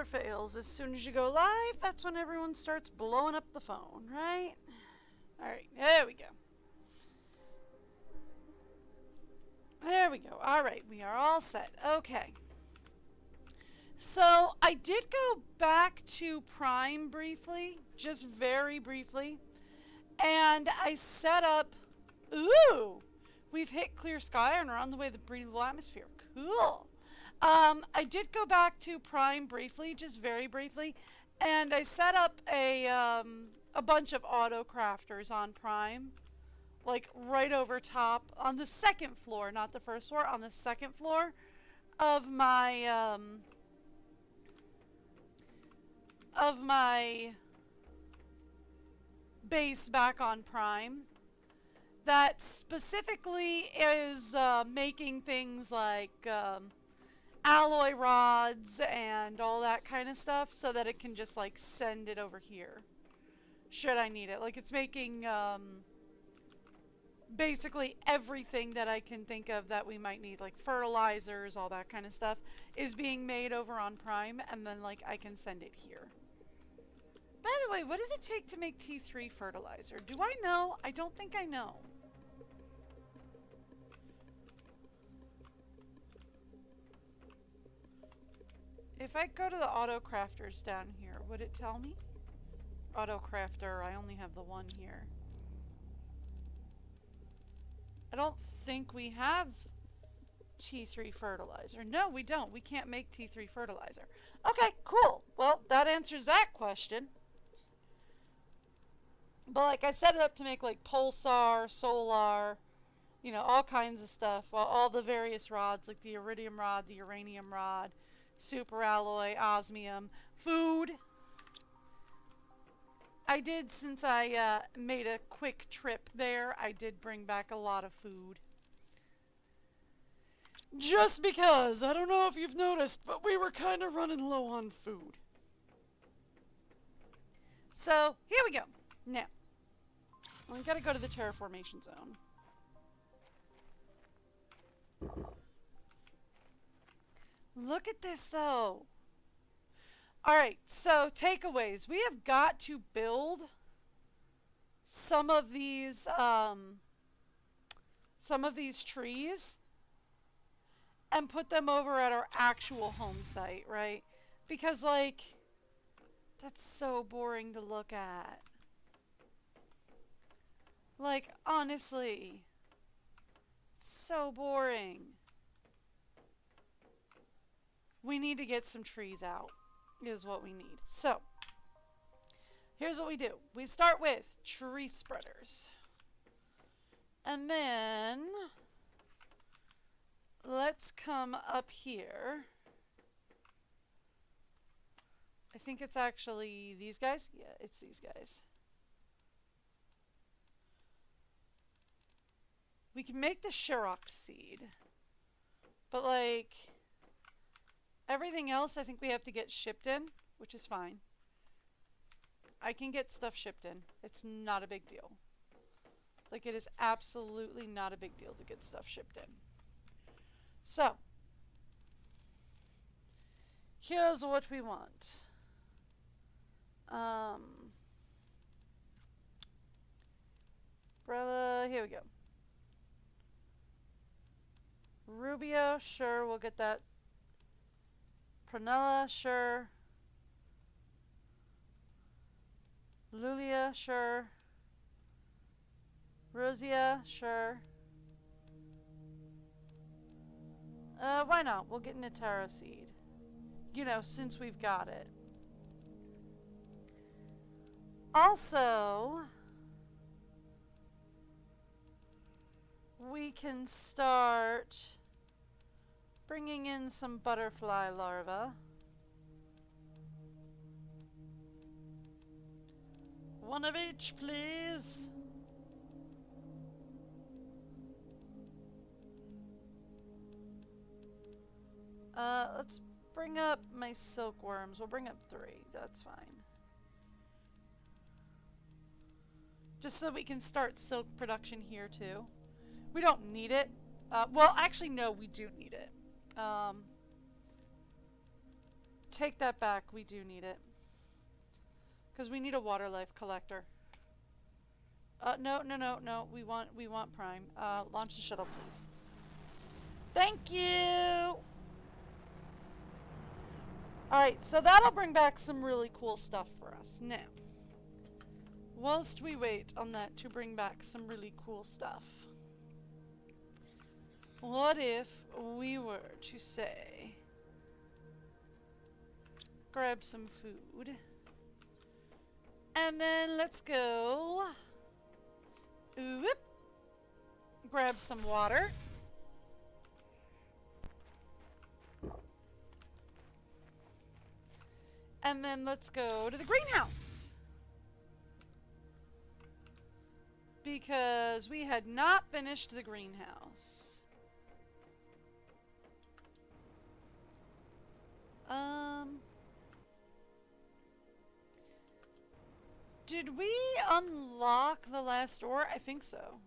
never fails. As soon as you go live, that's when everyone starts blowing up the phone, right? Alright, there we go. There we go. Alright, we are all set. Okay. So, I did go back to Prime briefly, just very briefly, and I set up... Ooh! We've hit clear sky and are on the way to the breathable atmosphere. Cool! I did go back to Prime briefly, just very briefly, and I set up a bunch of auto crafters on Prime, like right over top on the second floor, not the first floor, on the second floor of my base back on Prime. That specifically is making things like alloy rods and all that kind of stuff so that it can just like send it over here should I need it. Like it's making basically everything that I can think of that we might need, like fertilizers, all that kind of stuff is being made over on Prime, and then like I can send it here. By the way, what does it take to make T3 fertilizer? Do I know? I don't think I know. If I go to the auto crafters down here, would it tell me? Auto crafter, I only have the one here. I don't think we have T3 fertilizer. No, we don't. We can't make T3 fertilizer. Okay, cool. Well, that answers that question. But like I set it up to make like pulsar, solar, you know, all kinds of stuff. All the various rods, like the iridium rod, the uranium rod, super alloy, osmium, food. I did, since I made a quick trip there, I did bring back a lot of food. Just because, I don't know if you've noticed, but we were kind of running low on food. So, here we go. Now, we gotta go to the terraformation zone. Look at this, though. Alright, so takeaways. We have got to build some of these trees and put them over at our actual home site, right? Because, like, that's so boring to look at. Like, honestly, it's so boring. We need to get some trees out, is what we need. So, here's what we do. We start with tree spreaders. And then, let's come up here. I think it's actually these guys. Yeah, it's these guys. We can make the Sherrock seed. But like, everything else I think we have to get shipped in, which is fine. I can get stuff shipped in. It's not a big deal. Like, it is absolutely not a big deal to get stuff shipped in. So, here's what we want. Brother, here we go. Rubio, sure, we'll get that. Prunella, sure. Lulia, sure. Rosia, sure. Why not? We'll get Natara seed. You know, since we've got it. Also, we can start bringing in some butterfly larvae. One of each, please. Let's bring up my silkworms. We'll bring up 3. That's fine. Just so we can start silk production here too. We don't need it. Well, actually, no, we do need it. take that back. We do need it. Because we need a water life collector. No. We want Prime. Launch the shuttle, please. Thank you! Alright, so that'll bring back some really cool stuff for us. Now, whilst we wait on that to bring back some really cool stuff, what if we were to say, grab some food, and then let's go, whoop, grab some water, and then let's go to the greenhouse. Because we had not finished the greenhouse. Did we unlock the last door? I think so.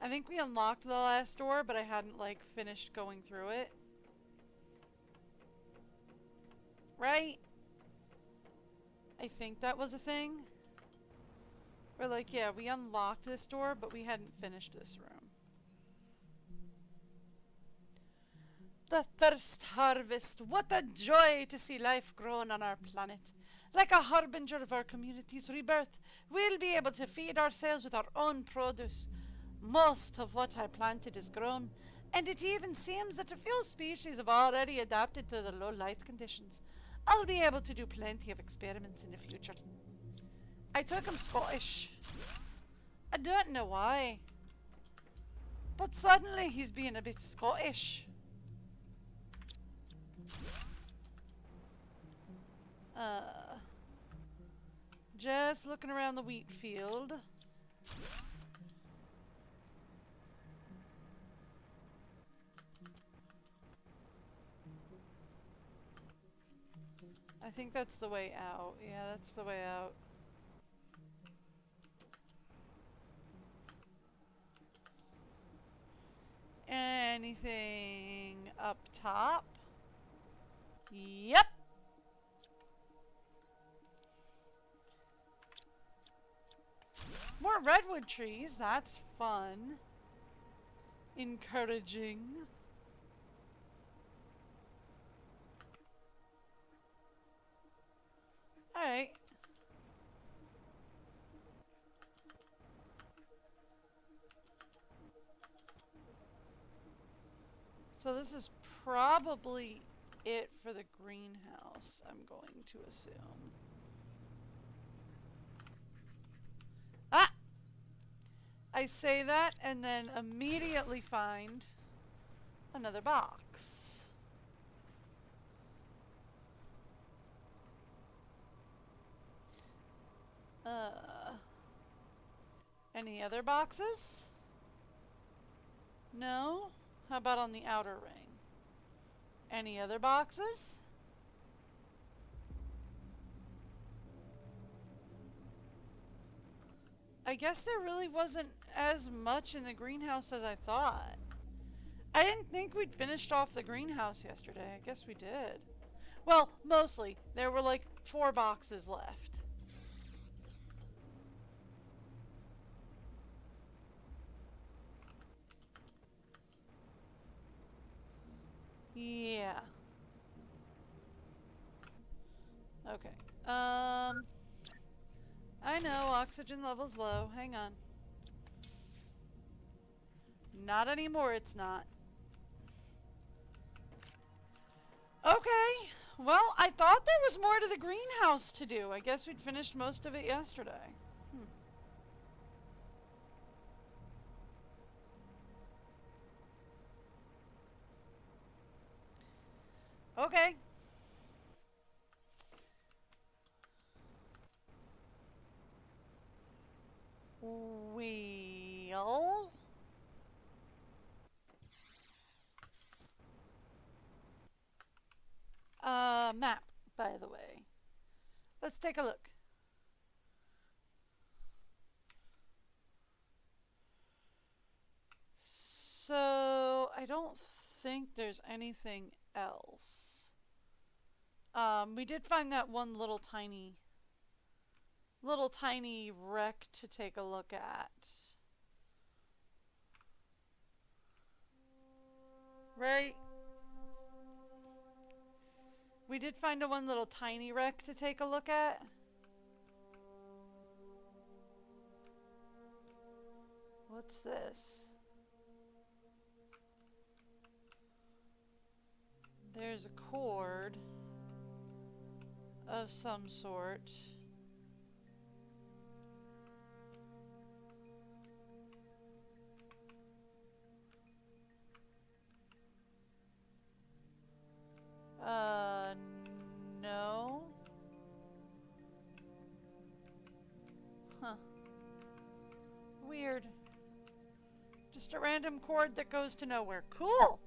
I think we unlocked the last door, but I hadn't, like, finished going through it. Right? I think that was a thing. We're like, yeah, we unlocked this door, but we hadn't finished this room. The first harvest. What a joy to see life grown on our planet. Like a harbinger of our community's rebirth, we'll be able to feed ourselves with our own produce. Most of what I planted is grown, and it even seems that a few species have already adapted to the low light conditions. I'll be able to do plenty of experiments in the future. I took him Scottish. I don't know why. But suddenly he's being a bit Scottish. Just looking around the wheat field. I think that's the way out. Yeah, that's the way out. Anything up top? Yep. More redwood trees. That's fun. Encouraging. Alright. So this is probably it for the greenhouse, I'm going to assume. Ah! I say that and then immediately find another box. Any other boxes? No? How about on the outer ring? Any other boxes? I guess there really wasn't as much in the greenhouse as I thought. I didn't think we'd finished off the greenhouse yesterday. I guess we did. Well, mostly. There were like 4 boxes left. Yeah. Okay. I know, oxygen level's low. Hang on. Not anymore, it's not. Okay. Well, I thought there was more to the greenhouse to do. I guess we'd finished most of it yesterday. Okay. Wheel. Map, by the way. Let's take a look. So, I don't think there's anything else. We did find that one little tiny wreck to take a look at. Right? We did find one little tiny wreck to take a look at. What's this? There's a cord of some sort. No. Huh. Weird. Just a random cord that goes to nowhere. Cool!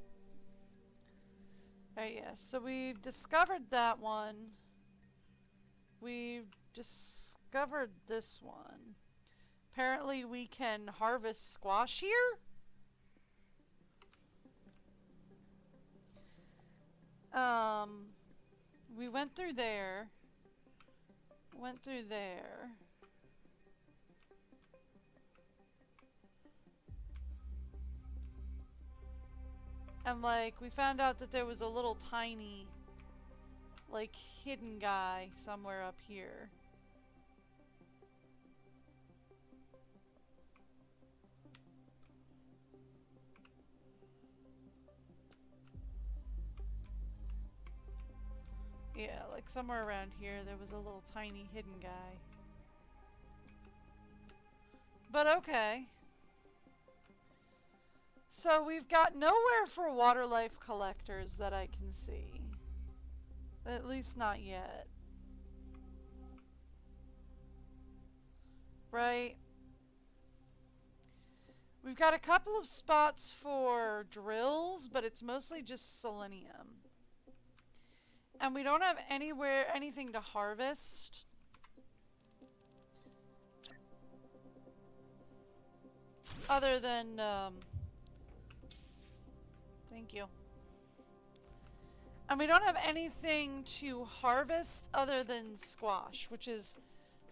Alright, yeah, so we've discovered that one. We've discovered this one. Apparently we can harvest squash here? We went through there. Went through there. And like, we found out that there was a little tiny, like, hidden guy somewhere up here. Yeah, like somewhere around here there was a little tiny hidden guy. But okay. So we've got nowhere for water life collectors that I can see. At least not yet. Right? We've got a couple of spots for drills, but it's mostly just selenium. And we don't have anything to harvest. Other than, thank you. And we don't have anything to harvest other than squash, which is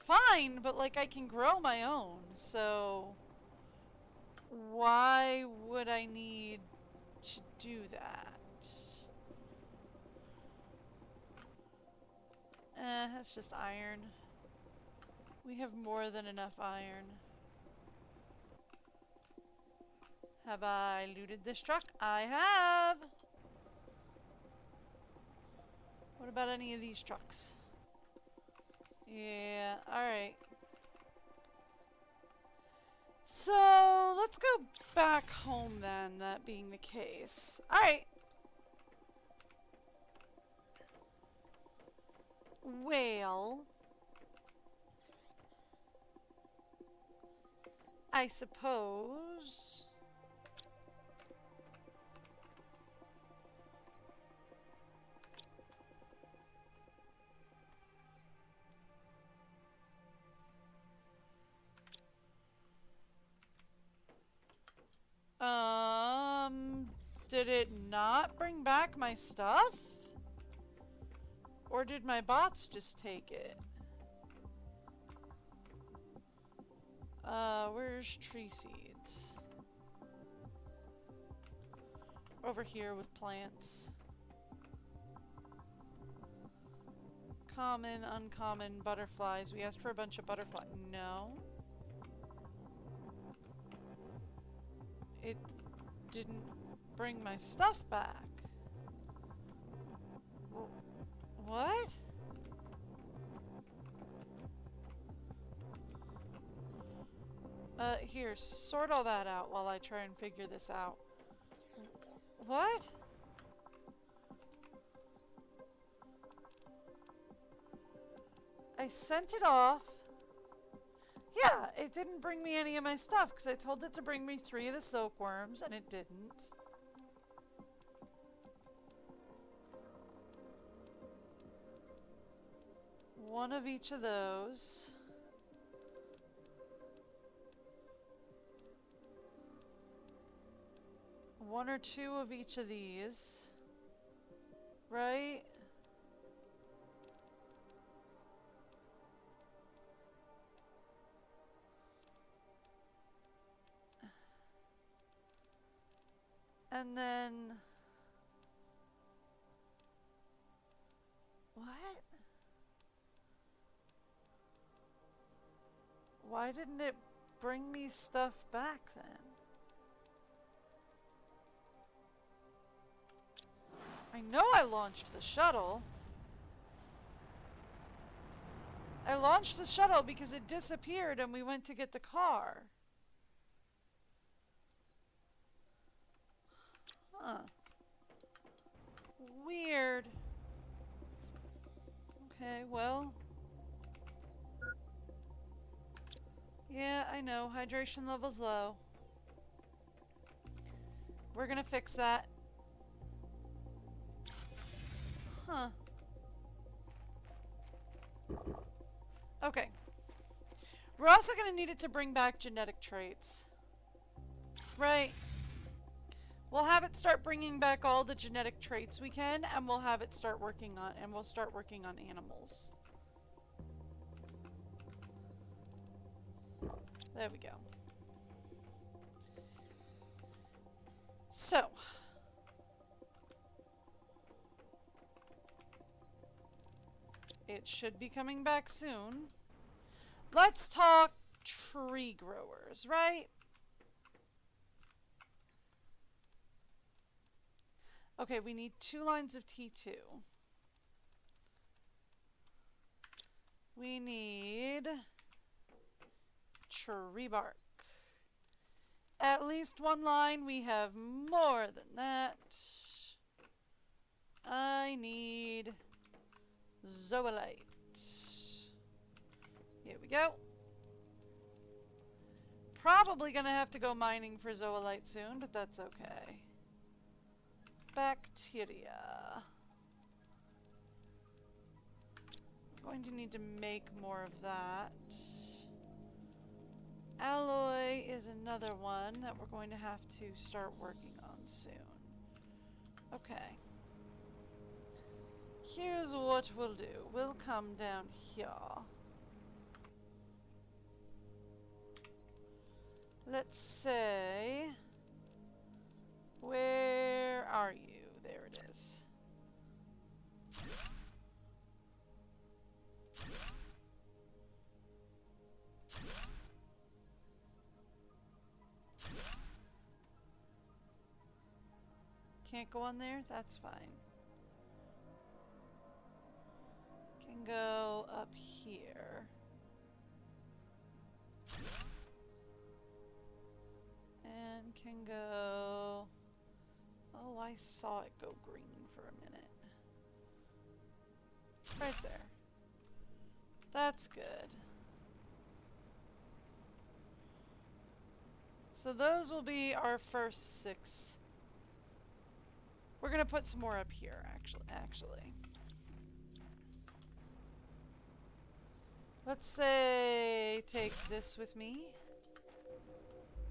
fine, but like I can grow my own, so why would I need to do that? That's just iron. We have more than enough iron. Have I looted this truck? I have! What about any of these trucks? Yeah, alright. So, let's go back home then, that being the case. Alright. Well, I suppose did it not bring back my stuff? Or did my bots just take it? Where's tree seeds? Over here with plants. Common, uncommon, butterflies. We asked for a bunch of butterflies. No. It didn't bring my stuff back. What? Here, sort all that out while I try and figure this out. What? I sent it off. Yeah, it didn't bring me any of my stuff because I told it to bring me 3 of the silkworms and it didn't. One of each of those. One or 2 of each of these. Right? And then... What? Why didn't it bring me stuff back then? I know I launched the shuttle. I launched the shuttle because it disappeared and we went to get the car. Huh. Weird. Okay, well. Yeah, I know. Hydration level's low. We're gonna fix that. Huh. Okay. We're also gonna need it to bring back genetic traits. Right. We'll have it start bringing back all the genetic traits we can, and we'll have it start working on, and we'll start working on animals. There we go. So. It should be coming back soon. Let's talk tree growers, right? Okay, we need 2 lines of T2. We need tree bark. At least 1 line. We have more than that. I need zoolite. Here we go. Probably gonna have to go mining for zoolite soon, but that's okay. Bacteria. I'm going to need to make more of that. Alloy is another one that we're going to have to start working on soon. Okay. Here's what we'll do. We'll come down here. Let's say... Where are you? There it is. Can't go on there? That's fine. Can go up here. And can go... Oh, I saw it go green for a minute. Right there. That's good. So those will be our first 6. We're gonna put some more up here, actually. Let's say take this with me.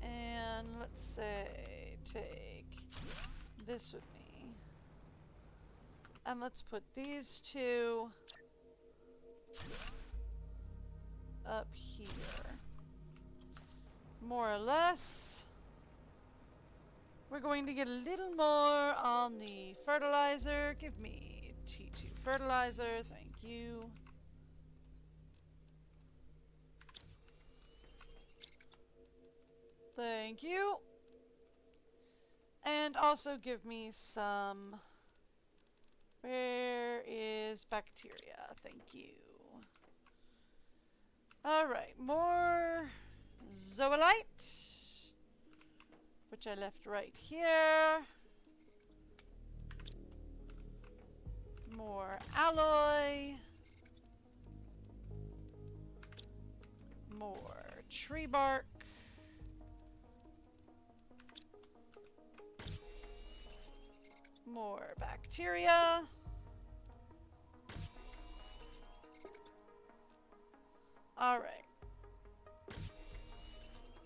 And let's say take this with me. And let's put these 2 up here. More or less. We're going to get a little more on the fertilizer. Give me T2 fertilizer, thank you. Thank you. And also give me some... Where is bacteria? Thank you. Alright, more zoolite, which I left right here. More alloy. More tree bark. More bacteria. Alright.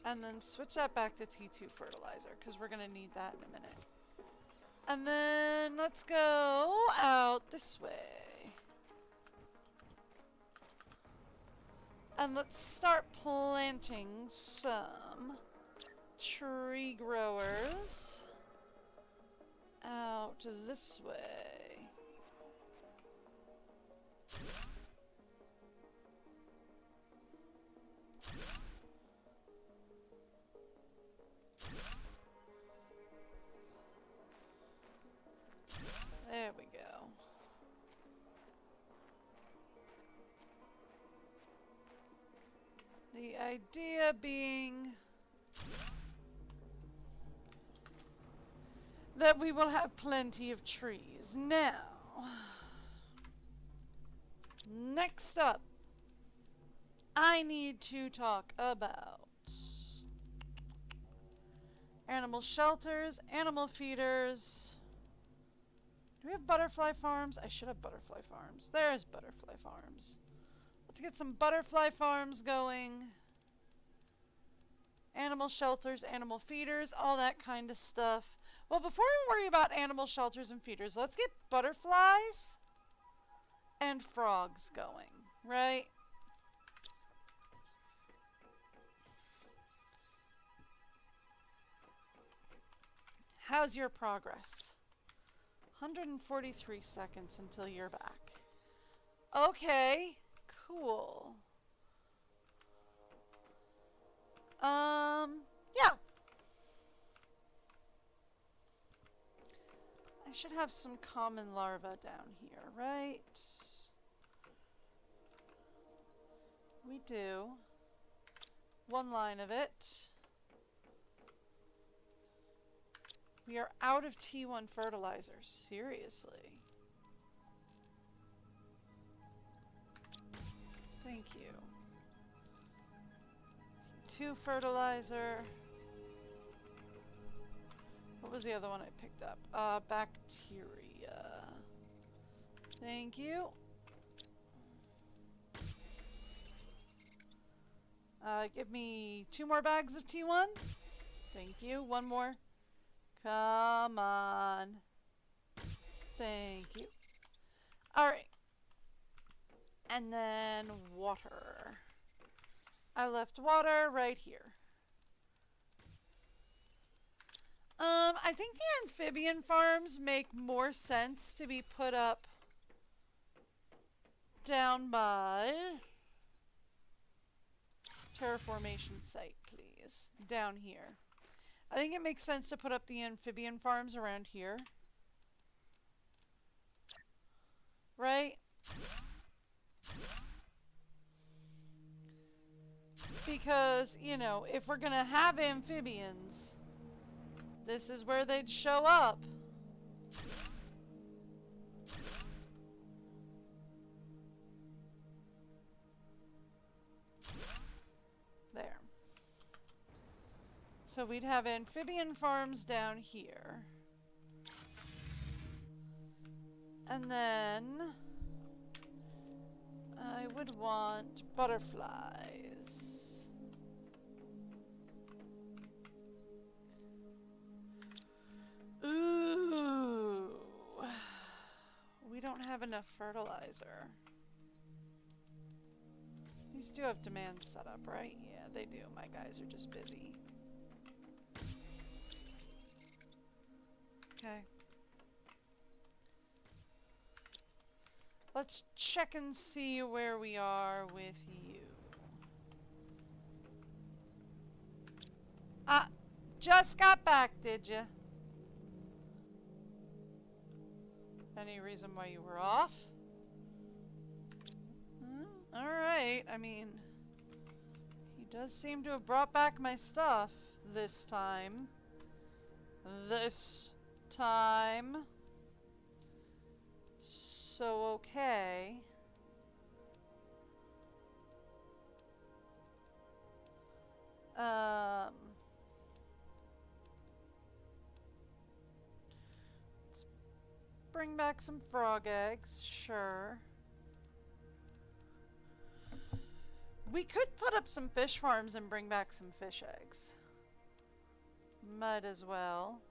And then switch that back to T2 fertilizer, because we're going to need that in a minute. And then let's go out this way. And let's start planting some tree growers. out this way. There we go. The idea being that we will have plenty of trees. Now, next up, I need to talk about animal shelters, animal feeders. Do we have butterfly farms? I should have butterfly farms. There's butterfly farms. Let's get some butterfly farms going. Animal shelters, animal feeders, all that kind of stuff. Well, before we worry about animal shelters and feeders, let's get butterflies and frogs going, right? How's your progress? 143 seconds until you're back. Okay, cool. Yeah. I should have some common larvae down here, right? We do. One line of it. We are out of T1 fertilizer. Seriously. Thank you. T2 fertilizer. What was the other one I picked up? Bacteria. Thank you. Give me 2 more bags of T1. Thank you. 1 more. Come on. Thank you. Alright. And then water. I left water right here. I think the amphibian farms make more sense to be put up down by terraformation site, please. Down here. I think it makes sense to put up the amphibian farms around here. Right? Because, you know, if we're gonna have amphibians, this is where they'd show up. There. So we'd have amphibian farms down here. And then I would want butterflies. Ooh. We don't have enough fertilizer. These do have demand set up, right? Yeah, they do. My guys are just busy. Okay. Let's check and see where we are with you. Just got back, did you? Any reason why you were off? Alright, I mean, he does seem to have brought back my stuff this time. So, okay. Let's bring back some frog eggs, sure. We could put up some fish farms and bring back some fish eggs. Might as well.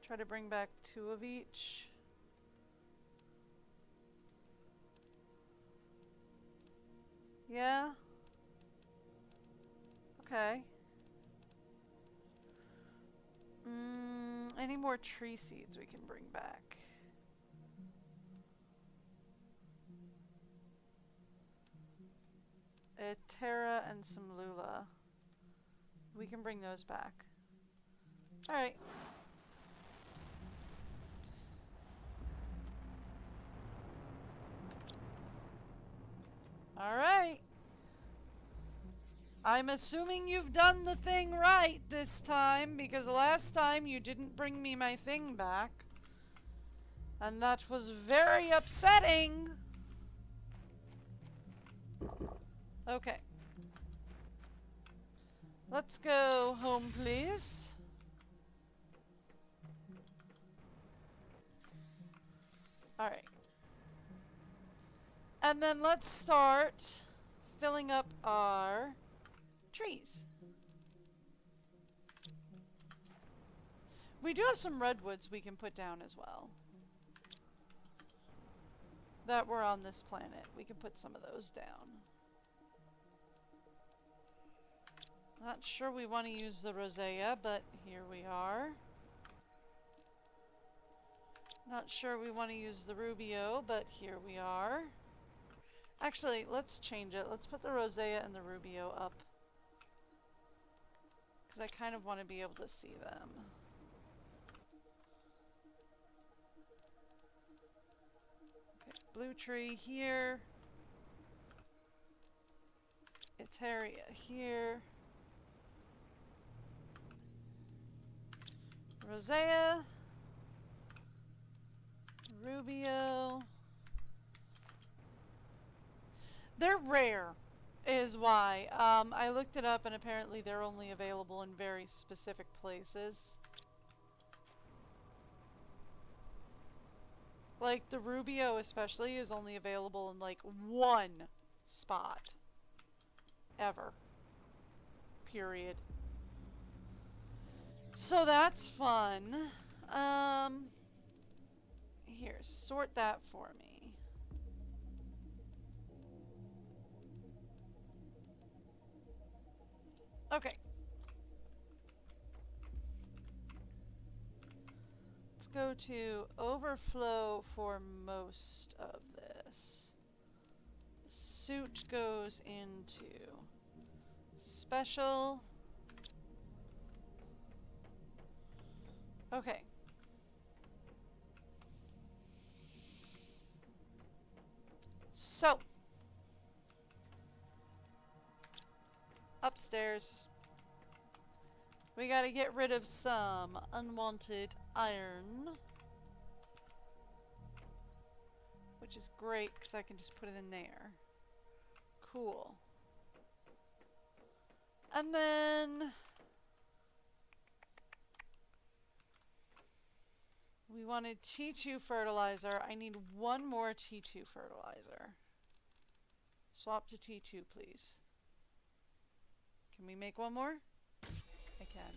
Try to bring back 2 of each. Yeah? Okay. Any more tree seeds we can bring back? Terra and some Lula. We can bring those back. Alright. Alright. I'm assuming you've done the thing right this time, because last time you didn't bring me my thing back. And that was very upsetting. Okay. Let's go home, please. Alright. And then let's start filling up our trees. We do have some redwoods we can put down as well. That were on this planet. We can put some of those down. Not sure we want to use the rosea, but here we are. Not sure we want to use the rubio, but here we are. Actually, let's change it. Let's put the rosea and the rubio up. Because I kind of want to be able to see them. Okay, blue tree here. Etaria here. Rosea. Rubio. They're rare, is why. I looked it up and apparently they're only available in very specific places. Like, the Rubio especially is only available in, like, one spot. Ever. Period. So that's fun. Here, sort that for me. Okay. Let's go to overflow for most of this. Suit goes into special. Okay. So, upstairs, we gotta get rid of some unwanted iron, which is great because I can just put it in there. Cool. And then we wanted T2 fertilizer. I need one more T2 fertilizer. Swap to T2, please. Can we make one more? I can.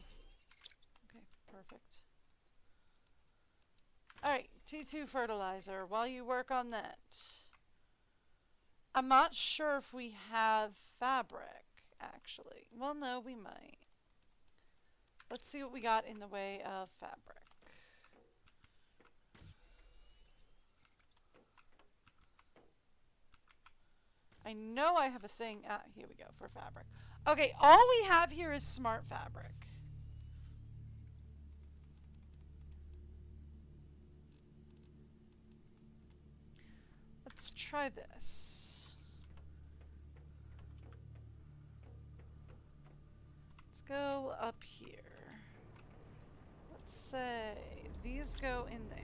Okay, perfect. Alright, T2 fertilizer. While you work on that, I'm not sure if we have fabric, actually. Well, no, we might. Let's see what we got in the way of fabric. I know I have a thing. Here we go for fabric. Okay, all we have here is smart fabric. Let's try this. Let's go up here. Let's say these go in there.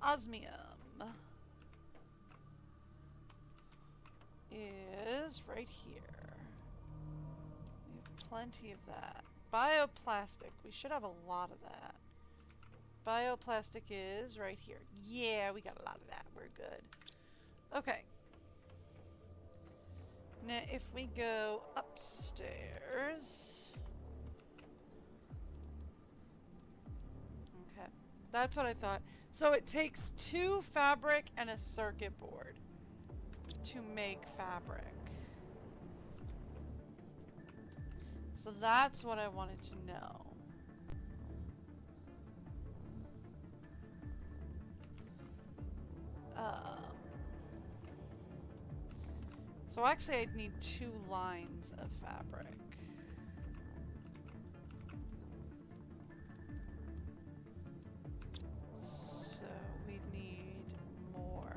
Osmium is right here. We have plenty of that. Bioplastic. We should have a lot of that. Bioplastic is right here. Yeah, we got a lot of that. We're good. Okay. Now, if we go upstairs... Okay. That's what I thought. So it takes 2 fabric and a circuit board to make fabric. So that's what I wanted to know. So actually I'd need 2 lines of fabric. So we need more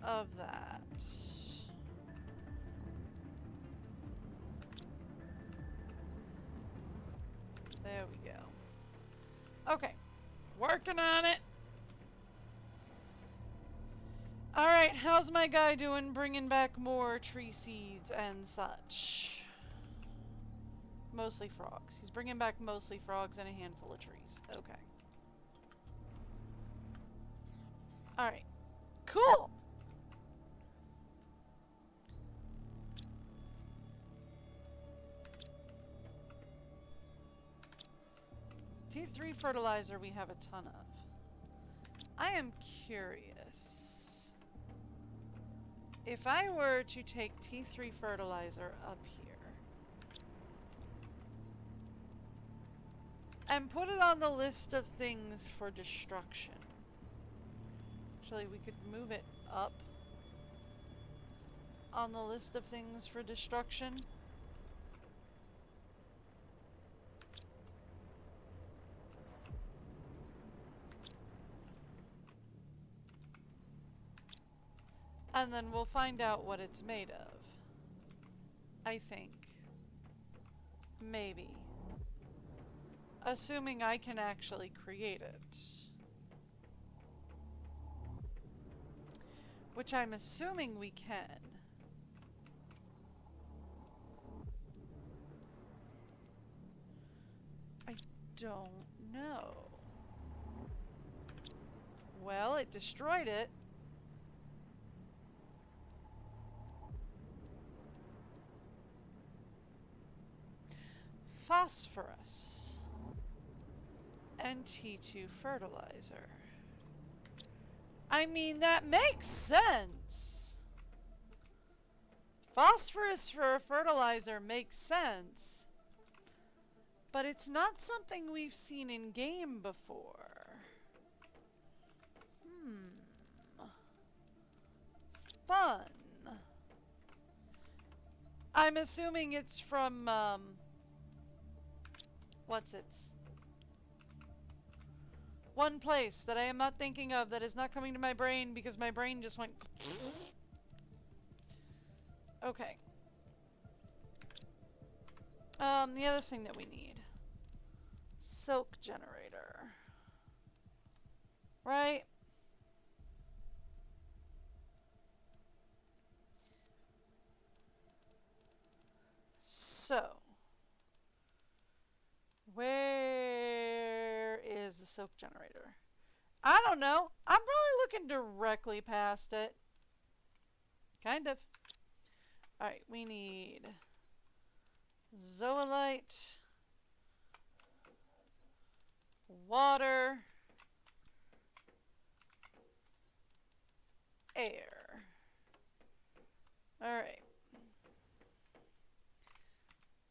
of that. There we go. Okay. Working on it. Alright, how's my guy doing bringing back more tree seeds and such? Mostly frogs. He's bringing back mostly frogs and a handful of trees. Okay. Alright. Cool! T3 fertilizer we have a ton of. I am curious. If I were to take T3 fertilizer up here and put it on the list of things for destruction. Actually, we could move it up on the list of things for destruction. And then we'll find out what it's made of. I think. Maybe. Assuming I can actually create it. Which I'm assuming we can. I don't know. Well, it destroyed it. Phosphorus and T2 fertilizer. I mean, that makes sense. Phosphorus for a fertilizer makes sense. But it's not something we've seen in game before. Fun. I'm assuming it's from, what's its? One place that I am not thinking of that is not coming to my brain because my brain just went... Okay. The other thing that we need. Silk generator. Right? So, where is the silk generator? I don't know. I'm probably looking directly past it. Kind of. Alright, we need zoolite, water, air. Alright.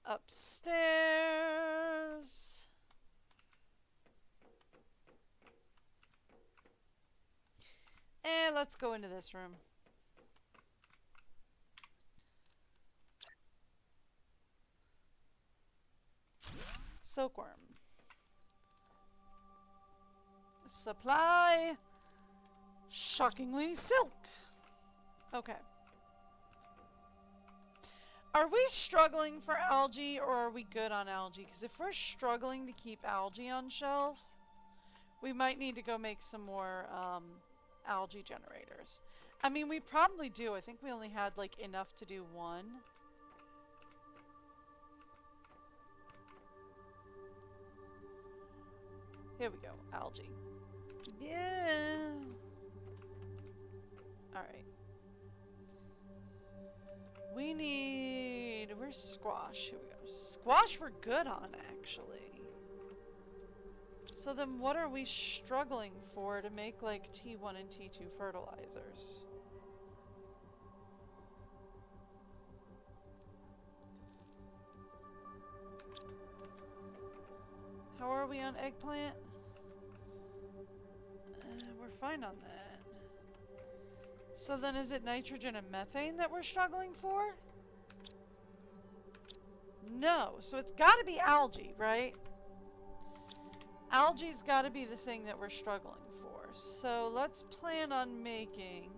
Upstairs. And let's go into this room. Silkworm. Supply. Shockingly silk. Okay. Are we struggling for algae or are we good on algae? Because if we're struggling to keep algae on shelf, we might need to go make some more algae generators. I mean, we probably do. I think we only had like enough to do one. Here we go. Algae. Yeah. Alright. We need... Where's squash? Here we go. Squash we're good on, actually. So then what are we struggling for to make like T1 and T2 fertilizers? How are we on eggplant? We're fine on that. So then is it nitrogen and methane that we're struggling for? No, so it's got to be algae, right? Algae's got to be the thing that we're struggling for. So let's plan on making...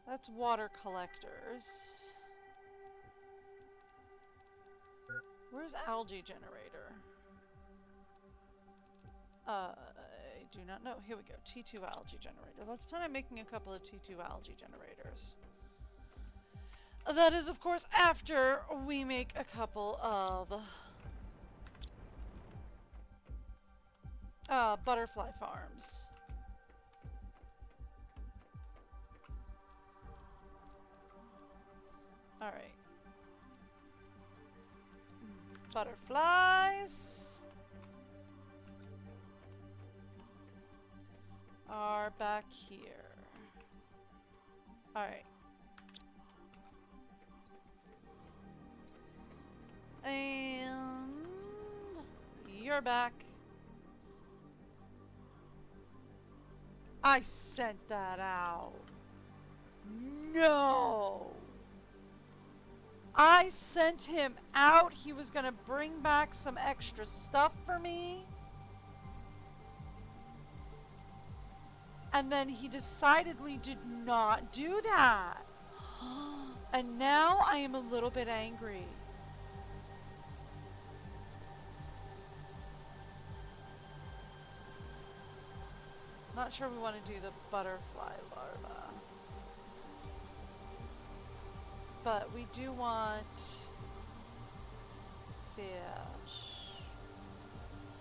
that's water collectors. Where's algae generator? I do not know. Here we go. T2 algae generator. Let's plan on making a couple of T2 algae generators. That is, of course, after we make a couple of butterfly farms. Alright. Butterflies are back here. Alright. And you're back. I sent that out. No! I sent him out. He was gonna bring back some extra stuff for me. And then he decidedly did not do that. And now I am a little bit angry. Not sure we want to do the butterfly larva. But we do want fish.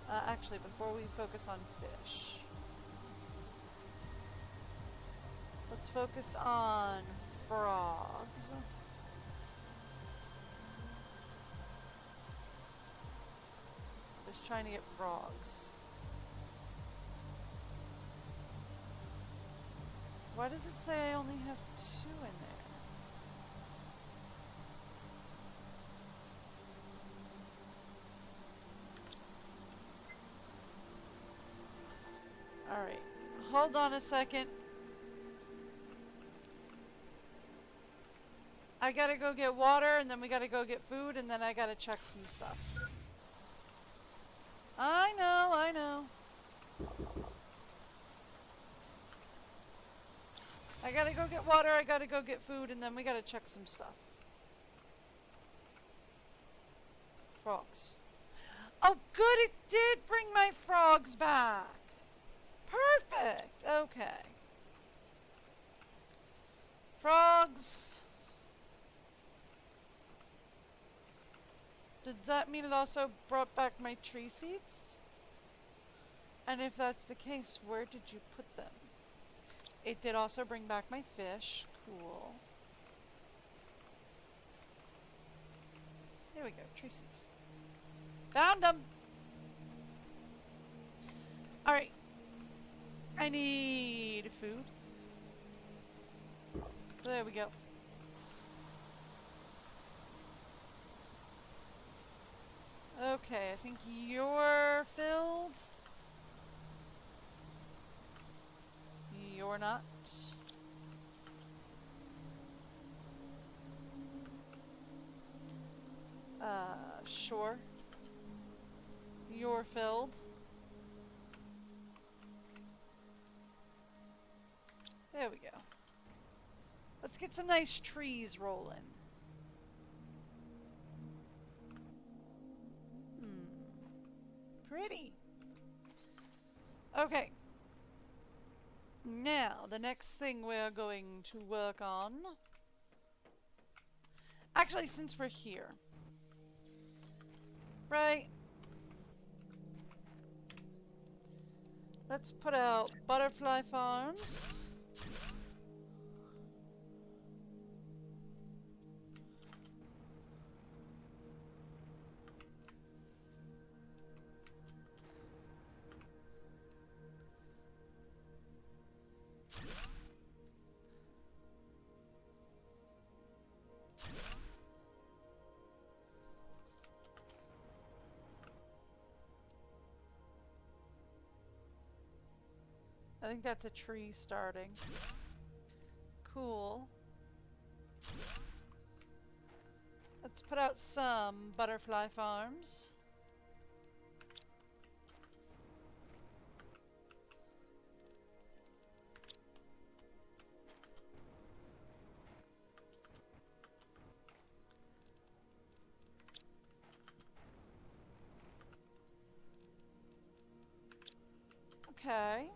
Actually, before we focus on fish, let's focus on frogs. Just trying to get frogs. Why does it say I only have 2 in there? Alright, hold on a second. I gotta go get water, and then we gotta go get food, and then I gotta check some stuff. I know, I know. I gotta go get water, I gotta go get food, and then we gotta check some stuff. Frogs. Oh good, it did bring my frogs back. Perfect, okay. Frogs. Did that mean it also brought back my tree seeds? And if that's the case, where did you put them? It did also bring back my fish. Cool. Here we go. Tree seeds. Found them! Alright. I need food. There we go. Okay, I think you're filled. You're not. Sure. You're filled. There we go. Let's get some nice trees rolling. Pretty. Okay. Now, the next thing we're going to work on... Actually, since we're here. Right? Let's put out butterfly farms. I think that's a tree starting. Cool. Let's put out some butterfly farms. Okay.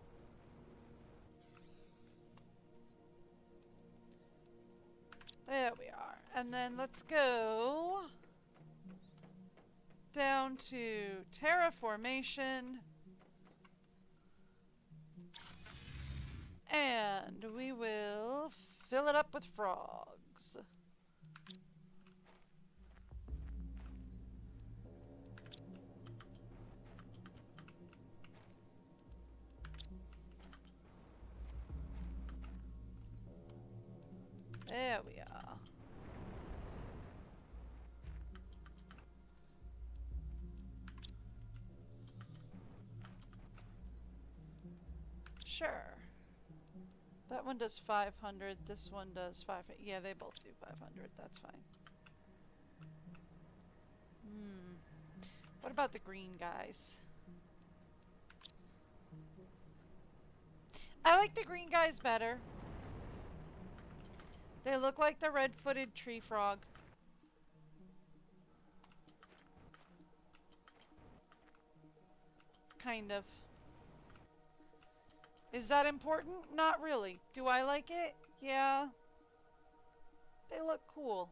There we are. And then let's go down to terraformation. And we will fill it up with frogs. There we are. Sure. That one does 500, this one does 500. Yeah, they both do 500, that's fine. What about the green guys? I like the green guys better. They look like the red-footed tree frog. Kind of. Is that important? Not really. Do I like it? Yeah. They look cool.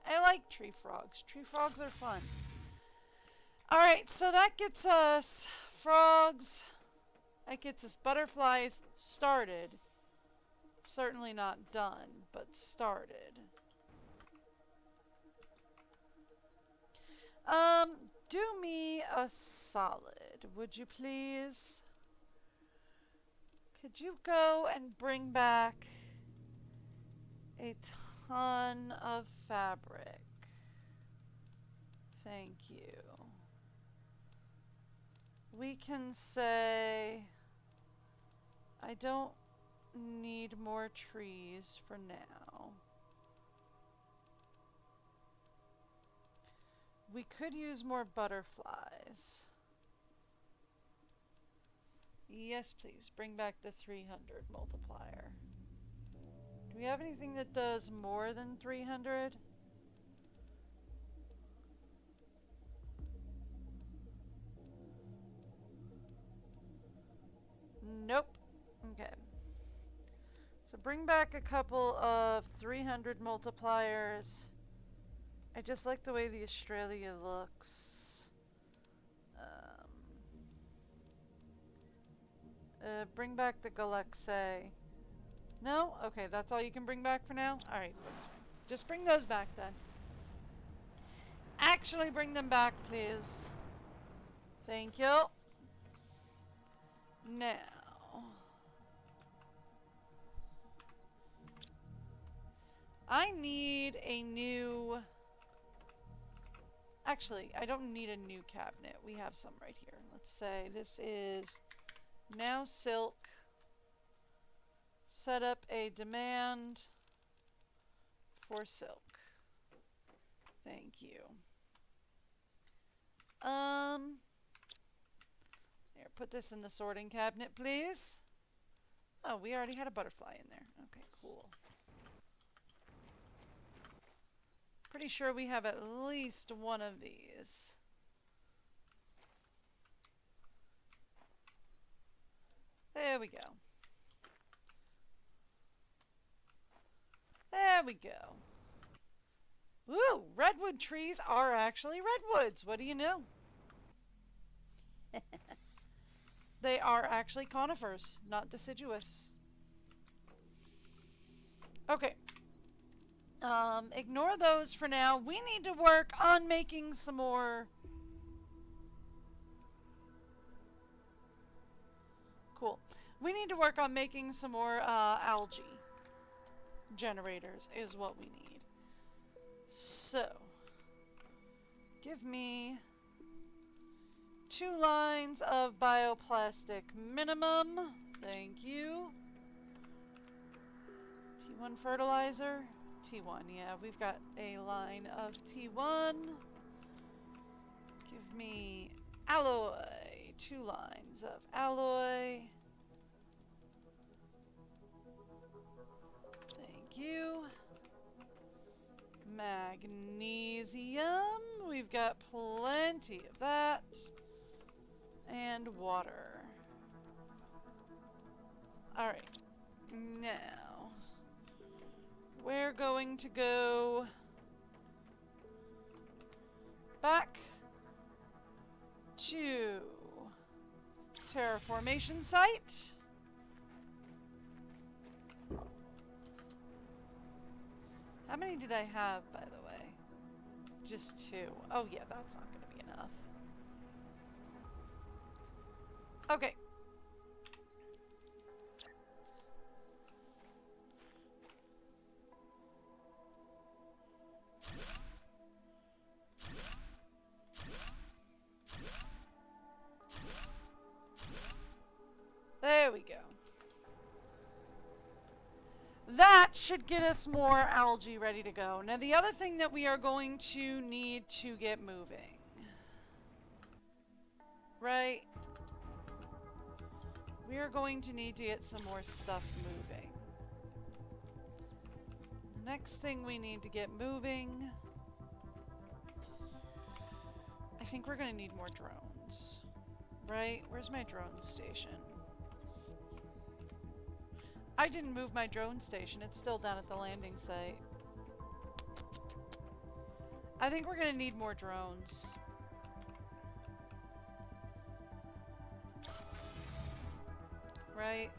I like tree frogs. Tree frogs are fun. Alright, so that gets us frogs. That gets us butterflies started. Certainly not done, but started. Do me a solid, would you please? Could you go and bring back a ton of fabric? Thank you. We can say, I don't need more trees for now. We could use more butterflies. Yes, please. Bring back the 300 multiplier. Do we have anything that does more than 300? Nope. Okay. So bring back a couple of 300 multipliers. I just like the way the Australia looks. Bring back the Galaxy. No? Okay, that's all you can bring back for now? Alright, just bring those back then. Actually bring them back, please. Thank you. Now. I need a new... Actually, I don't need a new cabinet. We have some right here. Let's say this is now silk. Set up a demand for silk. Thank you. Here, put this in the sorting cabinet, please. Oh, we already had a butterfly in there. Okay, cool. Pretty sure we have at least one of these. There we go. There we go. Woo! Redwood trees are actually redwoods. What do you know? They are actually conifers, not deciduous. Okay. Ignore those for now. We need to work on making some more... Cool. We need to work on making some more algae generators is what we need. So, give me 2 lines of bioplastic minimum. Thank you. T1 fertilizer. T1, yeah, we've got a line of T1. Give me alloy. 2 lines of alloy. Thank you. Magnesium. We've got plenty of that. And water. Alright. Now, we're going to go back to terraformation site. How many did I have, by the way? Just 2. Oh yeah, that's not going to be enough. Okay. There we go. That should get us more algae ready to go. Now the other thing that we are going to need to get moving, right? We are going to need to get some more stuff moving. The next thing we need to get moving, I think we're going to need more drones, right? Where's my drone station? I didn't move my drone station. It's still down at the landing site. I think we're going to need more drones. Right?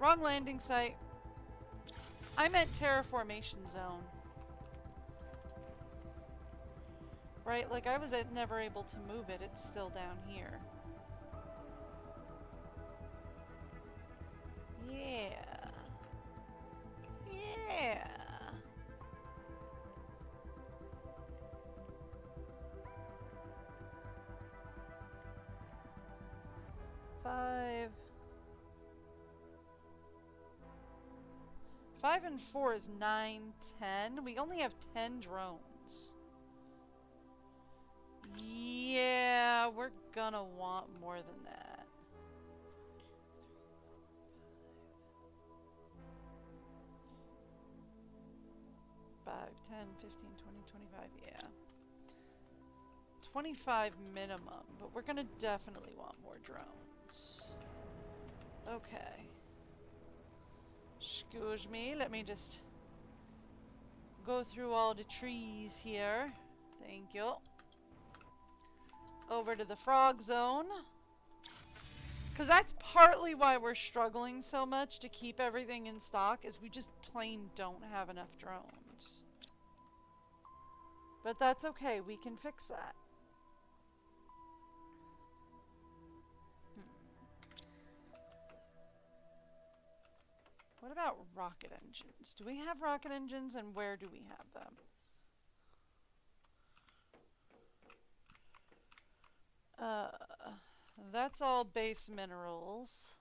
Wrong landing site. I meant terraformation zone. Right? Like I was never able to move it. It's still down here. Yeah. Yeah. Five and 4 is 9, 10. We only have 10 drones. Yeah, we're gonna want more than that. 5, 10, 15, 20, 25, yeah. 25 minimum, but we're gonna definitely want more drones. Okay. Excuse me, let me just go through all the trees here. Thank you. Over to the frog zone. Because that's partly why we're struggling so much to keep everything in stock, is we just plain don't have enough drones. But that's okay, we can fix that. What about rocket engines? Do we have rocket engines, and where do we have them? That's all base minerals.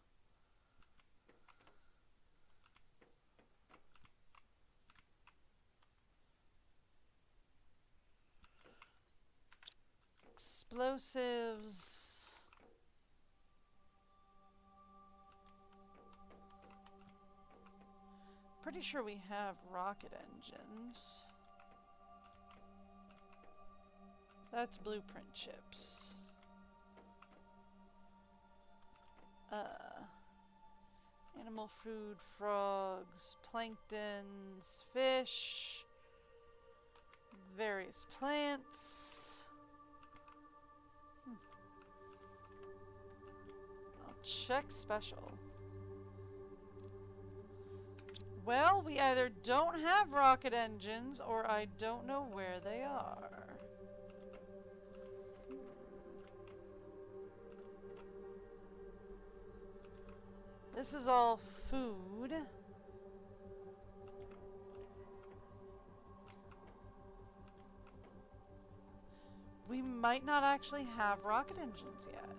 Explosives. Pretty sure we have rocket engines. That's blueprint chips. Animal food, frogs, planktons, fish, various plants. I'll check special. Well, we either don't have rocket engines or I don't know where they are. This is all food. We might not actually have rocket engines yet.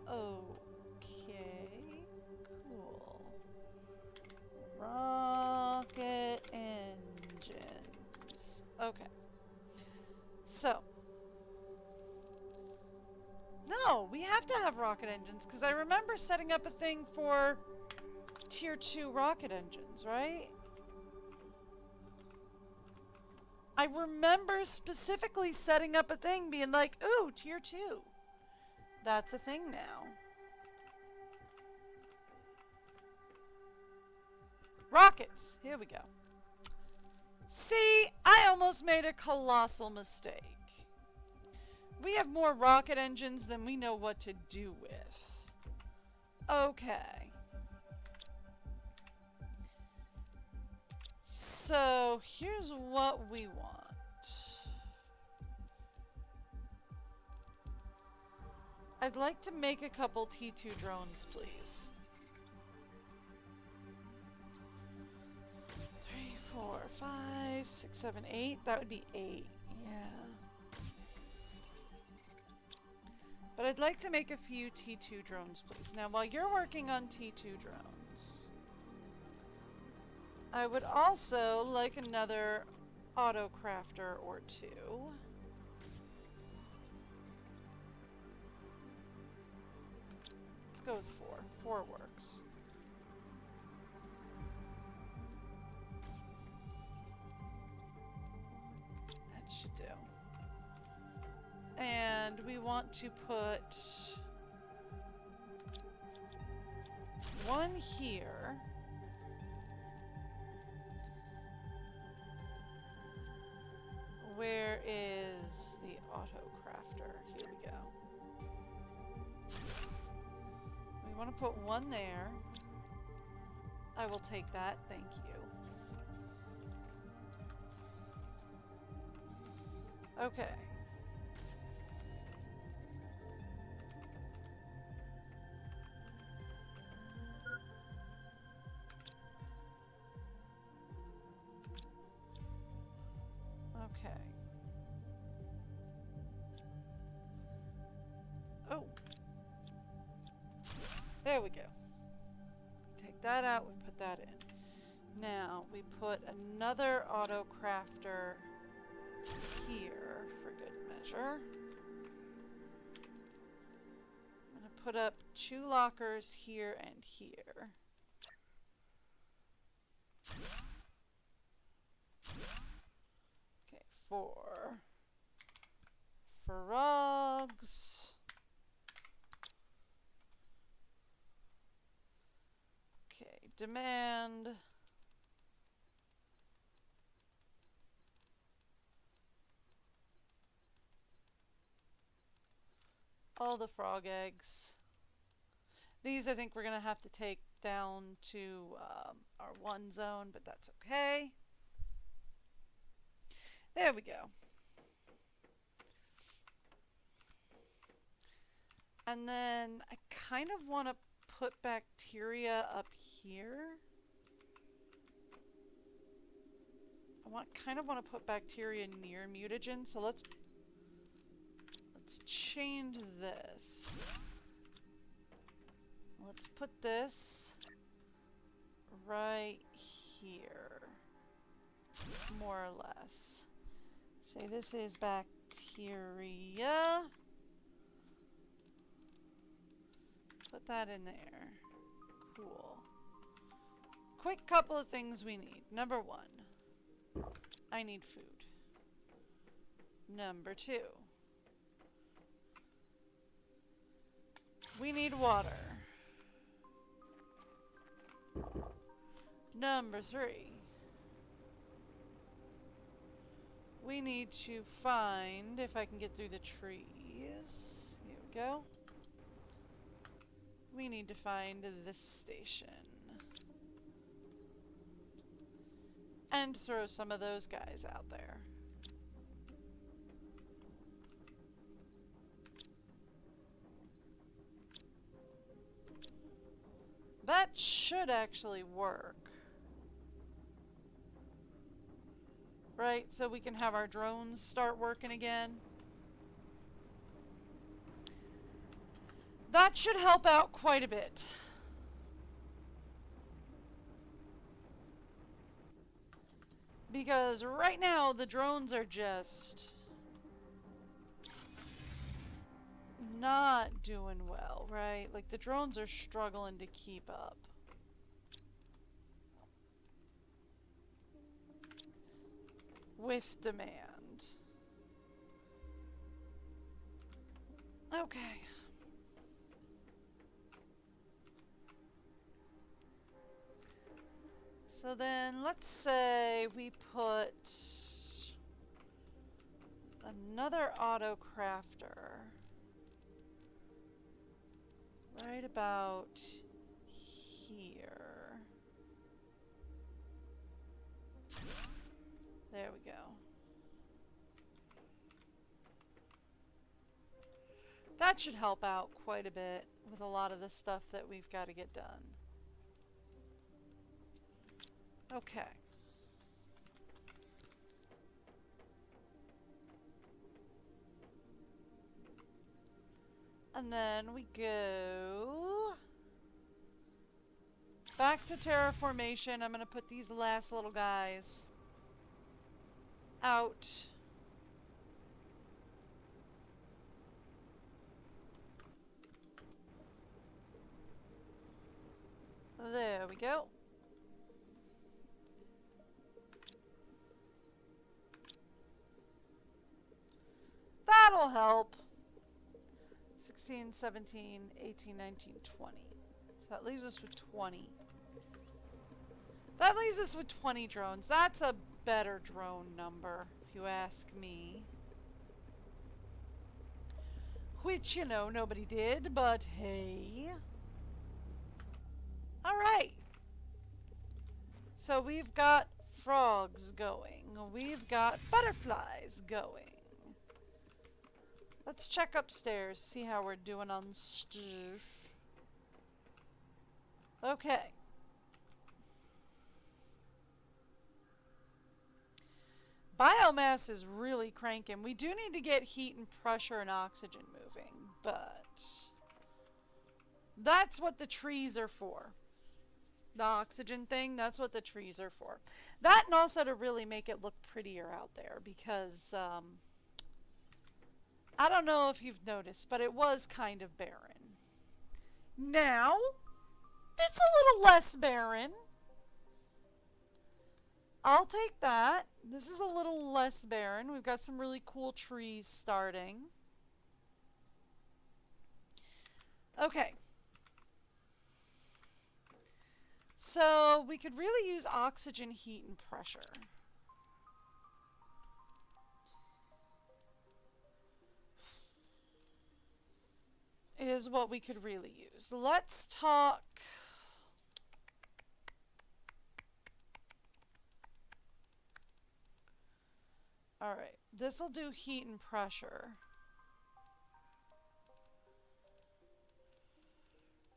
Okay, cool. Rocket engines. Okay. So. No, we have to have rocket engines, because I remember setting up a thing for Tier 2 rocket engines, right? I remember specifically setting up a thing being like, ooh, Tier 2. That's a thing now. Rockets. Here we go. See, I almost made a colossal mistake. We have more rocket engines than we know what to do with. Okay. So, here's what we want. I'd like to make a couple T2 drones, please. 3, 4, 5, 6, 7, 8. That would be 8. Yeah. But I'd like to make a few T2 drones, please. Now, while you're working on T2 drones, I would also like another autocrafter or two. Let's go with 4. 4 works. That should do. And we want to put one here. Where is the autocrafter? Here we go. We want to put one there. I will take that, thank you. Okay. Okay. Oh. There we go. Take that out, we put that in. Now, we put another autocrafter here for good measure. I'm going to put up 2 lockers here and here. Okay, 4 frogs. Okay, demand. All the frog eggs. These I think we're going to have to take down to our 1 zone, but that's okay. There we go. And then I kind of want to put bacteria up here. Kind of want to put bacteria near mutagen, so let's change this. Let's put this right here, more or less. Say this is bacteria. Put that in there. Cool. Quick couple of things we need. Number 1, I need food. Number 2, we need water. Number 3, we need to find, if I can get through the trees, here we go. We need to find this station. And throw some of those guys out there. That should actually work. right? So we can have our drones start working again. That should help out quite a bit. Because right now the drones are just not doing well, right? Like the drones are struggling to keep up. With demand. Okay. So then let's say we put another auto crafter right about here. There we go. That should help out quite a bit with a lot of the stuff that we've got to get done. Okay. And then we go back to terraformation. I'm going to put these last little guys out. There we go. That'll help. 16, 17, 18, 19, 20. So that leaves us with 20. That leaves us with 20 drones. That's a better drone number, if you ask me. Which, you know, nobody did, but hey. Alright. So we've got frogs going. We've got butterflies going. Let's check upstairs, see how we're doing on stuff. Okay. Biomass is really cranking. We do need to get heat and pressure and oxygen moving, but that's what the trees are for. The oxygen thing, that's what the trees are for. That and also to really make it look prettier out there because I don't know if you've noticed, but it was kind of barren. Now, it's a little less barren. I'll take that. This is a little less barren. We've got some really cool trees starting. Okay. So we could really use oxygen, heat, and pressure. Is what we could really use. Let's talk. Alright, this will do heat and pressure.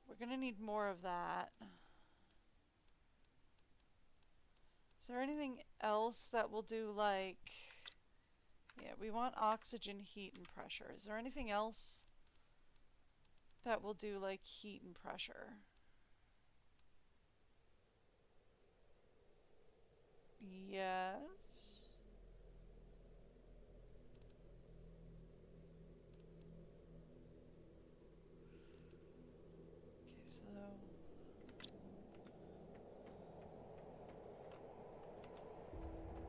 We're going to need more of that. Is there anything else that will do like... Yeah, we want oxygen, heat, and pressure. Is there anything else that will do like heat and pressure? Yes. Okay, so...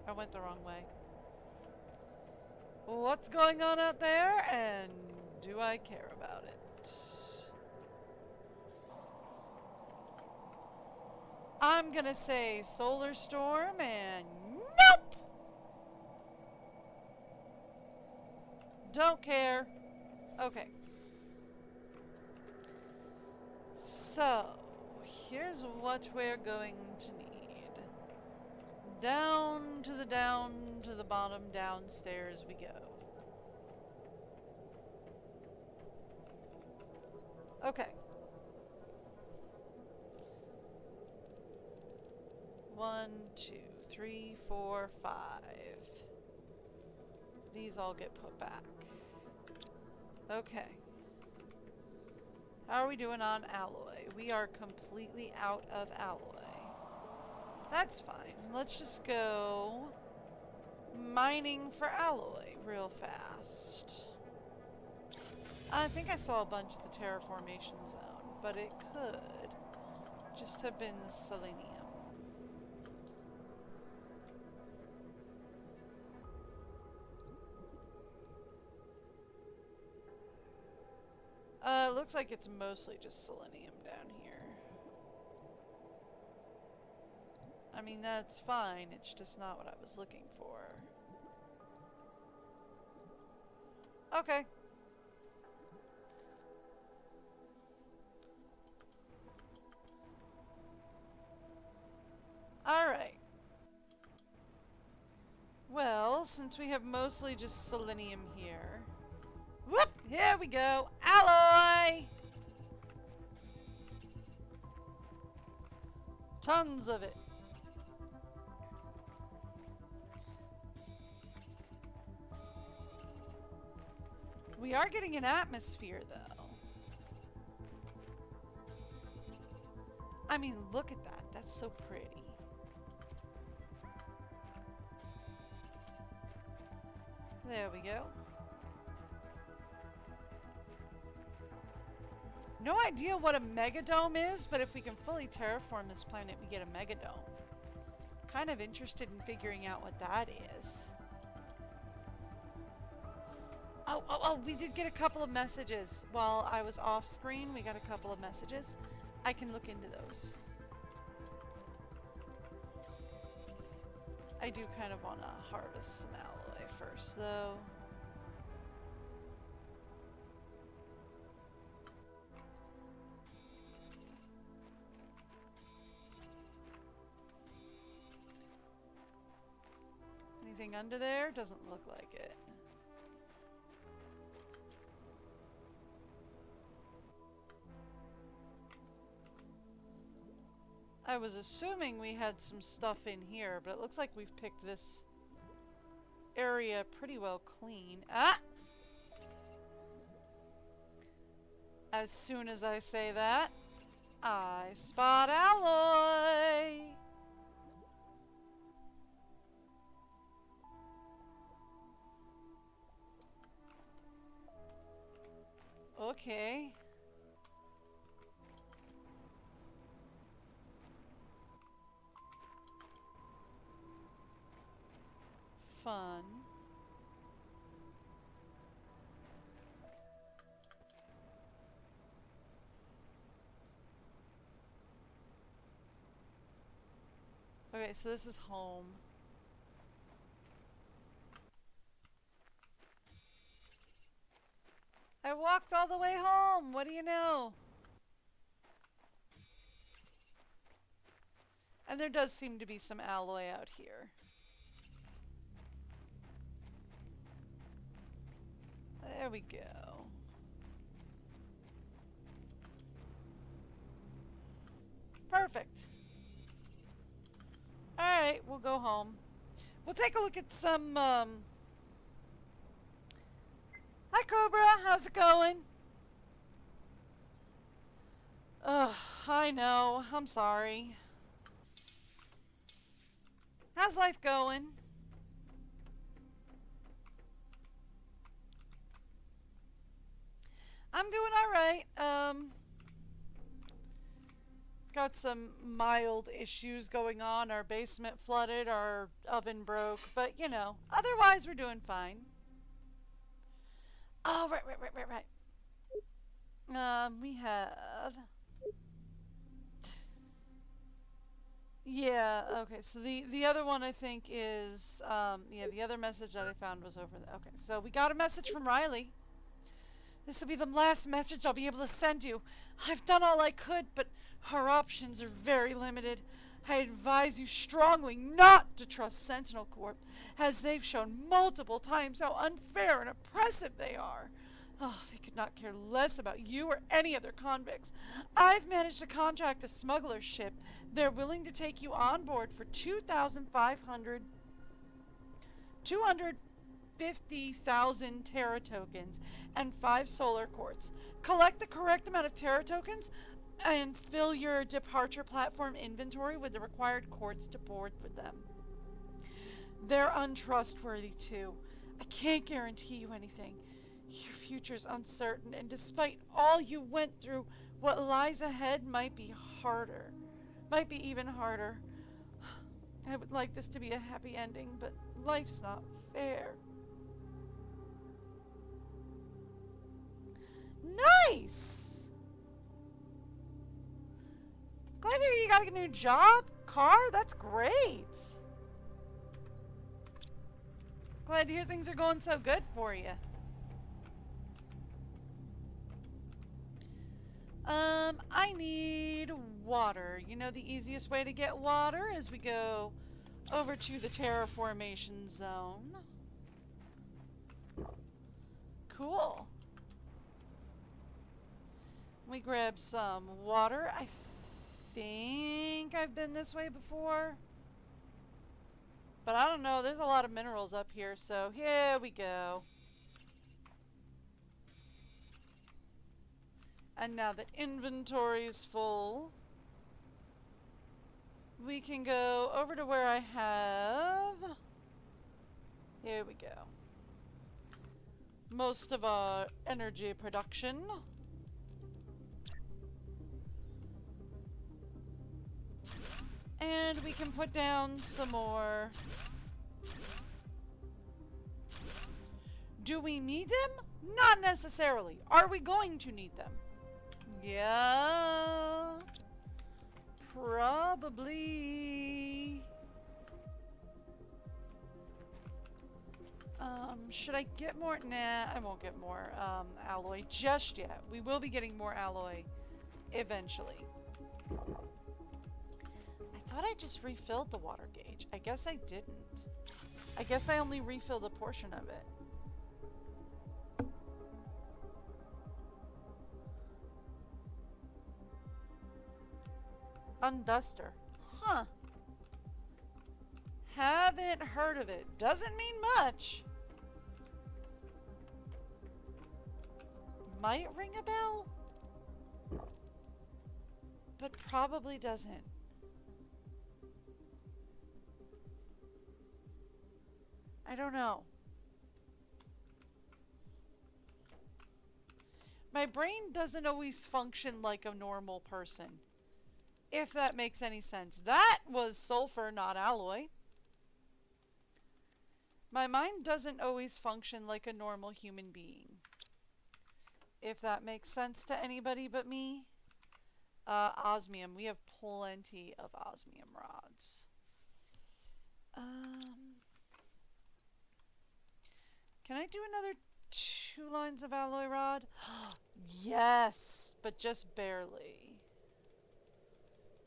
I went the wrong way. What's going on out there, and do I care about it? I'm gonna say solar storm, and nope! Don't care. Okay. So, here's what we're going to need. Down to the bottom, downstairs we go. Okay. 1, 2, 3, 4, 5. these all get put back. Okay. How are we doing on alloy? We are completely out of alloy. That's fine. Let's just go mining for alloy real fast. I think I saw a bunch of the terraformation zone, but it could just have been the selenium. Looks like it's mostly just selenium down here. I mean, that's fine. It's just not what I was looking for. Okay. Alright. Well, since we have mostly just selenium here... Whoop! Here we go! Alloy! Tons of it. We are getting an atmosphere, though. I mean, look at that. That's so pretty. There we go. No idea what a megadome is, but if we can fully terraform this planet, we get a megadome. Kind of interested in figuring out what that is. Oh, we did get a couple of messages while I was off screen. We got a couple of messages. I can look into those. I do kind of want to harvest some alloy first, though. Anything under there? Doesn't look like it. I was assuming we had some stuff in here, but it looks like we've picked this area pretty well clean. Ah! As soon as I say that, I spot alloy! Okay. Fun. Okay, so this is home. I walked all the way home. What do you know? And there does seem to be some alloy out here. There we go. Perfect. Alright, we'll go home. We'll take a look at some, Hi, Cobra. How's it going? Ugh, I know. I'm sorry. How's life going? I'm doing alright. Got some mild issues going on. Our basement flooded, our oven broke, but you know, otherwise we're doing fine. Oh, right. We have... Yeah, okay, so the other one I think is, yeah, the other message that I found was over there. Okay, so we got a message from Riley. This will be the last message I'll be able to send you. I've done all I could, but our options are very limited. I advise you strongly not to trust Sentinel Corp, as they've shown multiple times how unfair and oppressive they are. Oh, they could not care less about you or any other convicts. I've managed to contract a smuggler ship. They're willing to take you on board for 2,500 50,000 Terra tokens and 5 solar quartz. Collect the correct amount of Terra tokens and fill your departure platform inventory with the required quartz to board for them. They're untrustworthy too. I can't guarantee you anything. Your future's uncertain, and despite all you went through, what lies ahead might be harder. Might be even harder. I would like this to be a happy ending, but life's not fair. Nice! Glad to hear you got a new job, car. That's great. Glad to hear things are going so good for you. I need water. You know, the easiest way to get water is we go over to the terraformation zone. Cool. We grab some water. I think I've been this way before. But I don't know. There's a lot of minerals up here, so here we go. And now that inventory's full, we can go over to where I have... Here we go. Most of our energy production. And we can put down some more. Do we need them? Not necessarily. Are we going to need them? Yeah. Probably. Should I get more? Nah, I won't get more alloy just yet. We will be getting more alloy eventually. I thought I just refilled the water gauge. I guess I didn't. I guess I only refilled a portion of it. Unduster. Huh. Haven't heard of it. Doesn't mean much. Might ring a bell, but probably doesn't. I don't know. My brain doesn't always function like a normal person. If that makes any sense. That was sulfur, not alloy. My mind doesn't always function like a normal human being. If that makes sense to anybody but me. Osmium. We have plenty of osmium rods. Can I do another 2 lines of alloy rod? Yes, but just barely.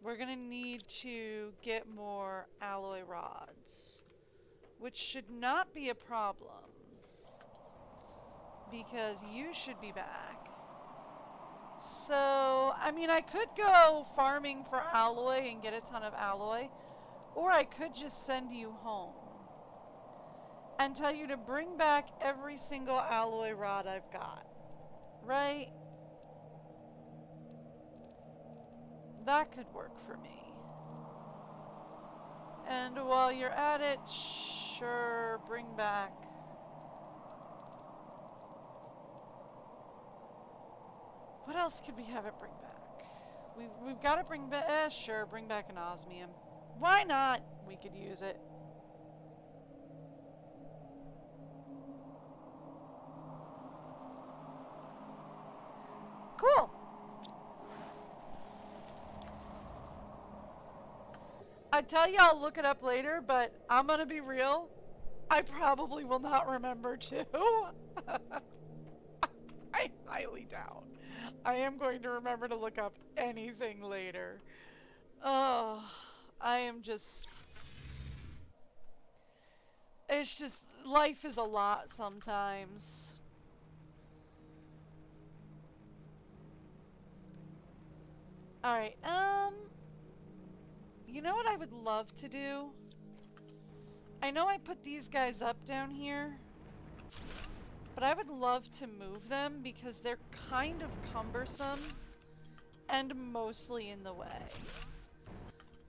We're gonna need to get more alloy rods, which should not be a problem because you should be back. So, I mean, I could go farming for alloy and get a ton of alloy, or I could just send you home and tell you to bring back every single alloy rod I've got, right? That could work for me. And while you're at it, sure, bring back. What else could we have it bring back? We've got to bring back, sure, bring back an osmium. Why not? We could use it. Cool. I tell you I'll look it up later, but I'm gonna be real. I probably will not remember to. I highly doubt I am going to remember to look up anything later. Oh, I am just... It's just... Life is a lot sometimes. Alright, you know what I would love to do? I know I put these guys up down here. But I would love to move them because they're kind of cumbersome and mostly in the way.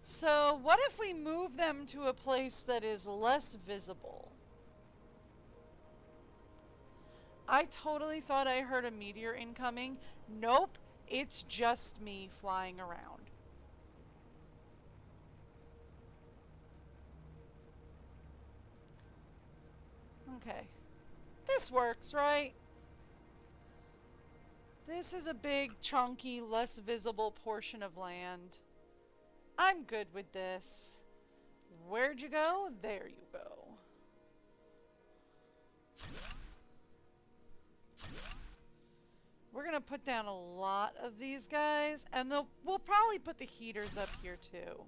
So what if we move them to a place that is less visible? I totally thought I heard a meteor incoming. Nope, it's just me flying around. Okay. This works, right? This is a big, chunky, less visible portion of land. I'm good with this. Where'd you go? There you go. We're gonna put down a lot of these guys, and we'll probably put the heaters up here too.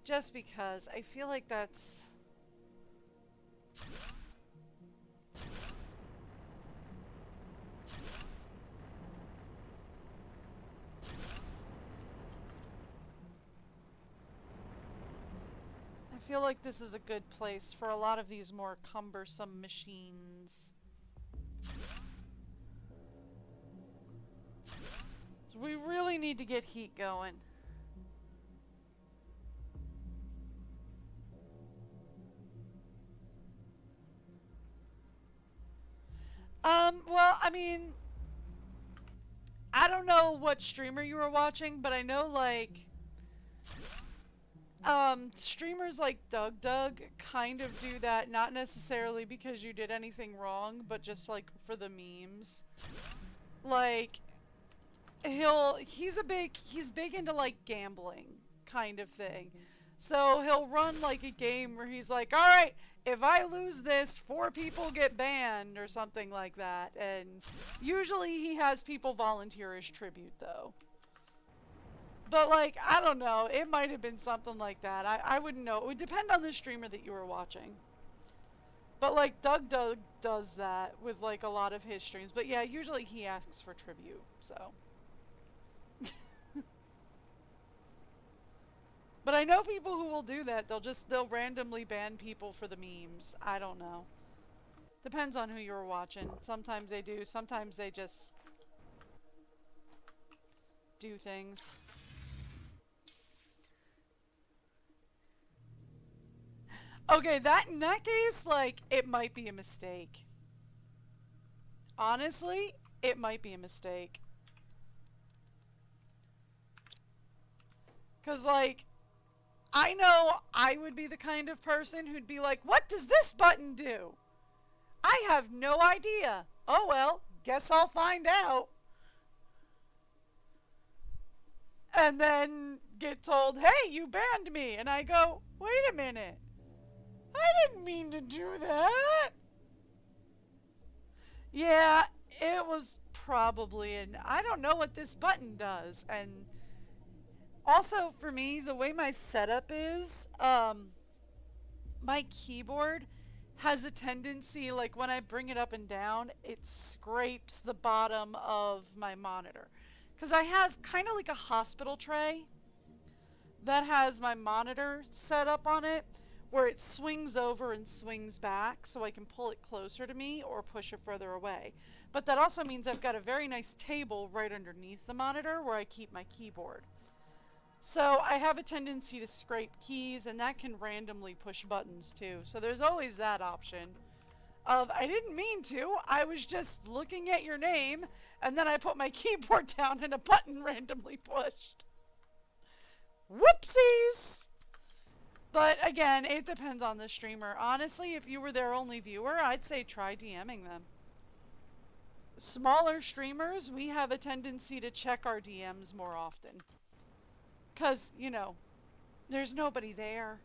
Just because I feel like that's... I feel like this is a good place for a lot of these more cumbersome machines. So we really need to get heat going. Well, I mean, I don't know what streamer you were watching, but I know, like, streamers like DougDoug kind of do that, not necessarily because you did anything wrong, but just, like, for the memes. Like, he's big into, like, gambling kind of thing. So he'll run, like, a game where he's like, alright, if I lose this, 4 people get banned, or something like that. And usually he has people volunteer as tribute, though. But, like, I don't know. It might have been something like that. I wouldn't know. It would depend on the streamer that you were watching. But, like, DougDoug does that with, like, a lot of his streams. But, yeah, usually he asks for tribute, so. But I know people who will do that. They'll randomly ban people for the memes. I don't know. Depends on who you were watching. Sometimes they do. Sometimes they just do things. Okay, in that case, like, it might be a mistake. Honestly, it might be a mistake. 'Cause, like, I know I would be the kind of person who'd be like, what does this button do? I have no idea. Oh well, guess I'll find out. And then get told, hey, you banned me. And I go, wait a minute. I didn't mean to do that. Yeah, it was probably I don't know what this button does. And also for me, the way my setup is, my keyboard has a tendency, like when I bring it up and down, it scrapes the bottom of my monitor. Because I have kind of like a hospital tray that has my monitor set up on it, where it swings over and swings back so I can pull it closer to me or push it further away. But that also means I've got a very nice table right underneath the monitor where I keep my keyboard. So I have a tendency to scrape keys, and that can randomly push buttons too. So there's always that option of, I didn't mean to, I was just looking at your name, and then I put my keyboard down and a button randomly pushed. Whoopsies! But again, it depends on the streamer. Honestly, if you were their only viewer, I'd say try DMing them. Smaller streamers, we have a tendency to check our DMs more often. 'Cause, you know, there's nobody there.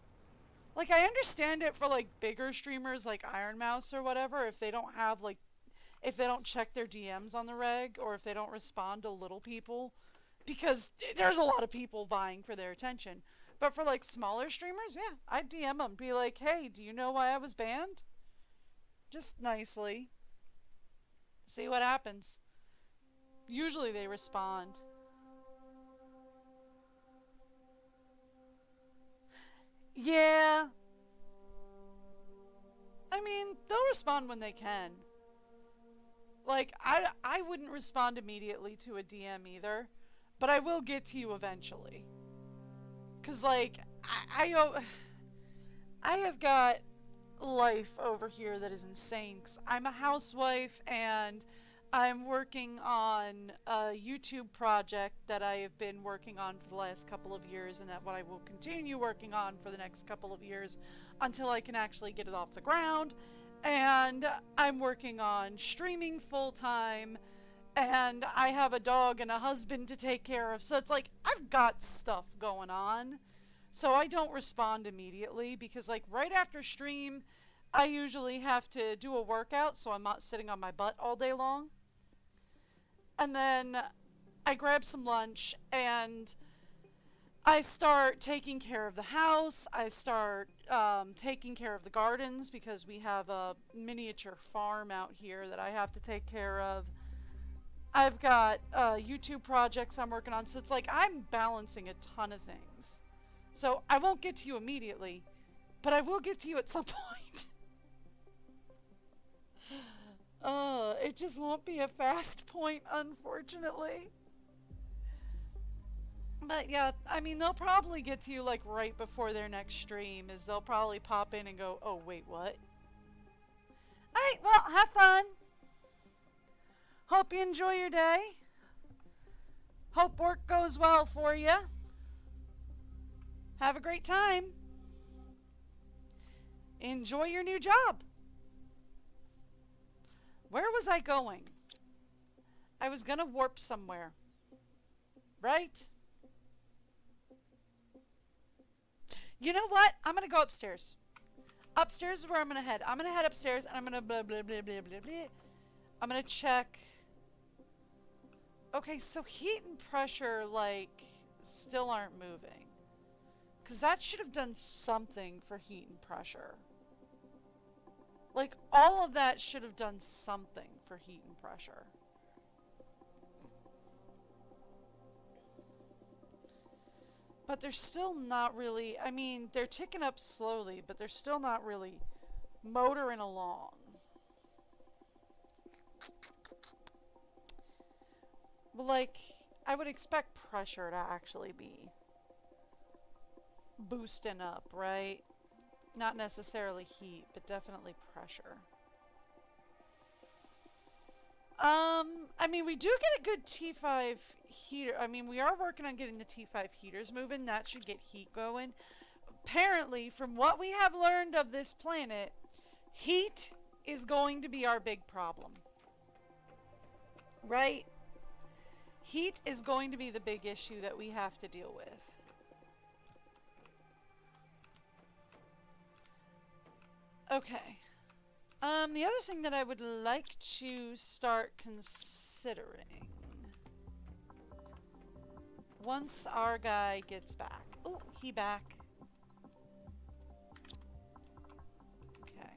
Like, I understand it for, like, bigger streamers like Iron Mouse or whatever, if they don't have, like, if they don't check their DMs on the reg, or if they don't respond to little people, because there's a lot of people vying for their attention. But for, like, smaller streamers, yeah, I'd DM them, be like, hey, do you know why I was banned? Just nicely. See what happens. Usually they respond. Yeah. I mean, they'll respond when they can. Like, I wouldn't respond immediately to a DM either, but I will get to you eventually. Cause like, I have got life over here that is insane. Cause I'm a housewife and I'm working on a YouTube project that I have been working on for the last couple of years, and that what I will continue working on for the next couple of years until I can actually get it off the ground. And I'm working on streaming full time, and I have a dog and a husband to take care of. So it's like I've got stuff going on. So I don't respond immediately because like right after stream, I usually have to do a workout so I'm not sitting on my butt all day long. And then I grab some lunch and I start taking care of the house. I start taking care of the gardens because we have a miniature farm out here that I have to take care of. I've got YouTube projects I'm working on. So it's like I'm balancing a ton of things. So I won't get to you immediately, but I will get to you at some point. It just won't be a fast point, unfortunately. But yeah, I mean, they'll probably get to you like right before their next stream, is they'll probably pop in and go, oh, wait, what? Alright, well, have fun. Hope you enjoy your day. Hope work goes well for you. Have a great time. Enjoy your new job. Where was I going? I was gonna warp somewhere. Right? You know what? I'm gonna go upstairs. Upstairs is where I'm gonna head. I'm gonna head upstairs and I'm gonna blah blah blah blah blah blah. I'm gonna check. Okay, so heat and pressure, like, still aren't moving. Because that should have done something for heat and pressure. Like, all of that should have done something for heat and pressure. But they're still not really, I mean, they're ticking up slowly, but they're still not really motoring along. But like, I would expect pressure to actually be boosting up, right? Not necessarily heat, but definitely pressure. I mean, we do get a good T5 heater. I mean, we are working on getting the T5 heaters moving. That should get heat going. Apparently, from what we have learned of this planet, heat is going to be our big problem. Right? Heat is going to be the big issue that we have to deal with. Okay. The other thing that I would like to start considering once our guy gets back. Oh, he back. Okay.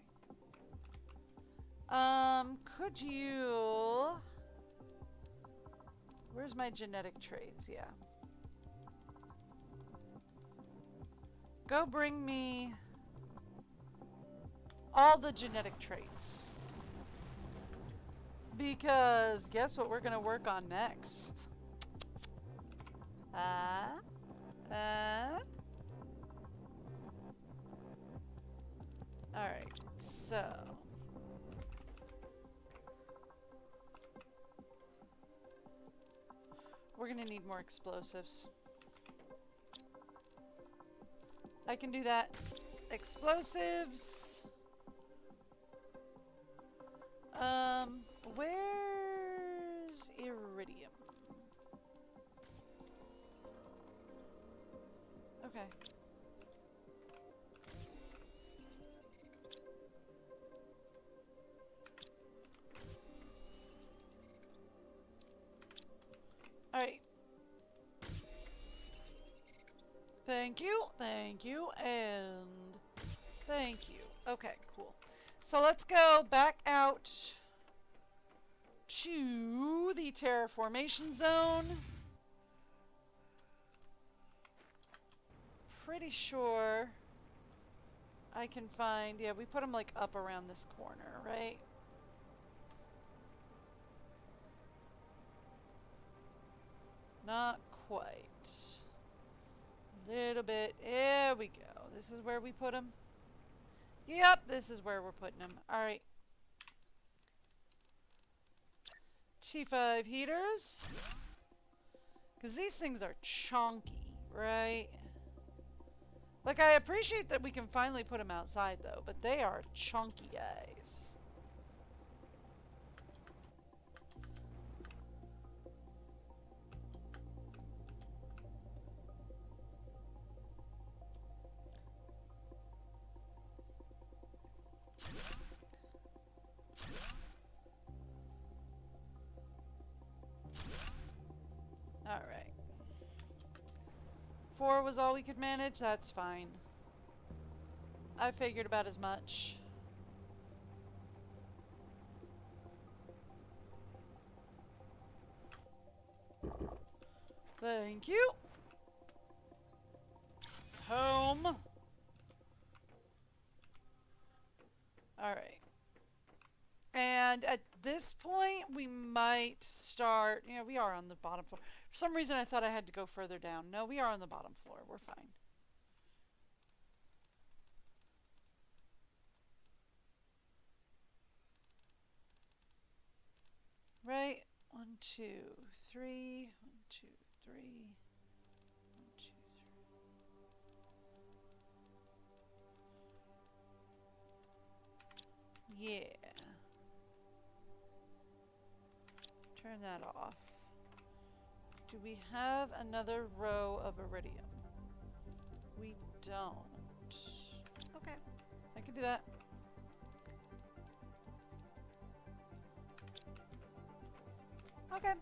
Could you... Where's my genetic traits? Yeah. Go bring me all the genetic traits. Because guess what we're going to work on next? Alright, so... We're going to need more explosives. I can do that. Explosives. Where's iridium? Okay. Alright. Thank you, and thank you. Okay, cool. So let's go back out to the terraformation zone. Pretty sure I can find, yeah, we put them like up around this corner, right? Not quite. Little bit. There we go. This is where we put them. Yep, this is where we're putting them. Alright. T5 heaters. Because these things are chunky, right? Like, I appreciate that we can finally put them outside, though, but they are chunky guys. Alright. 4 was all we could manage? That's fine. I figured about as much. Thank you. Home. Alright. And at this point, we might start... Yeah, we are on the bottom floor. For some reason, I thought I had to go further down. No, we are on the bottom floor. We're fine. Right? 1, 2, 3. 1, 2, 3. 1, 2, 3. Yeah. Turn that off. Do we have another row of iridium? We don't. Okay. I can do that. Okay.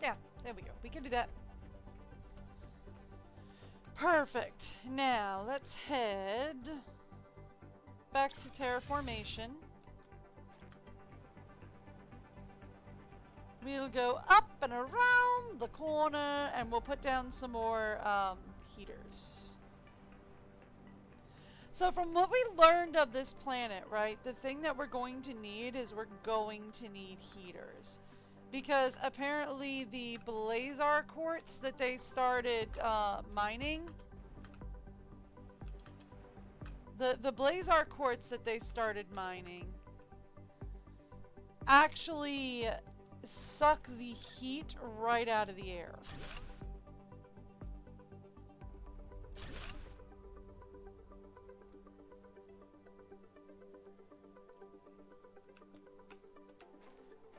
Yeah, there we go. We can do that. Perfect. Now, let's head back to terraformation. We'll go up and around the corner, and we'll put down some more heaters. So from what we learned of this planet, right, the thing that we're going to need is we're going to need heaters. Because apparently the Blazar quartz that they started mining, the Blazar quartz that they started mining actually suck the heat right out of the air.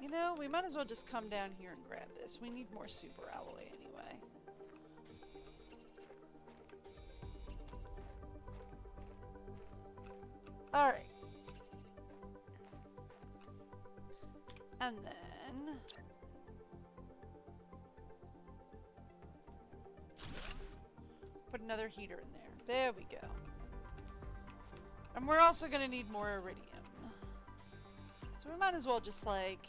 You know, we might as well just come down here and grab this. We need more super alloy anyway. Alright. And then... put another heater in there. There we go. And we're also going to need more iridium. So we might as well just like...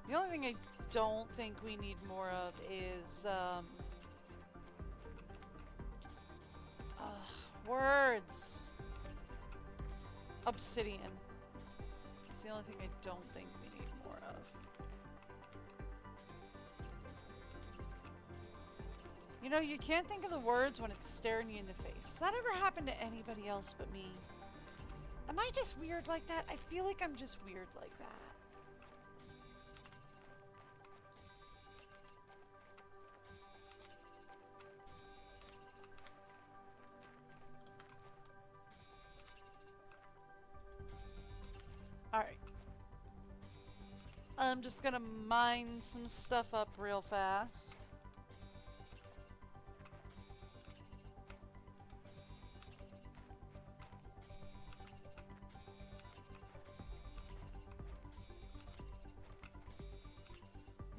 The only thing I don't think we need more of is, words. Obsidian. It's the only thing I don't think we need more of. You know, you can't think of the words when it's staring you in the face. Does that ever happen to anybody else but me? Am I just weird like that? I feel like I'm just weird like that. Alright. I'm just gonna mine some stuff up real fast.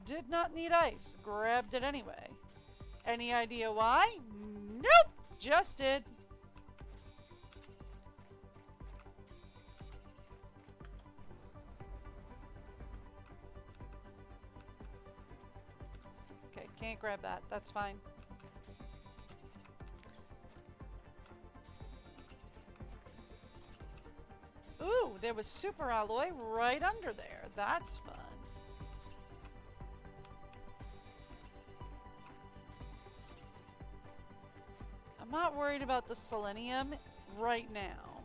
Did not need ice. Grabbed it anyway. Any idea why? Nope! Just did. Okay, can't grab that. That's fine. there was super alloy right under there. That's fun. I'm not worried about the selenium right now.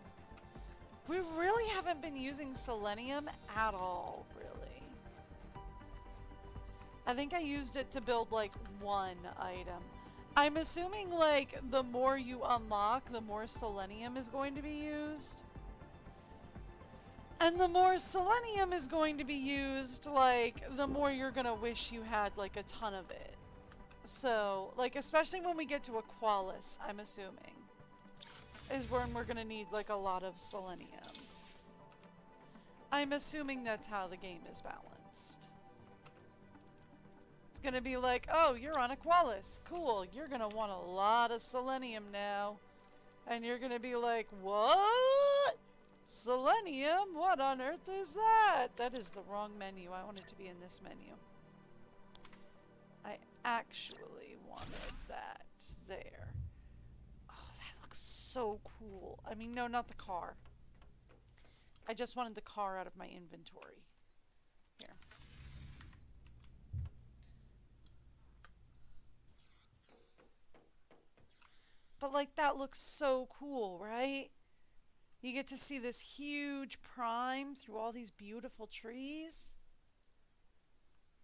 We really haven't been using selenium at all, really. I think I used it to build like one item. I'm assuming like the more you unlock, the more selenium is going to be used. And the more selenium is going to be used, like, the more you're gonna wish you had like a ton of it. So, like, especially when we get to Aqualis, I'm assuming, is when we're gonna need like a lot of selenium. I'm assuming that's how the game is balanced. It's gonna be like, oh, you're on Aqualis. Cool, you're gonna want a lot of selenium now. And you're gonna be like, what? Selenium? What on earth is that? That is the wrong menu. I want it to be in this menu. I actually wanted that there. Oh, that looks so cool. I mean, no, not the car. I just wanted the car out of my inventory. Here. But like, that looks so cool, right? You get to see this huge prime through all these beautiful trees.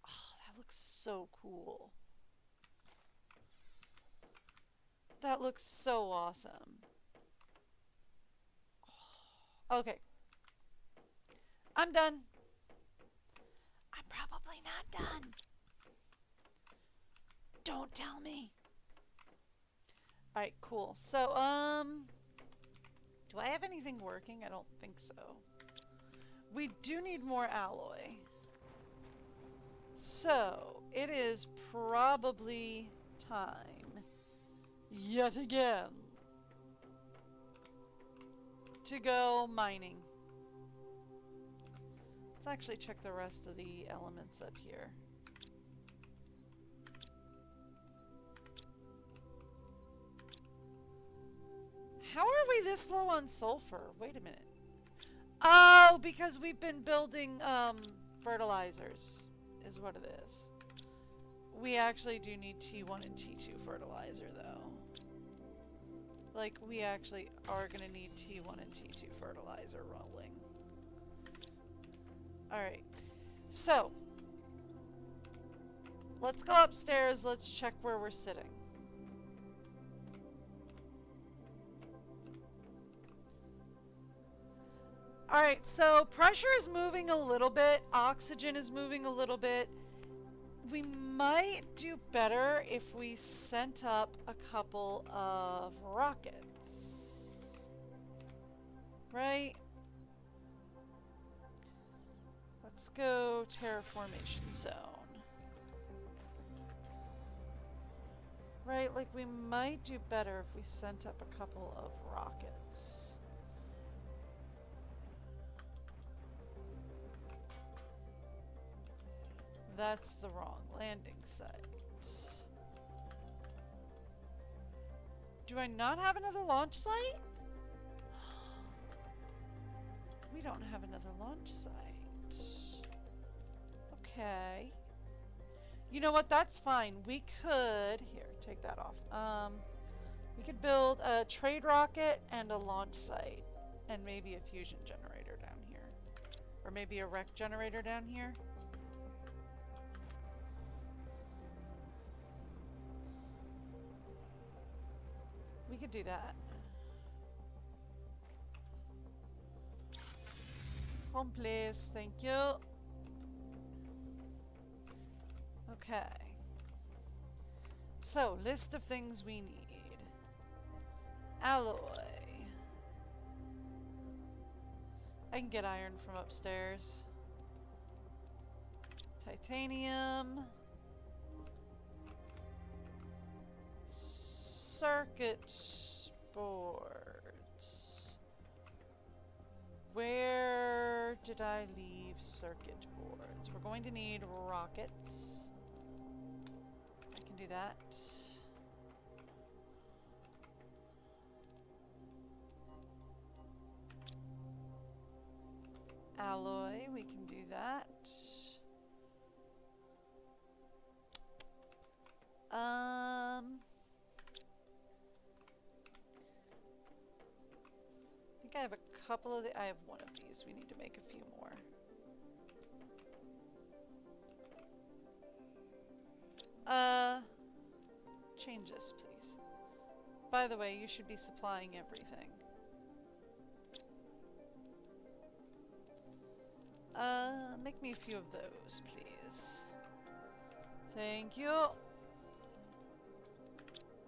Oh, that looks so cool. That looks so awesome. Oh, okay. I'm done. I'm probably not done. Don't tell me. Alright, cool. So, do I have anything working? I don't think so. We do need more alloy. So, it is probably time, yet again, to go mining. Let's actually check the rest of the elements up here. How are we this low on sulfur? Wait a minute. Oh, because we've been building fertilizers, is what it is. We actually do need T1 and T2 fertilizer, though. Like, we actually are going to need T1 and T2 fertilizer rolling. Alright. So, let's go upstairs. Let's check where we're sitting. Alright, so pressure is moving a little bit. Oxygen is moving a little bit. We might do better if we sent up a couple of rockets. Right? Let's go terraformation zone. Right, like we might do better if we sent up a couple of rockets. That's the wrong landing site. Do I not have another launch site? We don't have another launch site. Okay. You know what? That's fine. We could... Here, take that off. We could build a trade rocket and a launch site. And maybe a fusion generator down here. Or maybe a wreck generator down here. We could do that. Home please, thank you. Okay. So, list of things we need. Alloy. I can get iron from upstairs. Titanium. Circuit boards. Where did I leave circuit boards? We're going to need rockets. I can do that. alloy, we can do that. I think I have a couple of I have one of these. We need to make a few more. Change this, please. By the way, you should be supplying everything. Make me a few of those, please. Thank you.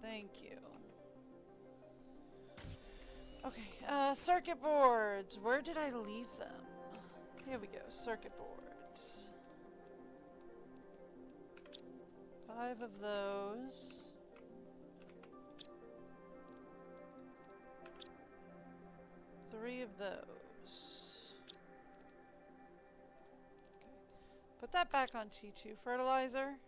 Thank you. Okay, circuit boards. Where did I leave them? Here we go, circuit boards. 5 of those. Three of those. Okay. Put that back on T2 fertilizer.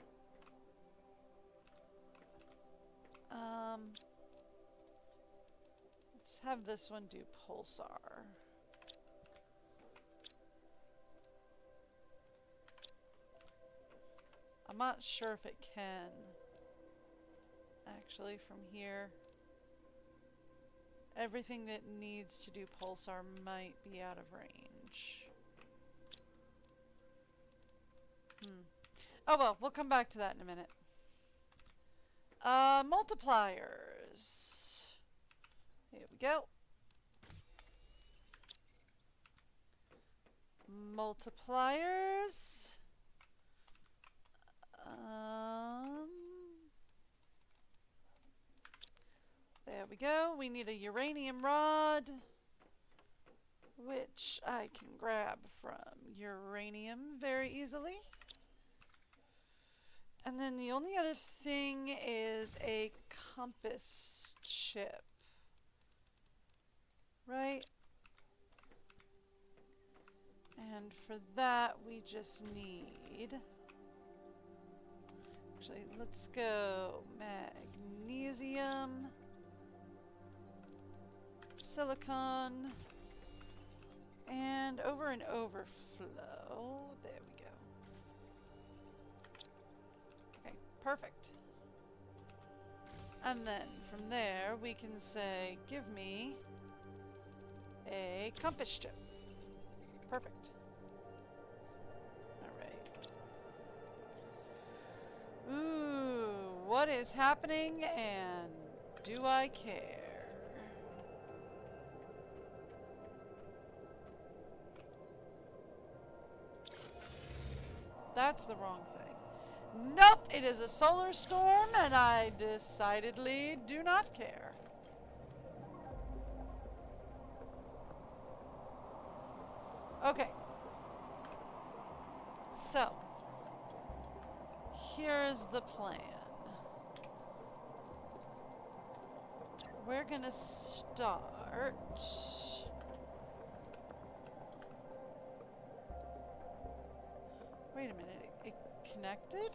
Let's have this one do pulsar. I'm not sure if it can. Actually, from here. Everything that needs to do pulsar might be out of range. Oh well, we'll come back to that in a minute. Multipliers. Here we go. Multipliers. There we go. We need a uranium rod, which I can grab from uranium very easily. And then the only other thing is a compass chip. Right? And for that, we just need... Actually, let's go magnesium, silicon, and over an overflow. There we go. Okay, perfect. And then from there, we can say, give me a compass chip. Perfect. Alright. Ooh, what is happening and do I care? That's the wrong thing. Nope, it is a solar storm and I decidedly do not care. Okay. So, here's the plan. We're gonna start... Wait a minute, it connected?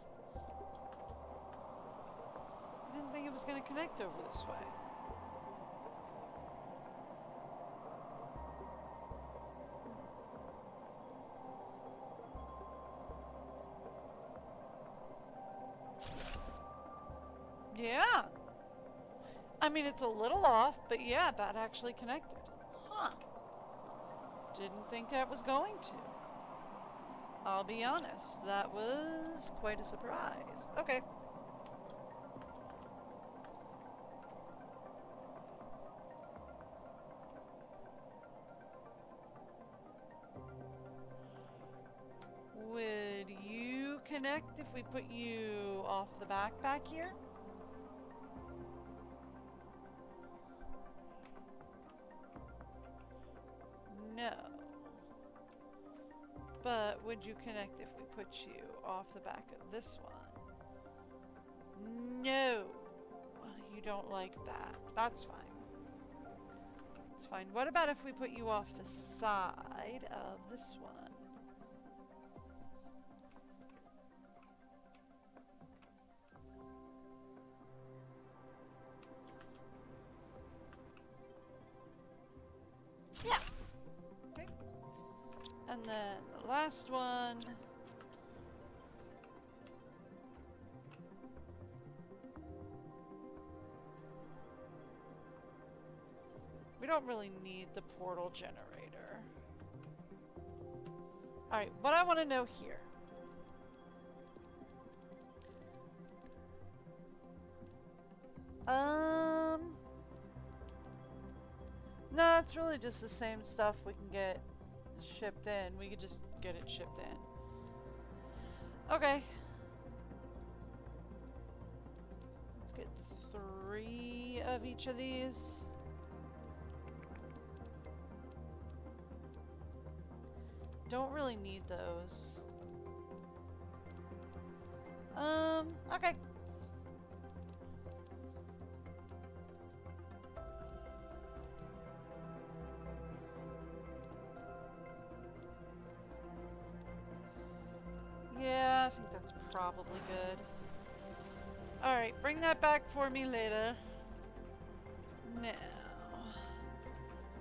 I didn't think it was gonna connect over this way. Yeah. I mean, it's a little off, but yeah, that actually connected. Huh. Didn't think that was going to. I'll be honest, that was quite a surprise. Okay. Would you connect if we put you off the back here? No. But would you connect if we put you off the back of this one? No. You don't like that. That's fine. It's fine. What about if we put you off the side of this one? Yeah. Okay. And then the last one. We don't really need the portal generator. Alright, what I want to know here. No, it's really just the same stuff we can get shipped in. We could just get it shipped in. Okay. Let's get 3 of each of these. Don't really need those. Okay. Yeah, I think that's probably good. Alright, bring that back for me later. Now,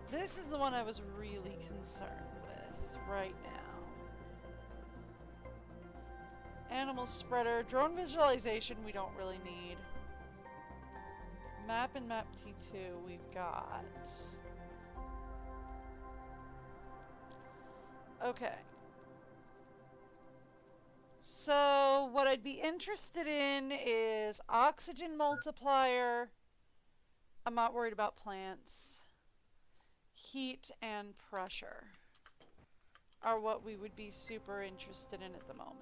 this is the one I was really concerned with right now. Animal spreader, drone visualization we don't really need. Map and map T2 we've got. Okay. So what I'd be interested in is oxygen multiplier. I'm not worried about plants. Heat and pressure are what we would be super interested in at the moment.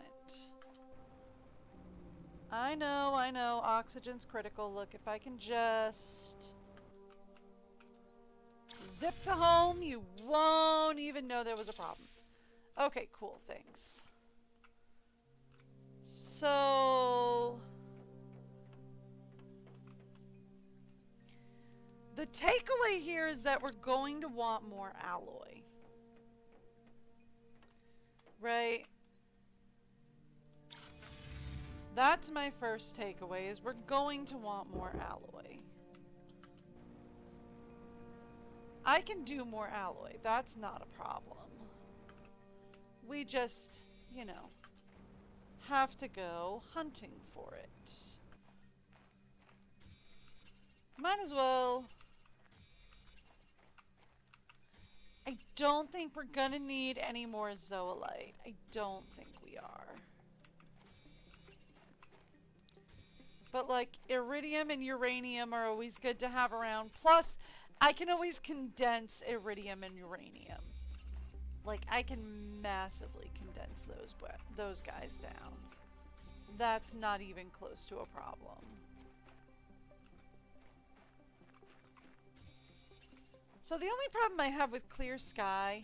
I know, oxygen's critical. Look, if I can just zip to home, you won't even know there was a problem. Okay, cool, thanks. So the takeaway here is that we're going to want more alloy. Right? That's my first takeaway, is we're going to want more alloy. I can do more alloy. That's not a problem. We just, you know, have to go hunting for it. Might as well. I don't think we're gonna need any more zoolite. I don't think we are. But like, iridium and uranium are always good to have around. Plus, I can always condense iridium and uranium. Like, I can massively condense those guys down. That's not even close to a problem. So the only problem I have with clear sky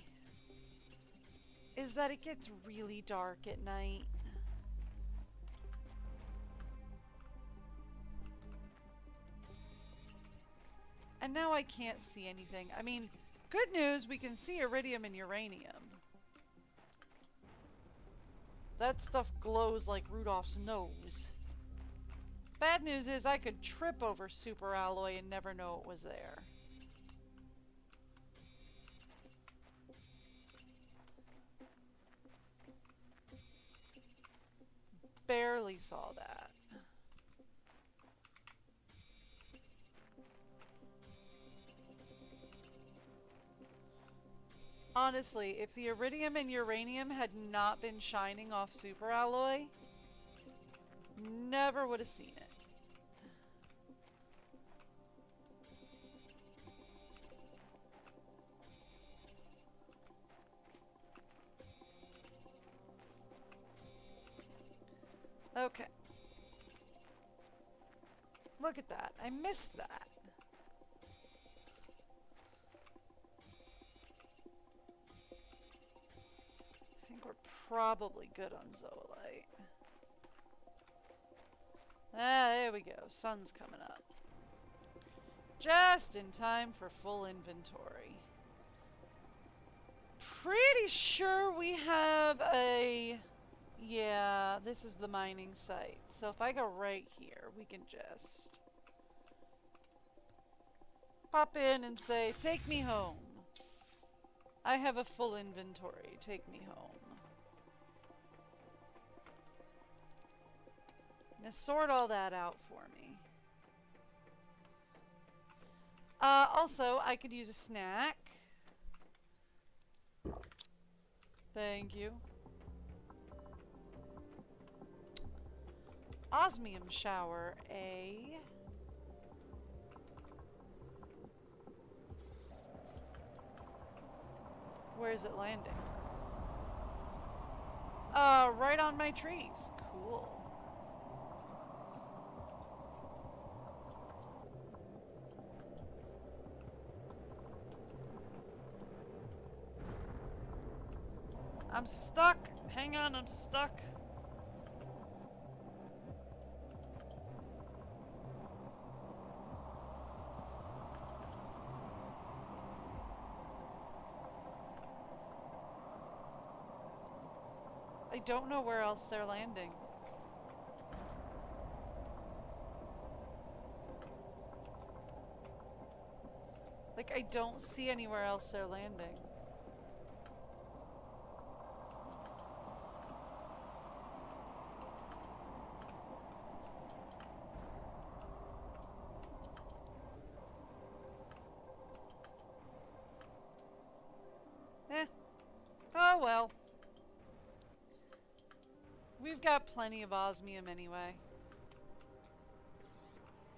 is that it gets really dark at night. And now I can't see anything. I mean, good news, we can see iridium and uranium. That stuff glows like Rudolph's nose. Bad news is I could trip over super alloy and never know it was there. Barely saw that. Honestly, if the iridium and uranium had not been shining off super alloy, never would have seen it. Okay. Look at that. I missed that. I think we're probably good on zoolite. Ah, there we go. Sun's coming up. Just in time for full inventory. Pretty sure we have a... Yeah, this is the mining site. So if I go right here, we can just pop in and say, take me home. I have a full inventory. Take me home. Now sort all that out for me. Also, I could use a snack. Thank you. Osmium shower, A. Where is it landing? Right on my trees. Cool. I'm stuck. Hang on, I'm stuck. I don't know where else they're landing. Like, I don't see anywhere else they're landing. Oh well. We've got plenty of osmium anyway.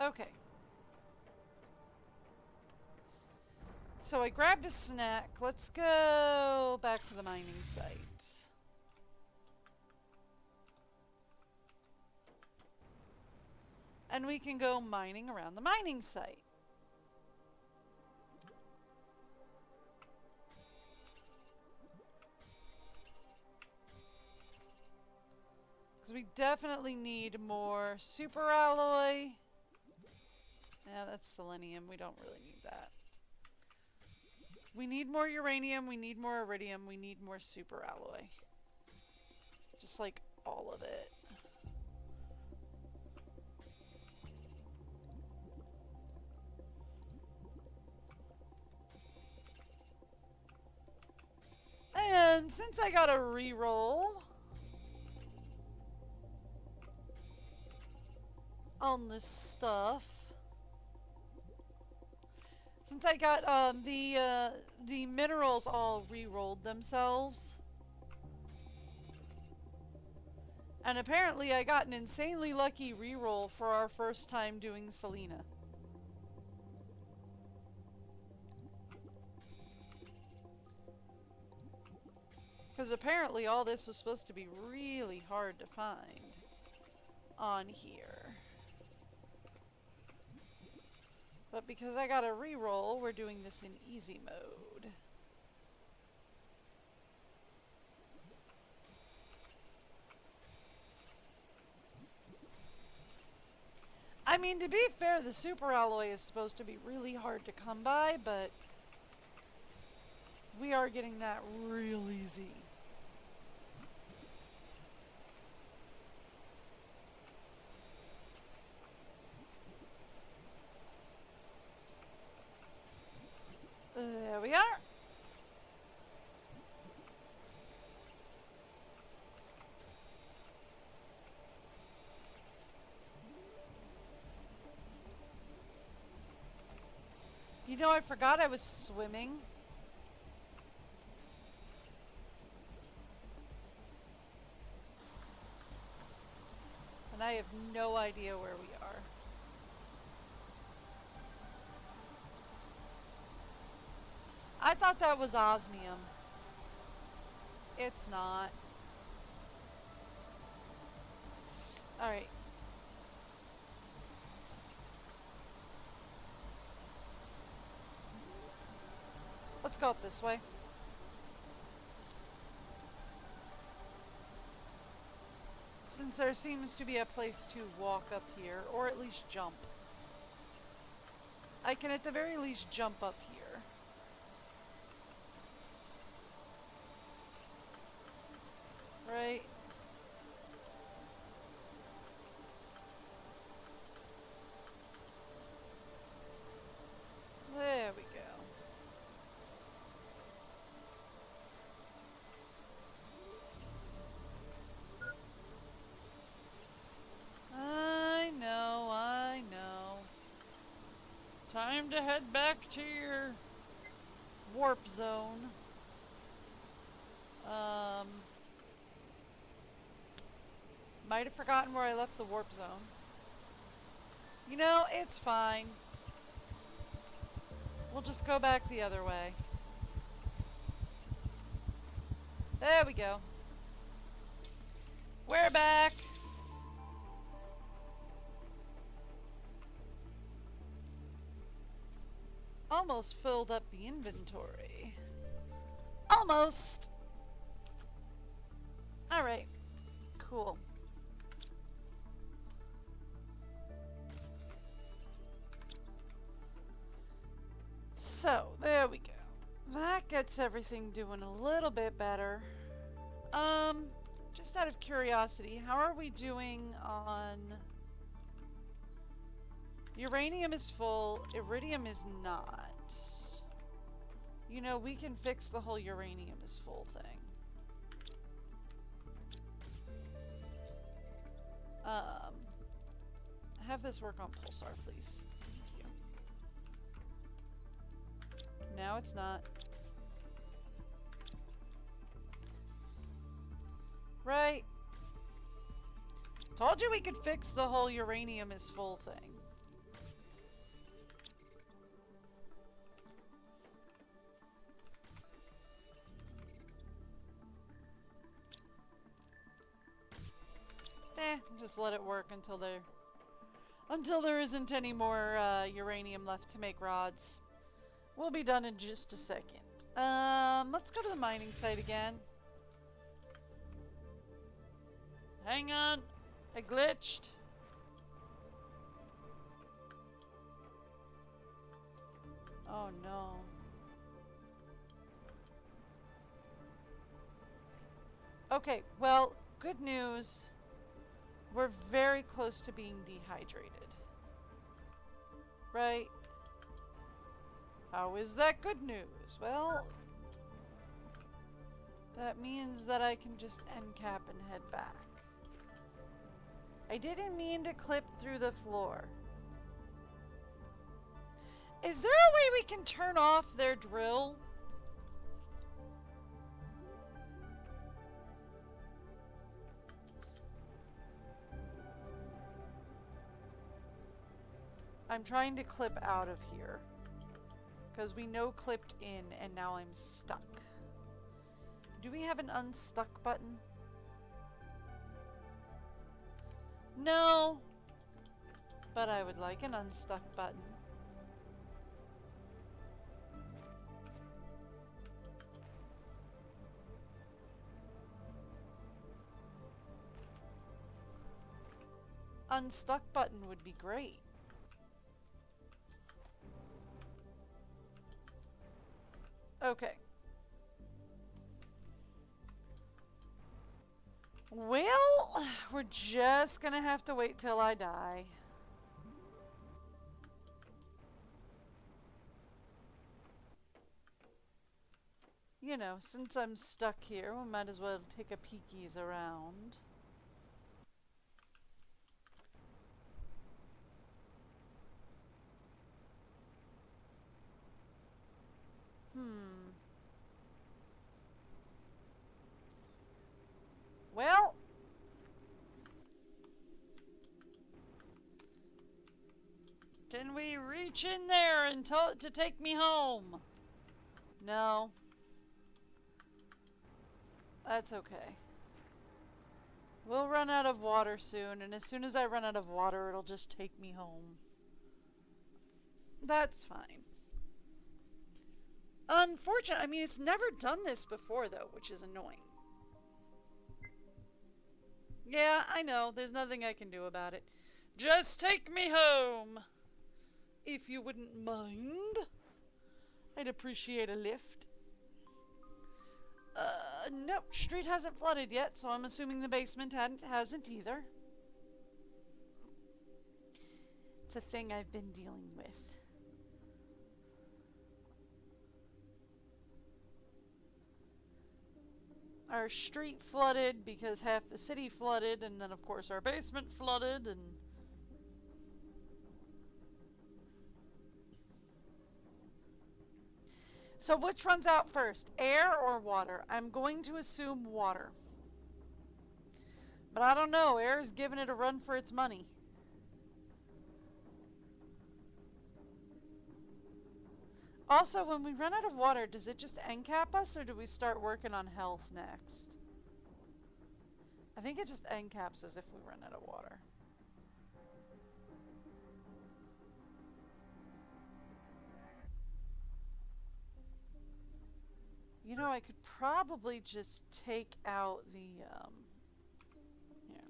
Okay. So I grabbed a snack. Let's go back to the mining site. And we can go mining around the mining site. Because we definitely need more super alloy. Yeah, that's selenium. We don't really need that. We need more uranium. We need more iridium. We need more super alloy. Just like all of it. And since I got a reroll on this stuff, since I got the minerals all re-rolled themselves, and apparently I got an insanely lucky re-roll for our first time doing Selena. Because apparently all this was supposed to be really hard to find on here. But because I got a reroll, we're doing this in easy mode. I mean, to be fair, the super alloy is supposed to be really hard to come by, but we are getting that real easy. There we are. You know, I forgot I was swimming. And I have no idea where we are. I thought that was osmium. It's not. Alright. Let's go up this way. Since there seems to be a place to walk up here, or at least jump. I can at the very least jump up here. Right? There we go. Time to head back to your warp zone. Might have forgotten where I left the warp zone. You know, it's fine. We'll just go back the other way. There we go. We're back. Almost filled up the inventory. Almost. Alright. Cool. So, there we go. That gets everything doing a little bit better. Just out of curiosity, how are we doing on... Uranium is full, iridium is not. You know, we can fix the whole uranium is full thing. Have this work on Pulsar, please. Thank you. No, it's not. Right. Told you we could fix the whole uranium is full thing. Just let it work until there isn't any more uranium left to make rods. We'll be done in just a second. Let's go to the mining site again. Hang on, I glitched. Oh no. Okay, well, good news. We're very close to being dehydrated. Right? How is that good news? Well, that means that I can just end cap and head back. I didn't mean to clip through the floor. Is there a way we can turn off their drill? I'm trying to clip out of here. Because we no clipped in and now I'm stuck. Do we have an unstuck button? No. But I would like an unstuck button. Unstuck button would be great. Okay. Well, we're just gonna have to wait till I die. You know, since I'm stuck here, we might as well take a peekies around. Well, can we reach in there and tell it to take me home? No. That's okay. We'll run out of water soon, and as soon as I run out of water, it'll just take me home. That's fine. Unfortunately, I mean, it's never done this before, though, which is annoying. Yeah, I know. There's nothing I can do about it. Just take me home. If you wouldn't mind. I'd appreciate a lift. Nope. Street hasn't flooded yet, so I'm assuming the basement hasn't either. It's a thing I've been dealing with. Our street flooded because half the city flooded, and then of course our basement flooded, and So which runs out first, air or water? I'm going to assume water. But I don't know, air is giving it a run for its money. Also, when we run out of water, does it just end cap us or do we start working on health next? I think it just end caps us if we run out of water. You know, I could probably just take out the, here.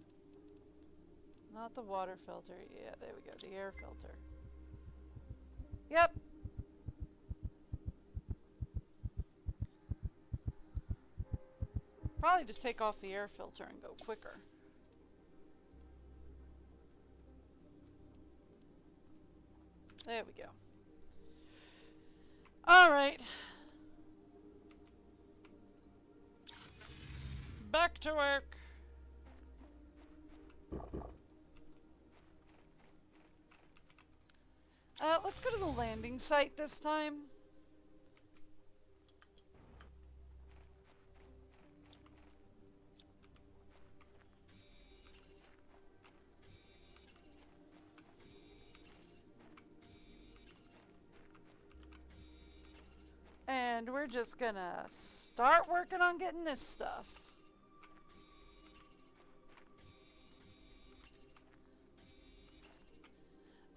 Not the water filter. Yeah, there we go. The air filter. Yep. Probably just take off the air filter and go quicker. There we go. Alright. Back to work. Let's go to the landing site this time. And we're just gonna start working on getting this stuff.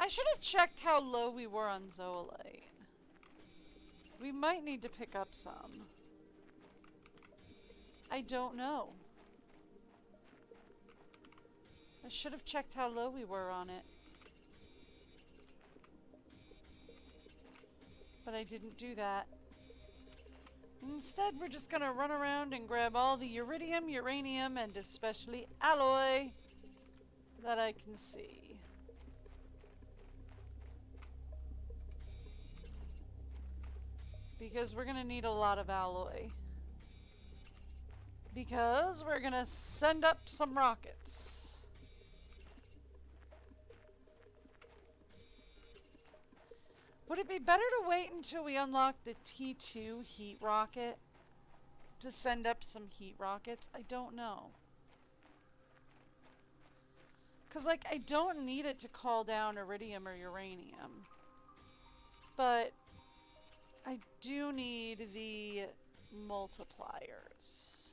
I should have checked how low we were on zoolite. We might need to pick up some. I don't know. I should have checked how low we were on it. But I didn't do that. Instead, we're just gonna run around and grab all the iridium, uranium, and especially alloy that I can see. Because we're gonna need a lot of alloy. Because we're gonna send up some rockets. Would it be better to wait until we unlock the T2 heat rocket to send up some heat rockets? I don't know. Because, like, I don't need it to call down iridium or uranium. But I do need the multipliers.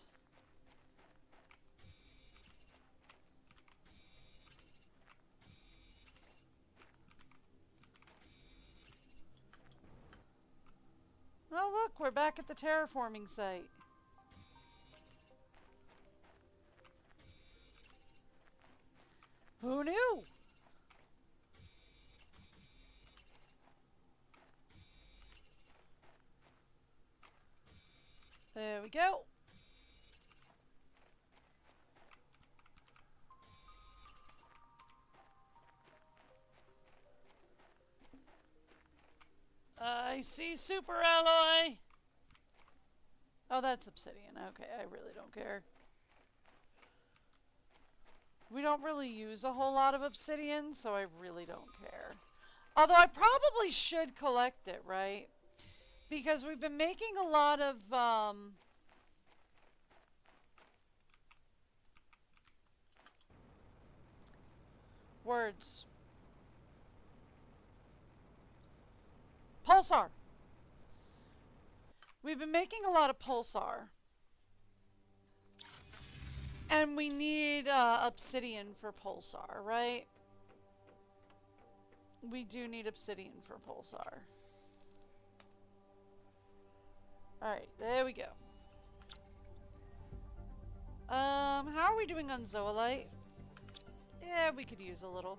Oh look, we're back at the terraforming site. Who knew? There we go. I see super alloy. Oh, that's obsidian. Okay, I really don't care. We don't really use a whole lot of obsidian, so I really don't care. Although I probably should collect it, right? Because we've been making a lot of, words. Pulsar. We've been making a lot of pulsar. And we need obsidian for pulsar, right? We do need obsidian for pulsar. Alright, there we go. How are we doing on zoolite? Yeah, we could use a little.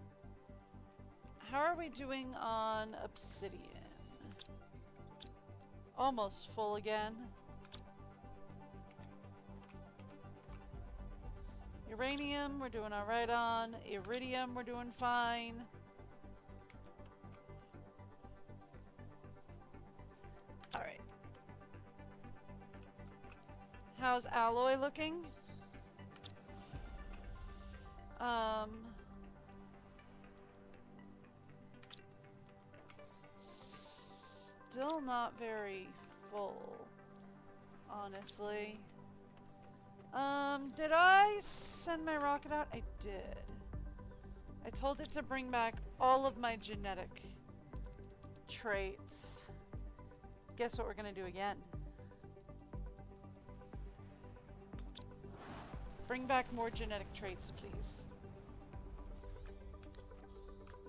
How are we doing on obsidian? Almost full again. Uranium, we're doing alright on. Iridium, we're doing fine. Alright. How's alloy looking? Still not very full, honestly. Did I send my rocket out? I did. I told it to bring back all of my genetic traits. Guess what we're gonna do again? Bring back more genetic traits, please.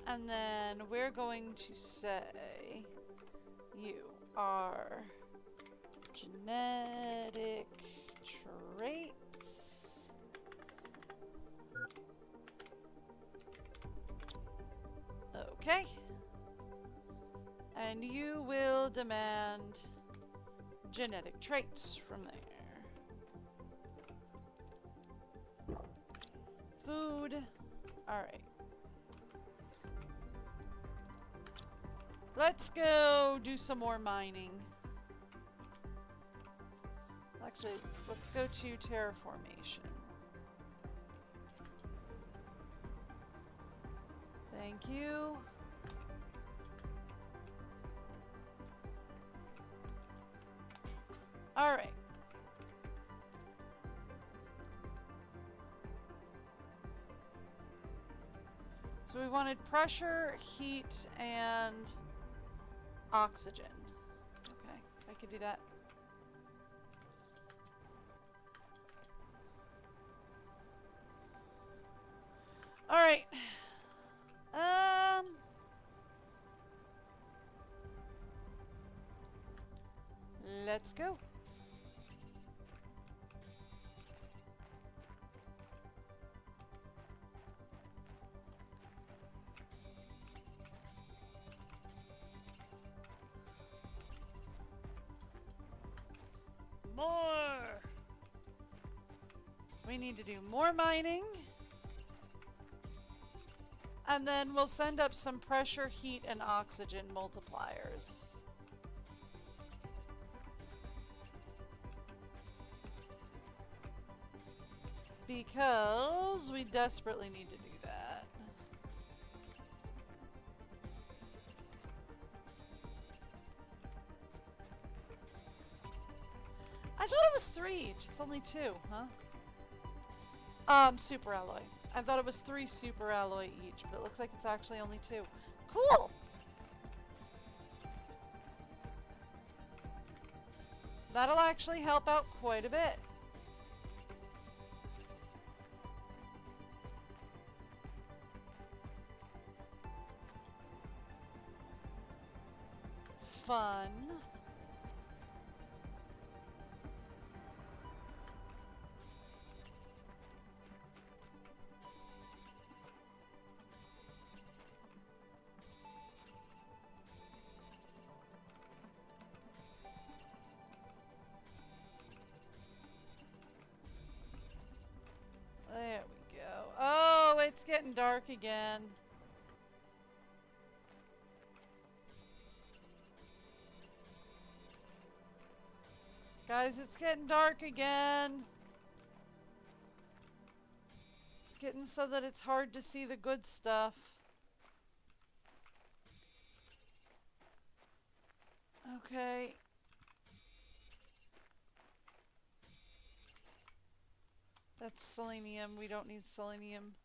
And then we're going to say you are genetic traits. Okay. And you will demand genetic traits from there. Food. Alright. Let's go do some more mining. Actually, let's go to terraformation. Thank you. Alright. So we wanted pressure, heat, and oxygen. Okay, I could do that. Alright. Let's go. More. We need to do more mining. And then we'll send up some pressure, heat, and oxygen multipliers. Because we desperately need to do that. I thought it was 3 each. It's only 2, huh? Super alloy. I thought it was 3 super alloy each, but it looks like it's actually only 2. Cool! That'll actually help out quite a bit. Fun. There we go. Oh, it's getting dark again. Guys, it's getting dark again. It's getting so that it's hard to see the good stuff. Okay. That's selenium. We don't need selenium.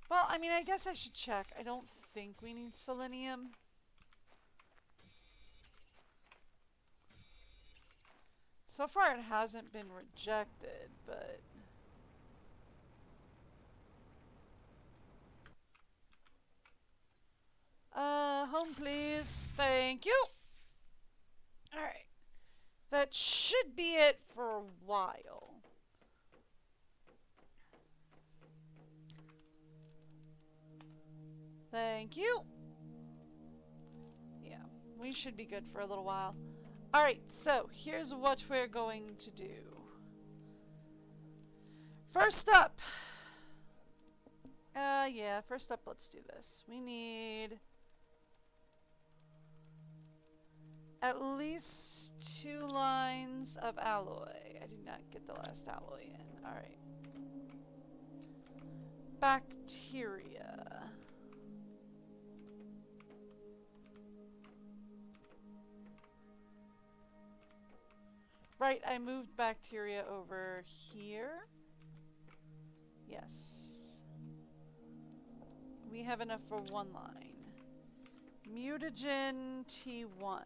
Well, I mean, I guess I should check. I don't think we need selenium. So far, it hasn't been rejected, but... home please. Thank you. Alright. That should be it for a while. Thank you. Yeah, we should be good for a little while. Alright, so here's what we're going to do. First up. First up, let's do this. We need at least 2 lines of alloy. I did not get the last alloy in. Alright. Bacteria. Right, I moved bacteria over here. Yes. We have enough for one line. Mutagen T1.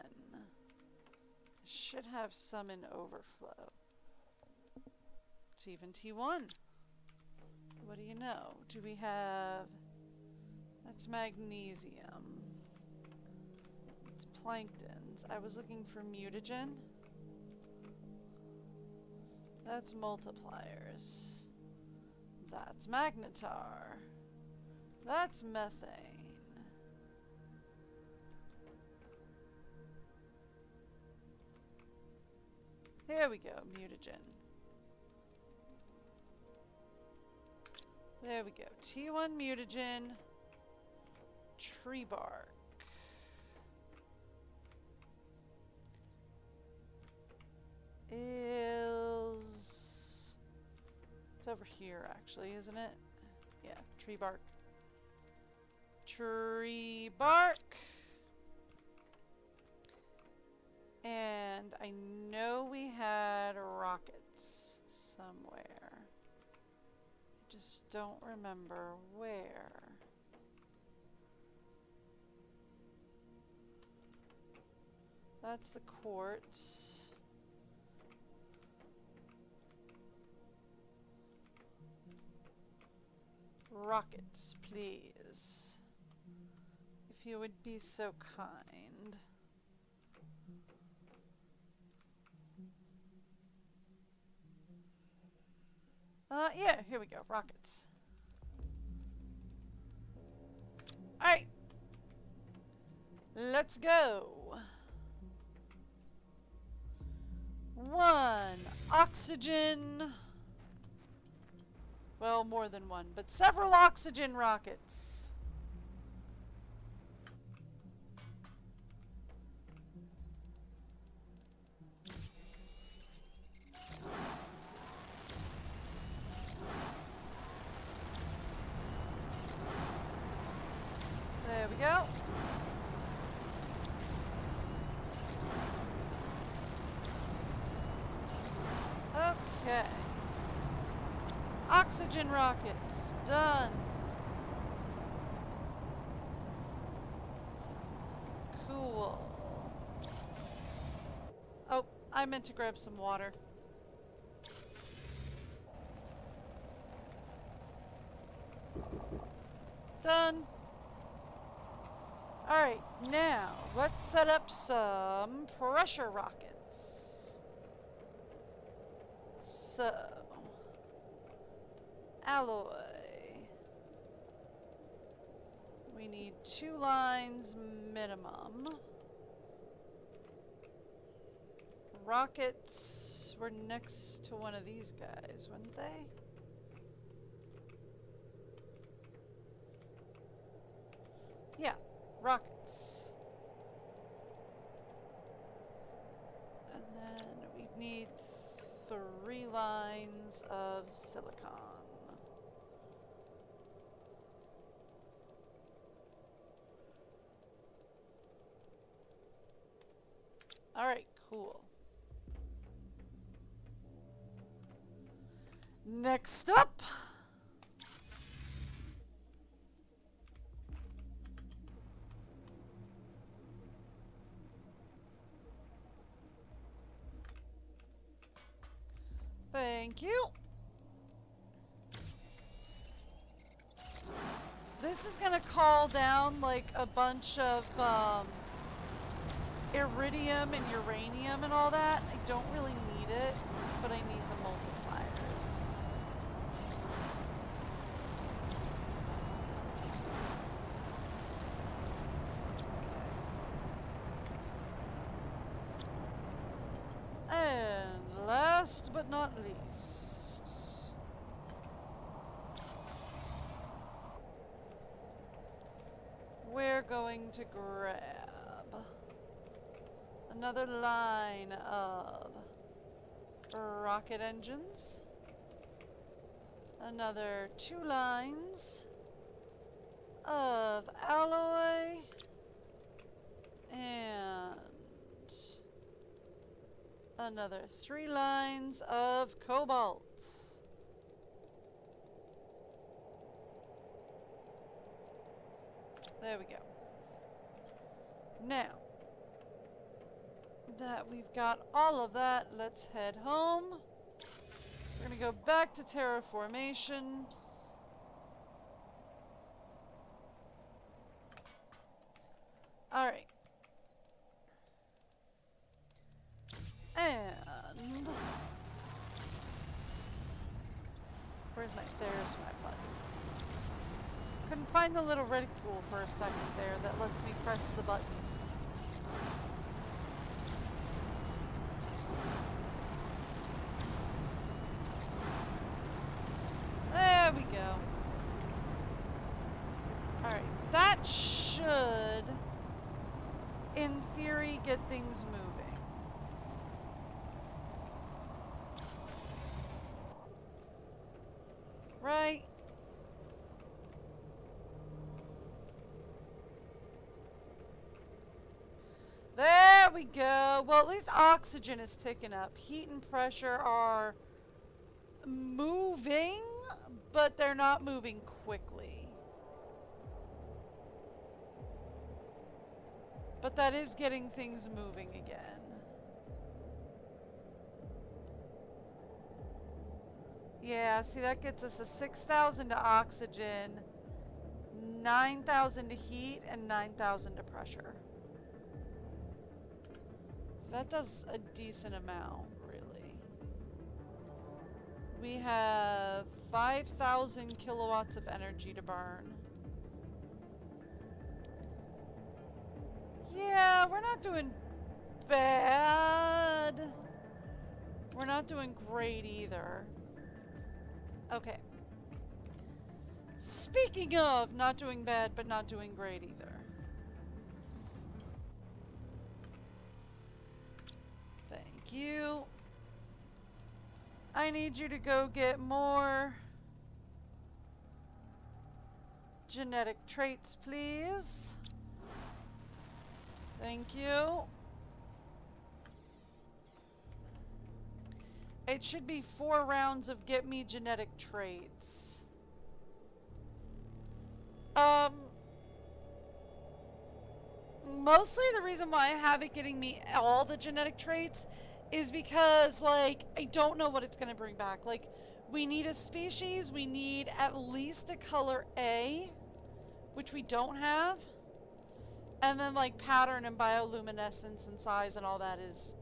Should have some in overflow. It's even T1. What do you know? Do we have... That's magnesium. It's planktons. I was looking for mutagen. That's multipliers. That's magnetar. That's methane. Here we go, mutagen. There we go. T1 mutagen. Tree bark. It's over here actually, isn't it? Yeah, tree bark. Tree bark. And I know we had rockets somewhere. I just don't remember where. That's the quartz. Rockets, please. If you would be so kind. Yeah, here we go. Rockets. Alright. Let's go. 1 oxygen. Well, more than one, but several oxygen rockets. There we go. Okay. Oxygen rockets. Done. Cool. Oh, I meant to grab some water. Done. Alright, now let's set up some pressure rockets. So, alloy. We need 2 lines minimum. Rockets were next to one of these guys, weren't they? Yeah, rockets. And then we need 3 lines of silicon. Alright, cool. Next up. Thank you. This is gonna call down like a bunch of iridium and uranium and all that. I don't really need it, but I need the multipliers. And last but not least, we're going to grab another line of rocket engines, another 2 lines of alloy, and Another 3 lines of cobalt. There we go. Now that we've got all of that, let's head home. We're gonna go back to terraformation. Alright. And where's my, there's my button. Couldn't find the little reticule for a second there that lets me press the button. There we go. Alright, that should, in theory, get things moving. Right? There we go. Well, at least oxygen is ticking up. Heat and pressure are moving, but they're not moving quickly. But that is getting things moving again. Yeah, see, that gets us a 6,000 to oxygen, 9,000 to heat, and 9,000 to pressure. So that does a decent amount, really. We have 5,000 kilowatts of energy to burn. Yeah, we're not doing bad. We're not doing great either. Okay. Speaking of not doing bad, but not doing great either. Thank you. I need you to go get more genetic traits, please. Thank you. It should be 4 rounds of get me genetic traits. Mostly the reason why I have it getting me all the genetic traits is because, like, I don't know what it's going to bring back. Like, we need a species, we need at least a color A, which we don't have. And then, like, pattern and bioluminescence and size and all that is...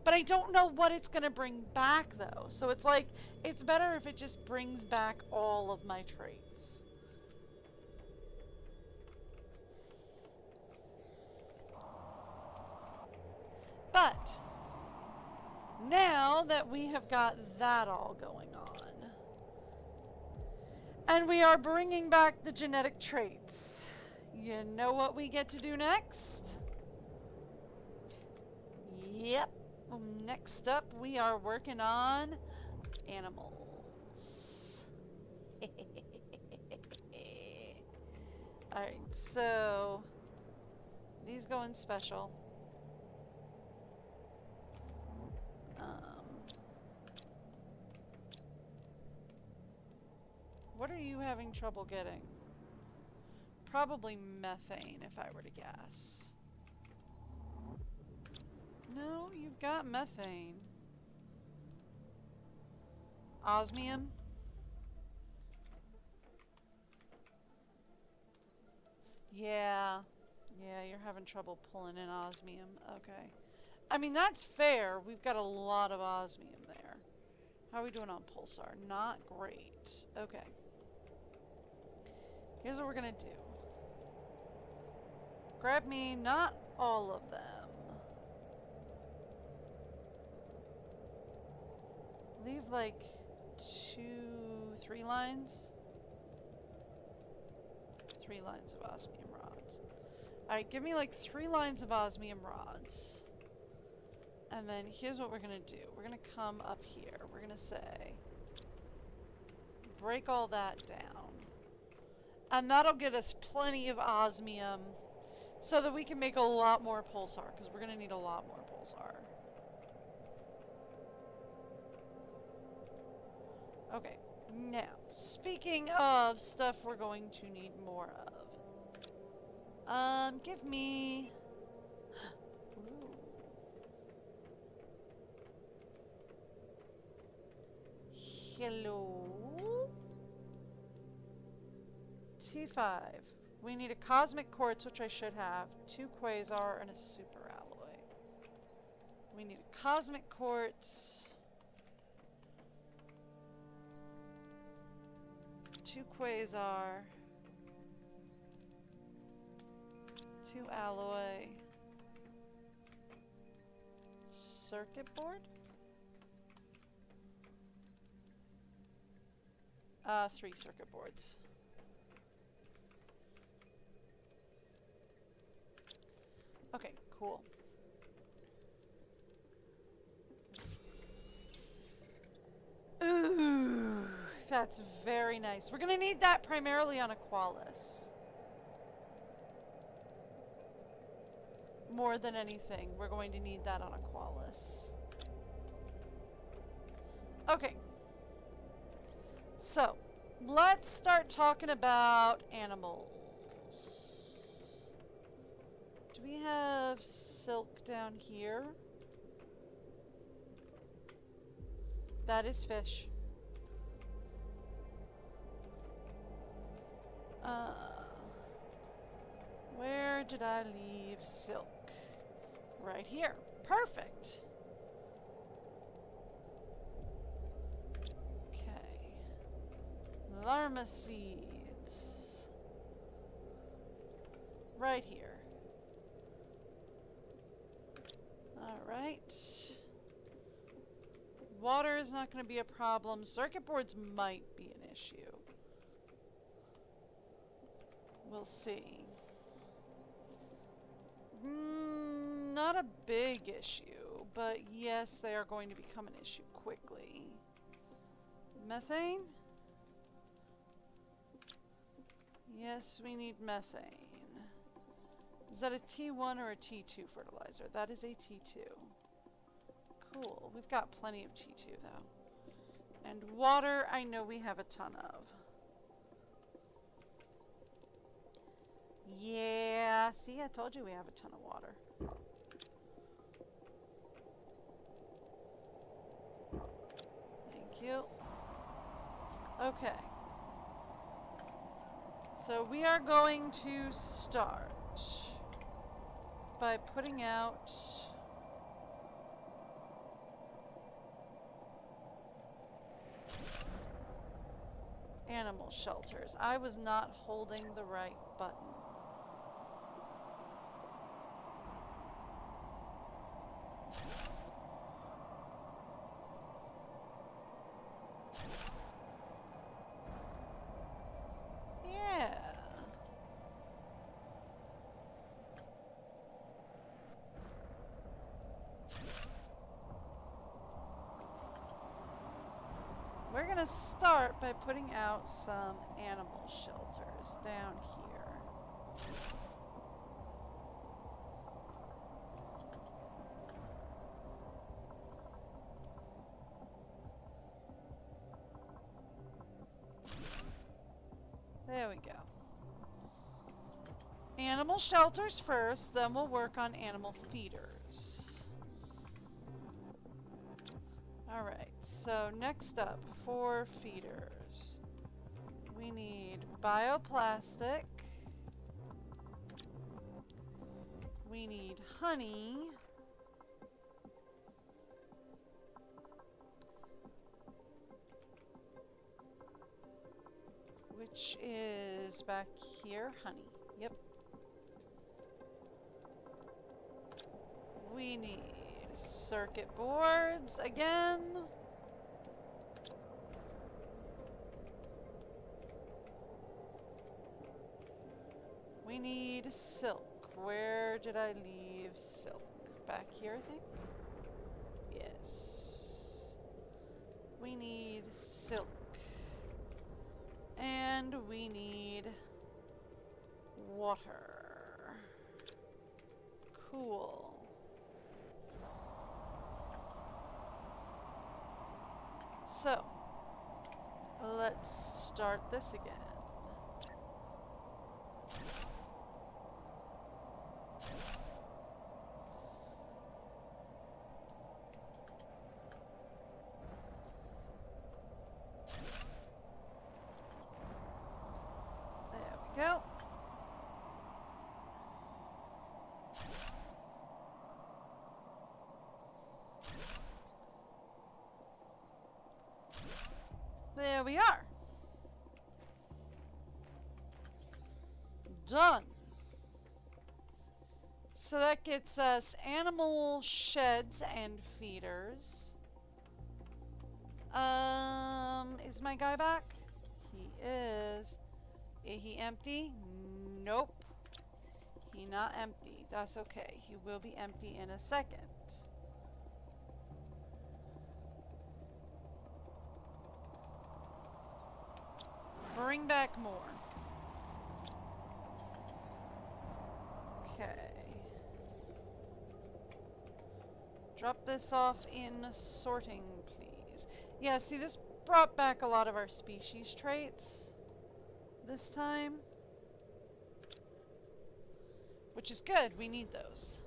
But I don't know what it's going to bring back, though. So it's like, it's better if it just brings back all of my traits. But, now that we have got that all going on, and we are bringing back the genetic traits, you know what we get to do next? Yep. Next up, we are working on animals. Alright, so these go in special. What are you having trouble getting? Probably methane, if I were to guess. No, you've got methane. Osmium? Yeah. Yeah, you're having trouble pulling in osmium. Okay. I mean, that's fair. We've got a lot of osmium there. How are we doing on pulsar? Not great. Okay. Here's what we're gonna do. Grab me not all of them. Leave like 3 lines. 3 lines of osmium rods. Alright, give me like 3 lines of osmium rods. And then here's what we're gonna do. We're gonna come up here. We're gonna say, break all that down. And that'll get us plenty of osmium so that we can make a lot more pulsar, because we're gonna need a lot more pulsar. Okay, now, speaking of stuff we're going to need more of. Give me... Ooh. Hello? T5. We need a cosmic quartz, which I should have, 2 quasar, and a super alloy. We need a cosmic quartz, 2 quasar, 2 alloy, circuit board? 3 circuit boards. Okay, cool. Ooh, that's very nice. We're gonna need that primarily on Aqualis. More than anything, we're going to need that on Aqualis. Okay. So, let's start talking about animals. Do we have silk down here? That is fish. Where did I leave silk? Right here. Perfect. Okay. Larma seeds. Right here. Alright. Water is not going to be a problem. Circuit boards might be an issue. We'll see. Not a big issue, but yes, they are going to become an issue quickly. Methane? Yes, we need methane. Is that a T1 or a T2 fertilizer? That is a T2. Cool. We've got plenty of T2 though. And water, I know we have a ton of. Yeah, see, I told you we have a ton of water. Thank you. Okay. So we are going to start by putting out animal shelters. I was not holding the right button. Yeah. We're gonna start by putting out some animal shelters down here. There we go. Animal shelters first, then we'll work on animal feeders. Alright, so next up, for feeders. We need bioplastic. We need honey. Which is back here, honey. Yep. We need circuit boards again. We need silk. Where did I leave silk? Back here, I think? Yes. We need silk. And we need water. Cool. So, Let's start this again. There we go. There we are. Done. So that gets us animal sheds and feeders. Is my guy back? He is. Is he empty? Nope. He not empty. That's okay. He will be empty in a second. Bring back more. Okay. Drop this off in sorting, please. Yeah, see, this brought back a lot of our species traits this time. Which is good. We need those.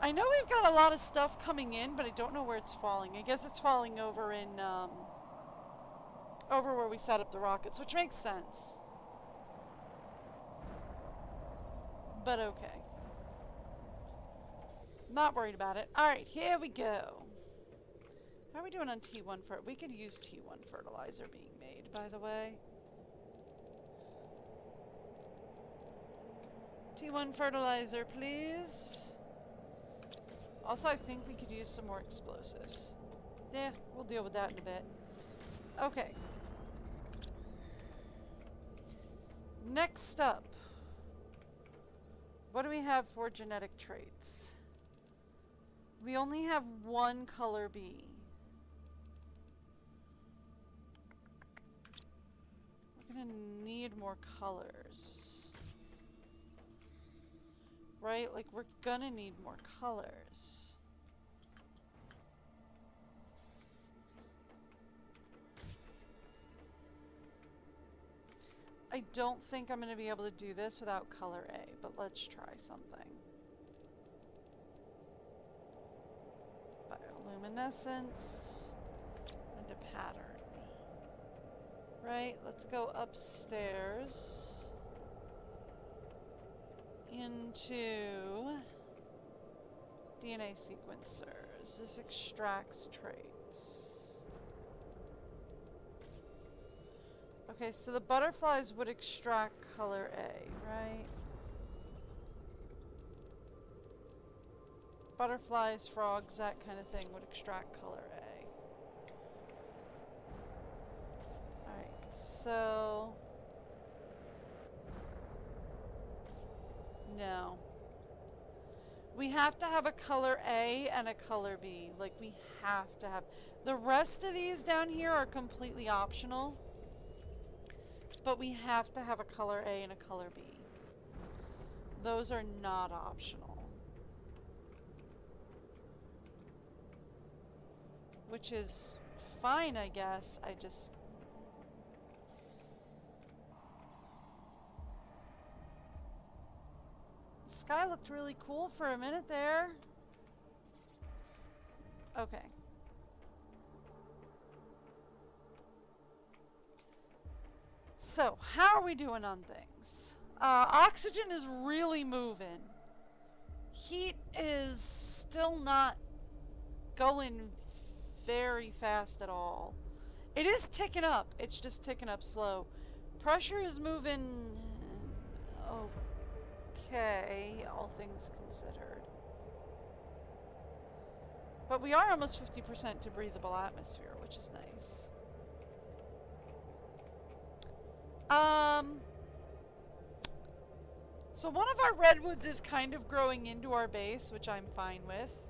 I know we've got a lot of stuff coming in, but I don't know where it's falling. I guess it's falling over in, over where we set up the rockets, which makes sense. But okay. Not worried about it. Alright, here we go. How are we doing on T1 fertilizer? We could use T1 fertilizer being made, by the way. T1 fertilizer, please. Also, I think we could use some more explosives. Yeah, we'll deal with that in a bit. Okay. Next up. What do we have for genetic traits? We only have one color bee. We're gonna need more colors. Right? Like, we're gonna need more colors. I don't think I'm gonna be able to do this without color A, but let's try something. Bioluminescence and a pattern. Right, let's go upstairs into DNA sequencers. This extracts traits. Okay, so the butterflies would extract color A, right? Butterflies, frogs, that kind of thing would extract color A. Alright, so... no. We have to have a color A and a color B. Like, we have to have... the rest of these down here are completely optional. But we have to have a color A and a color B. Those are not optional. Which is fine, I guess. I just... the sky looked really cool for a minute there. Okay. So, how are we doing on things? Oxygen is really moving. Heat is still not going very fast at all. It is ticking up. It's just ticking up slow. Pressure is moving okay, all things considered. But we are almost 50% to breathable atmosphere, which is nice. So one of our redwoods is kind of growing into our base, which I'm fine with.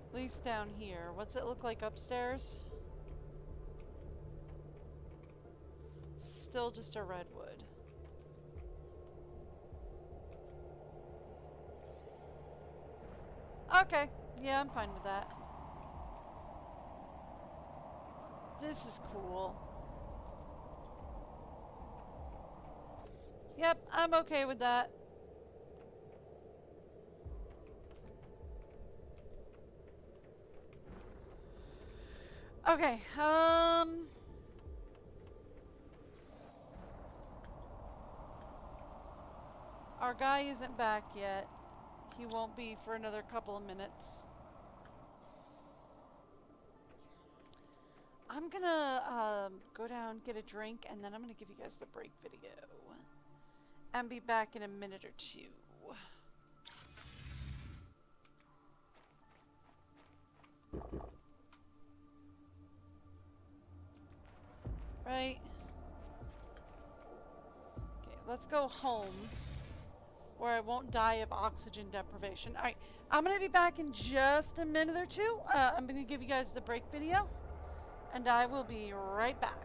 At least down here. What's it look like upstairs? Still just a redwood. Okay. Yeah, I'm fine with that. This is cool. Yep, I'm okay with that. Okay, our guy isn't back yet. He won't be for another couple of minutes. I'm gonna go down, get a drink, and then I'm gonna give you guys the break video. And be back in a minute or two. Right? Okay, let's go home. Where I won't die of oxygen deprivation. Alright, I'm gonna be back in just a minute or two. I'm gonna give you guys the break video. And I will be right back.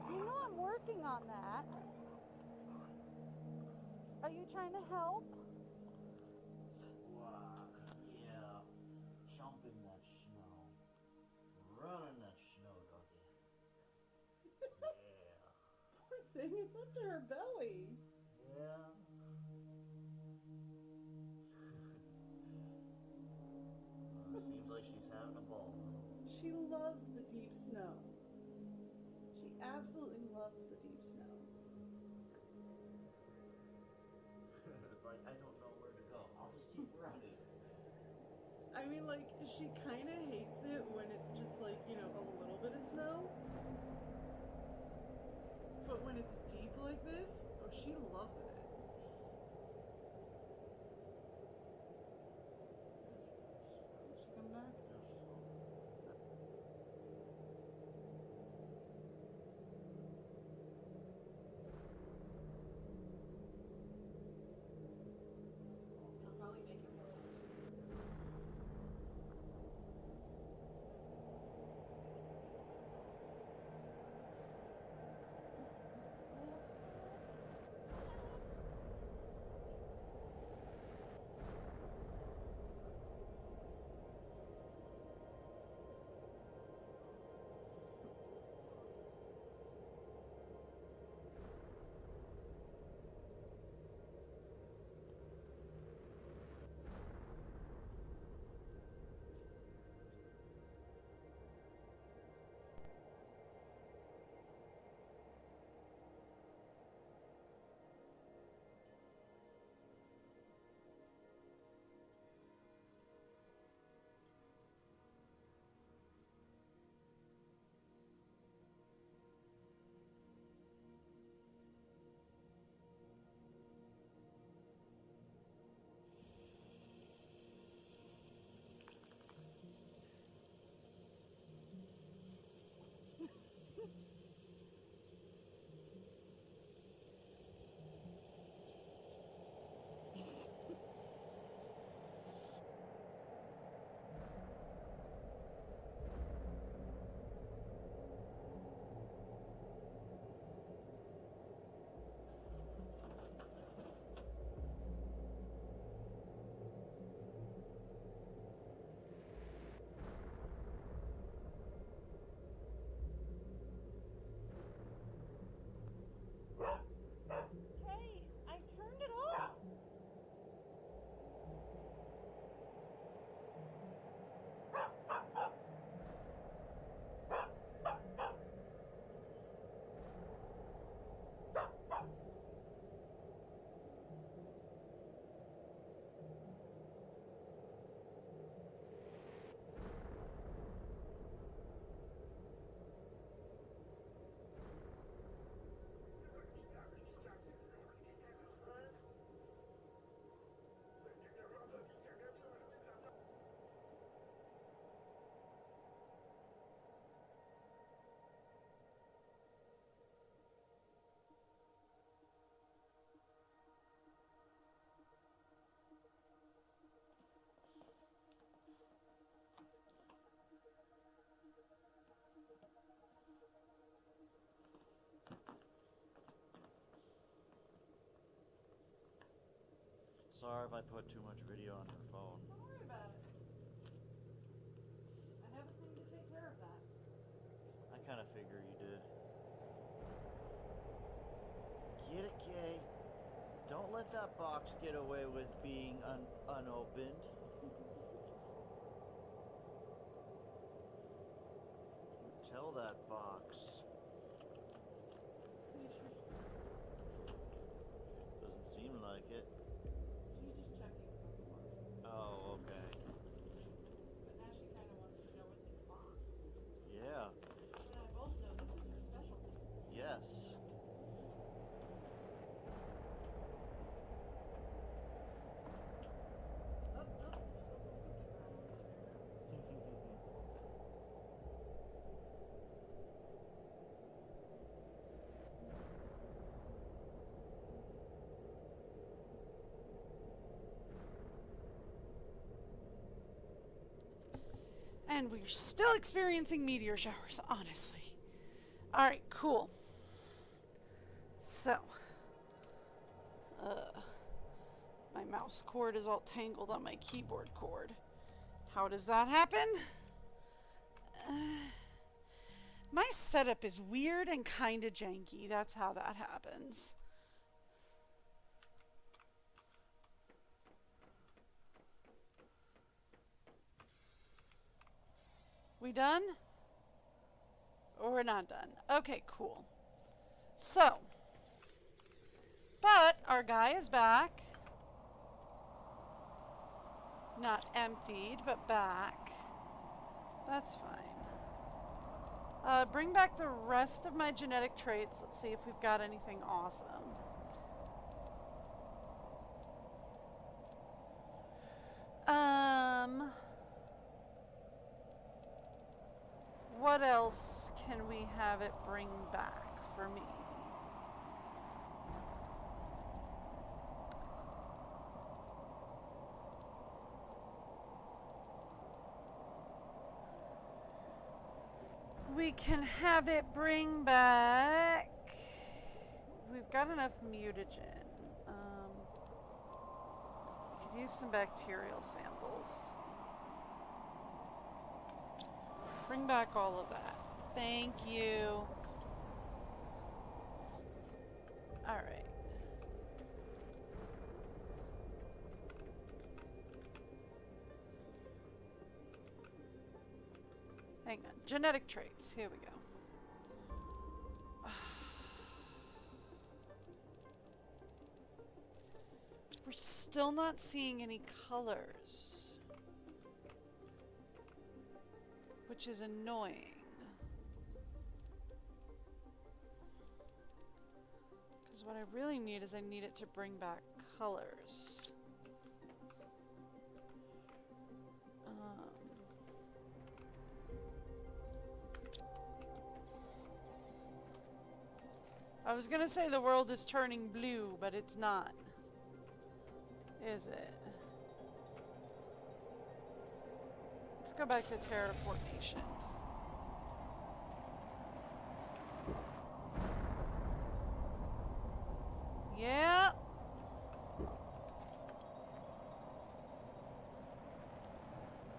You know I'm working on that. Are you trying to help? Yeah, jumping that snow, running that snow doggy. Yeah. Poor thing, it's up to her belly. Yeah. Seems like she's having a ball. She loves the deep snow. She absolutely loves the deep snow. It's like, I don't know where to go. I'll just keep running. I mean, like, she kind of hates it when it's just like, you know, a little bit of snow. But when it's deep like this, oh, she loves it. Did she come back? He'll probably make it work. Sorry if I put too much video on her phone. Don't worry about it. I have a thing to take care of that. I kind of figure you did. Get it, Kay. Don't let that box get away with being unopened. Tell that box. Doesn't seem like it. She's just checking for more. Oh, okay. But now she kind of wants to know what's in the box. Yeah. You and I both know this is her specialty. Yes. Oh, no, there's still some cookie brown over there. And we're still experiencing meteor showers, honestly. Alright, cool. So, my mouse cord is all tangled on my keyboard cord. How does that happen? My setup is weird and kind of janky. That's how that happens. We done? Or we're not done? Okay, cool. So, but our guy is back. Not emptied, but back. That's fine. Bring back the rest of my genetic traits. Let's see if we've got anything awesome. What else can we have it bring back for me? We can have it bring back. We've got enough mutagen. We could use some bacterial samples. Bring back all of that. Thank you. Alright. Hang on. Genetic traits. Here we go. We're still not seeing any colors, which is annoying. Because what I really need is I need it to bring back colors. I was gonna say the world is turning blue, but it's not. Is it? Let's go back to terraformation. Yeah.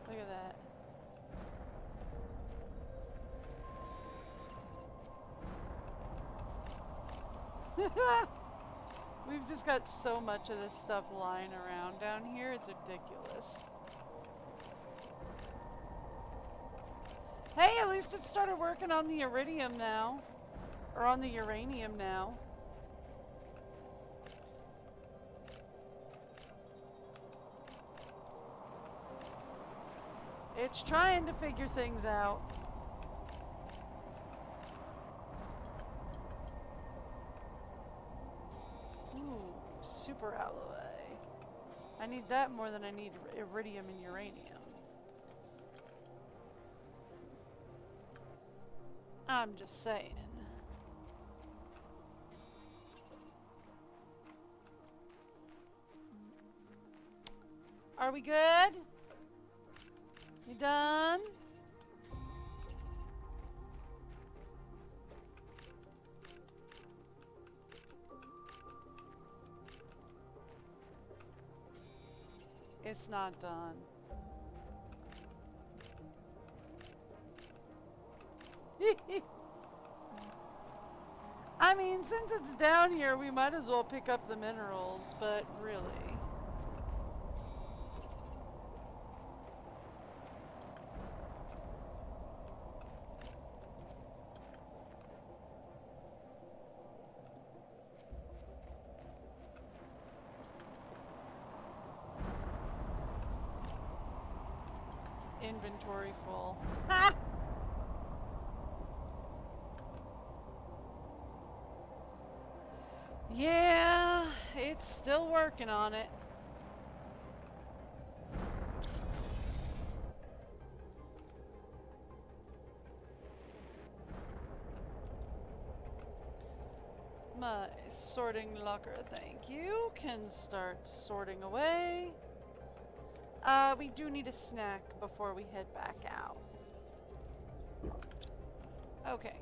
Look at that. We've just got so much of this stuff lying around down here, it's ridiculous. Hey, at least it started working on the iridium now. Or on the uranium now. It's trying to figure things out. Ooh, super alloy. I need that more than I need iridium and uranium. I'm just saying. Are we good? We done? It's not done. I mean, since it's down here, we might as well pick up the minerals, but really. Inventory full. Ha! Yeah, it's still working on it. My sorting locker, thank you, can start sorting away. We do need a snack before we head back out. Okay.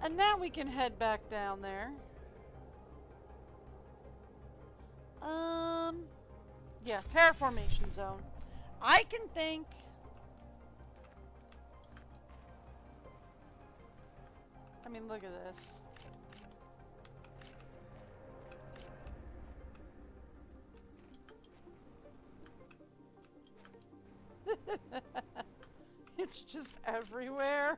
And now we can head back down there. Yeah, terraformation zone. I can think. I mean, look at this. It's just everywhere.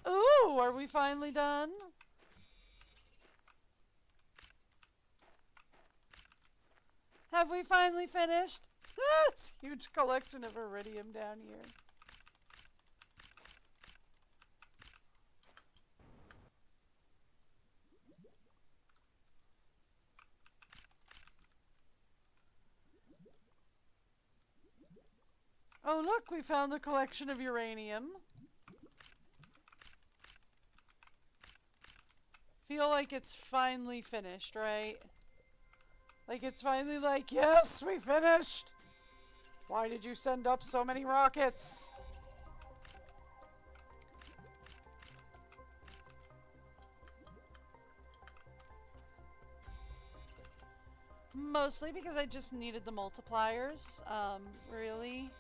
Ooh, are we finally done? Have we finally finished? This huge collection of iridium down here. Oh look, we found the collection of uranium. Feel like it's finally finished, right? Like it's finally like, yes, we finished! Why did you send up so many rockets? Mostly because I just needed the multipliers, really.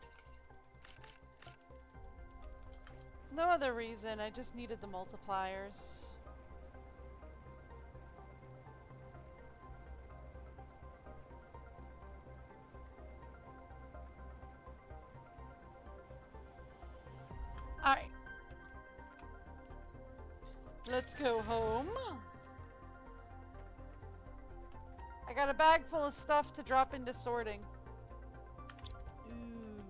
No other reason, I just needed the multipliers. Alright. Let's go home. I got a bag full of stuff to drop into sorting. Ooh.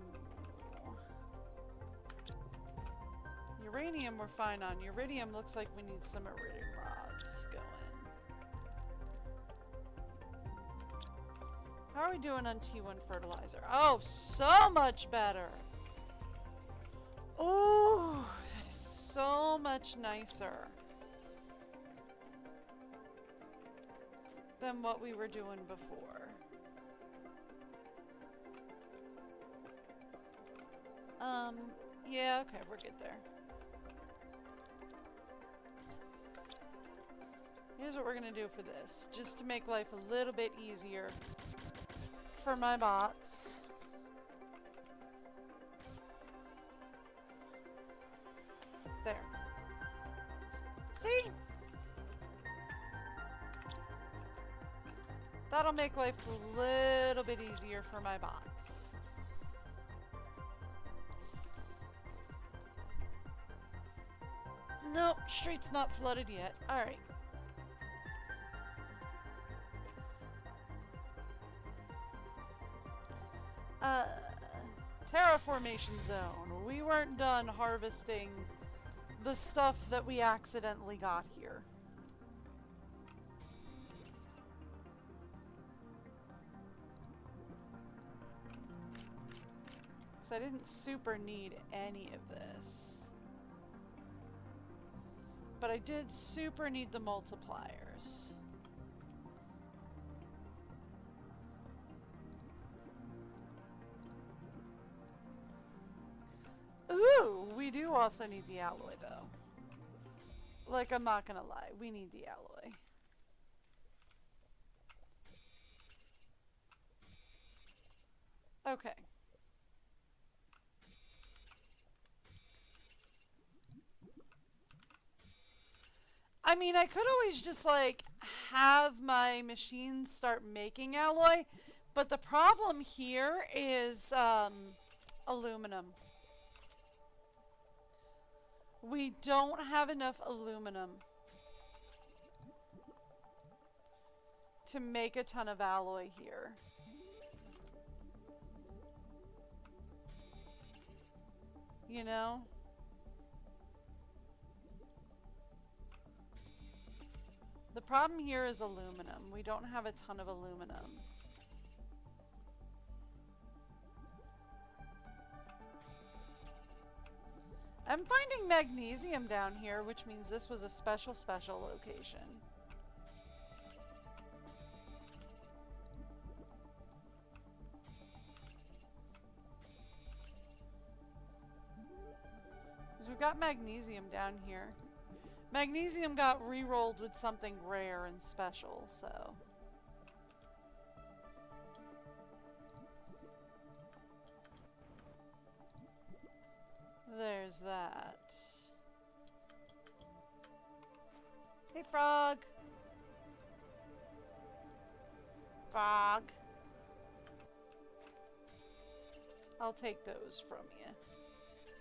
Uranium we're fine on. Iridium looks like we need some iridium rods going. How are we doing on T1 fertilizer? Oh, so much better. Ooh, that is so much nicer than what we were doing before. Yeah, okay, we're good there. Here's what we're gonna do for this, just to make life a little bit easier for my bots. There. See? That'll make life a little bit easier for my bots. Nope, street's not flooded yet. Alright. Terraformation zone. We weren't done harvesting the stuff that we accidentally got here. So I didn't super need any of this. But I did super need the multipliers. do also need the alloy, though. Like, I'm not gonna lie. We need the alloy. Okay. I mean, I could always just, like, have my machine start making alloy, but the problem here is, aluminum. We don't have enough aluminum to make a ton of alloy here. You know? The problem here is aluminum. We don't have a ton of aluminum. I'm finding magnesium down here, which means this was a special location. Because we've got magnesium down here. Magnesium got re-rolled with something rare and special, so... There's that. Hey, Frog. Frog. I'll take those from you.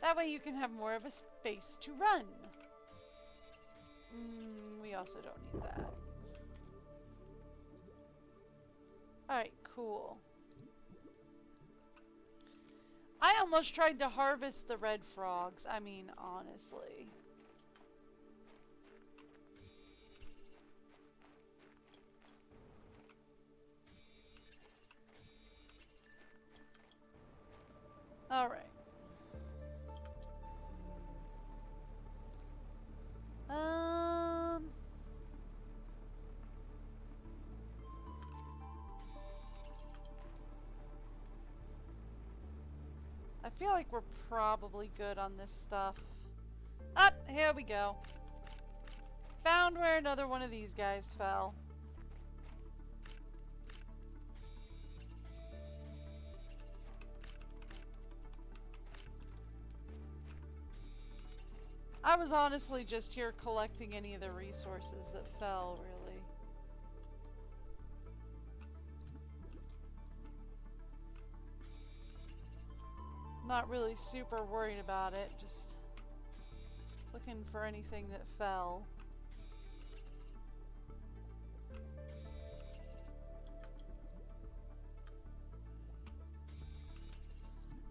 That way you can have more of a space to run. We also don't need that. Alright, cool. I almost tried to harvest the red frogs. I mean, honestly. Alright. I feel like we're probably good on this stuff. Up, here we go. Found where another one of these guys fell. I was honestly just here collecting any of the resources that fell, really. Not really super worried about it, just looking for anything that fell.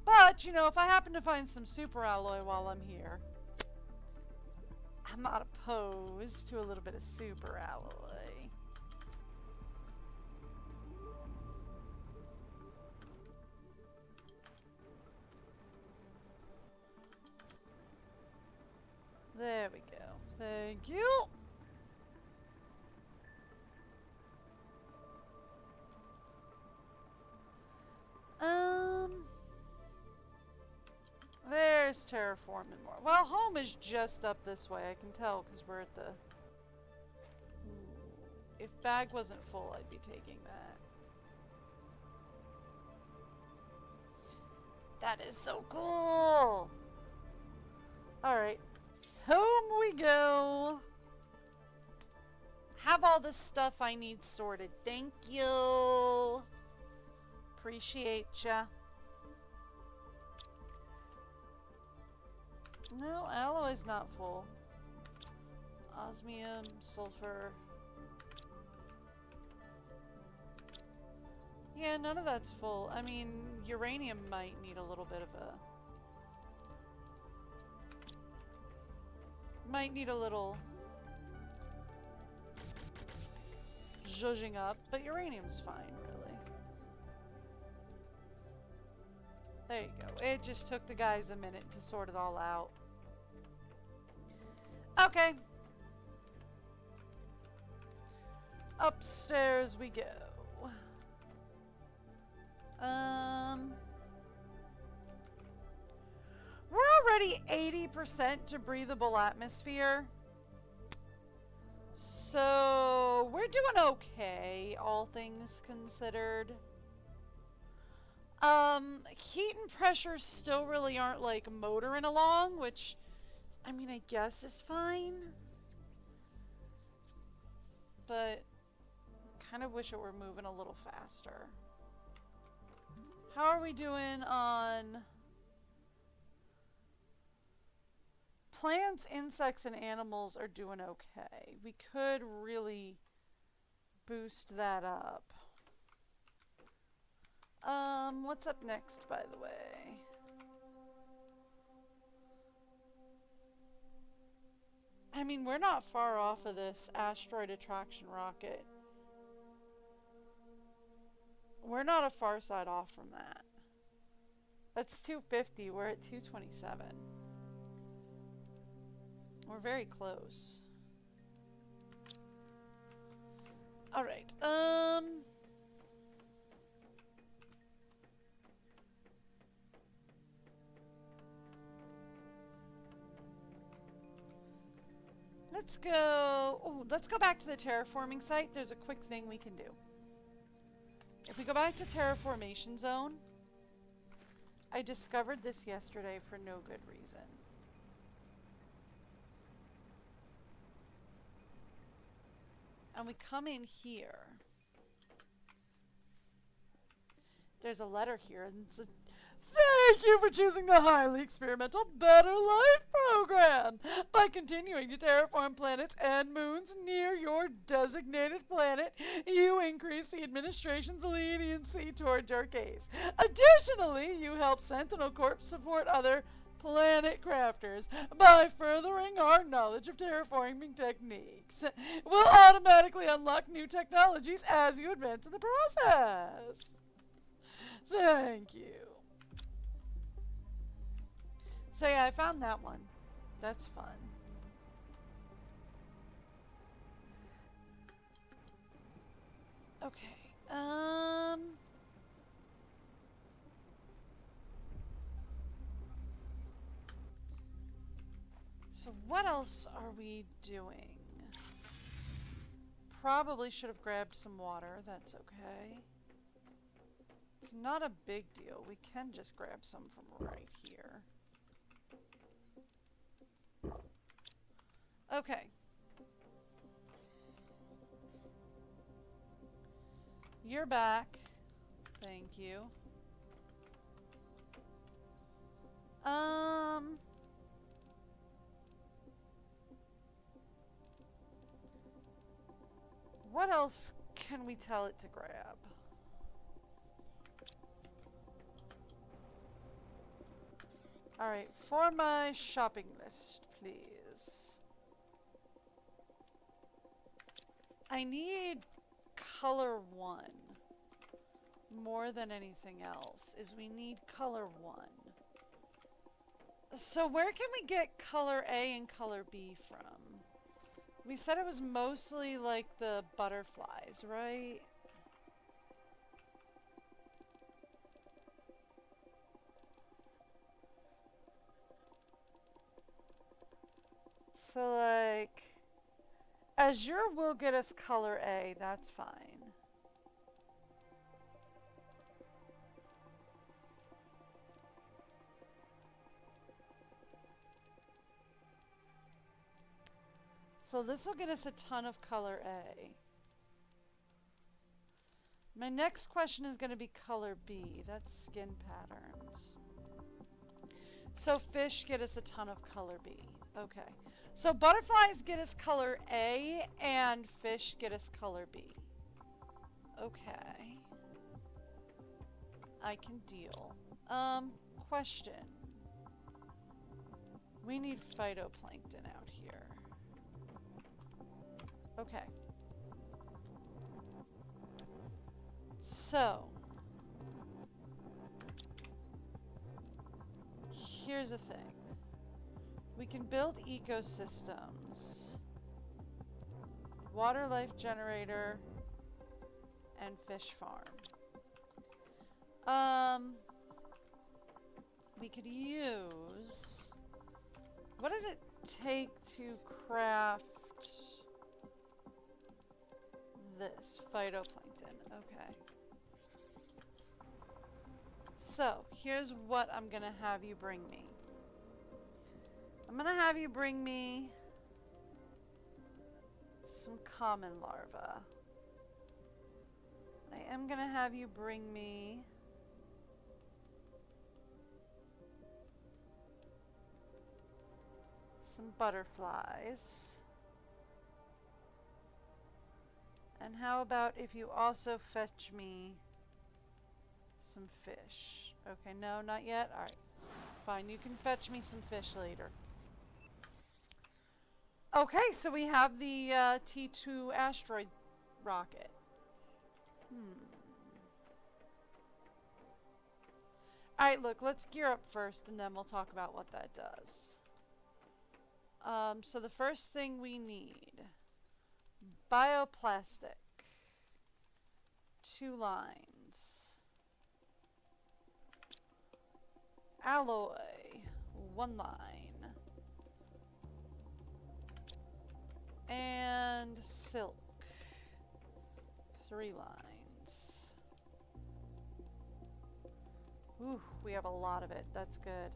But, you know, if I happen to find some super alloy while I'm here, I'm not opposed to a little bit of super alloy. There we go. Thank you. There's terraforming more. Well, home is just up this way. I can tell because we're at the... If bag wasn't full, I'd be taking that. That is so cool! Alright. Home we go! Have all the stuff I need sorted. Thank you! Appreciate ya. No, alloy's not full. Osmium, sulfur. Yeah, none of that's full. I mean, uranium might need a little bit of a... Might need a little... zhuzhing up, but uranium's fine, really. There you go. It just took the guys a minute to sort it all out. Okay. Upstairs we go. We're already 80% to breathable atmosphere. So we're doing okay, all things considered. Heat and pressure still really aren't like motoring along, which, I mean, I guess is fine. But kind of wish it were moving a little faster. How are we doing on plants, insects, and animals are doing okay. We could really boost that up. What's up next, by the way? I mean, we're not far off of this asteroid attraction rocket. We're not a far side off from that. That's 250. We're at 227. We're very close. All right. Let's go. Oh, let's go back to the terraforming site. There's a quick thing we can do. If we go back to terraformation zone, I discovered this yesterday for no good reason. And we come in here. There's a letter here, and it's a thank you for choosing the highly experimental Better Life program. By continuing to terraform planets and moons near your designated planet, you increase the administration's leniency toward your case. Additionally, you help Sentinel Corp support other planet crafters by furthering our knowledge of terraforming techniques. We'll automatically unlock new technologies as you advance in the process. Thank you. So yeah, I found that one. That's fun. Okay. So what else are we doing? Probably should have grabbed some water. That's okay. It's not a big deal. We can just grab some from right here. Okay. You're back. Thank you. What else can we tell it to grab? Alright, for my shopping list, please. I need color 1 more than anything else, is we need color 1. So where can we get color A and color B from? We said it was mostly like the butterflies, right? So like, Azure will get us color A, that's fine. So this will get us a ton of color A. My next question is going to be color B. That's skin patterns. So fish get us a ton of color B. Okay. So butterflies get us color A and fish get us color B. Okay. I can deal. Question. We need phytoplankton out here. Okay. So, here's the thing. We can build ecosystems, water life generator, and fish farm. We could use What does it take to craft this? Phytoplankton. Okay. So, here's what I'm gonna have you bring me. I'm gonna have you bring me some common larvae. I am gonna have you bring me some butterflies. And how about if you also fetch me some fish? Okay, no, not yet. Alright. Fine, you can fetch me some fish later. Okay, so we have the T2 asteroid rocket. Alright, look, let's gear up first and then we'll talk about what that does. So the first thing we need, bioplastic, 2 lines, alloy, 1 line, and silk, 3 lines. Ooh, we have a lot of it. That's good.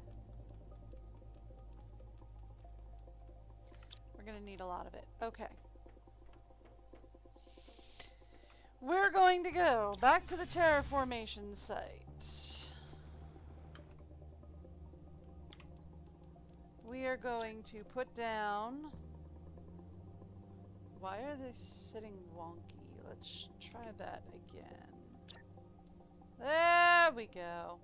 We're gonna need a lot of it. Okay. We're going to go back to the terraformation site. We are going to put down... Why are they sitting wonky? Let's try that again. There we go.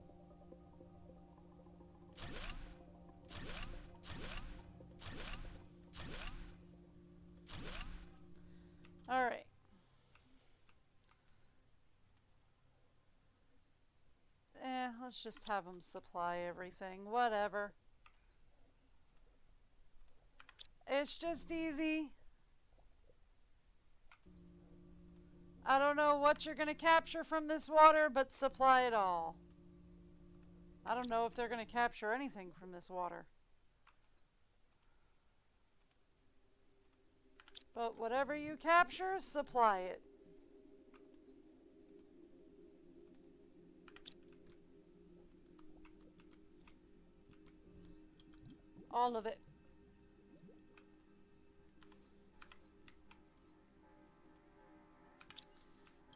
Alright. Let's just have them supply everything. Whatever. It's just easy. I don't know what you're going to capture from this water, but supply it all. I don't know if they're going to capture anything from this water. But whatever you capture, supply it. All of it.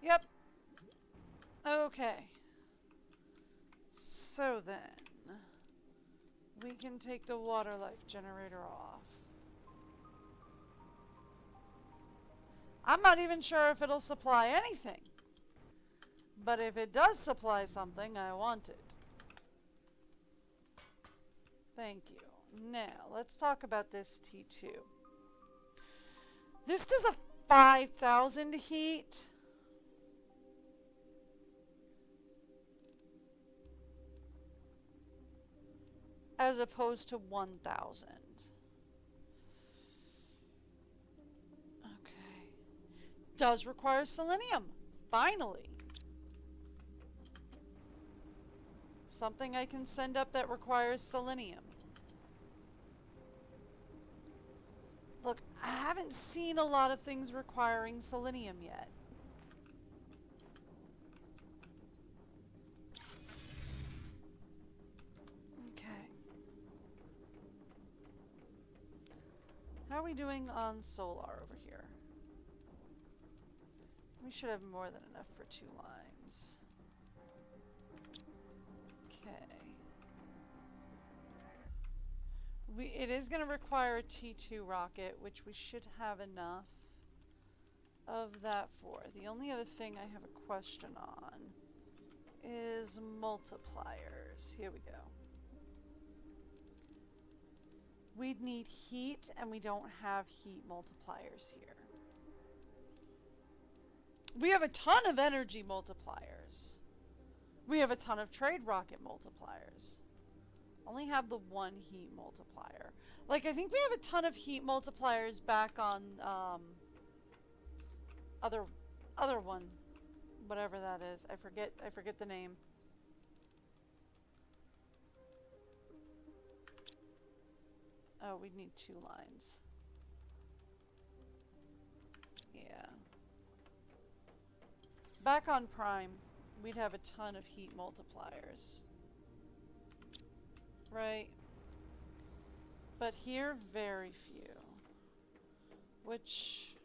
Yep. Okay. So then, we can take the water life generator off. I'm not even sure if it'll supply anything. But if it does supply something, I want it. Thank you. Now, let's talk about this T2. This does a 5,000 heat. As opposed to 1,000. Okay. Does require selenium. Finally. Something I can send up that requires selenium. Look, I haven't seen a lot of things requiring selenium yet. Okay. How are we doing on solar over here? We should have more than enough for 2 lines. It is going to require a T2 rocket, which we should have enough of that for. The only other thing I have a question on is multipliers. Here we go. We'd need heat, and we don't have heat multipliers here. We have a ton of energy multipliers. We have a ton of trade rocket multipliers. Only have the 1 heat multiplier. Like, I think we have a ton of heat multipliers back on other one, whatever that is. I forget the name. Oh, we need 2 lines. Yeah. Back on Prime, we'd have a ton of heat multipliers. Right? But here, very few. Which,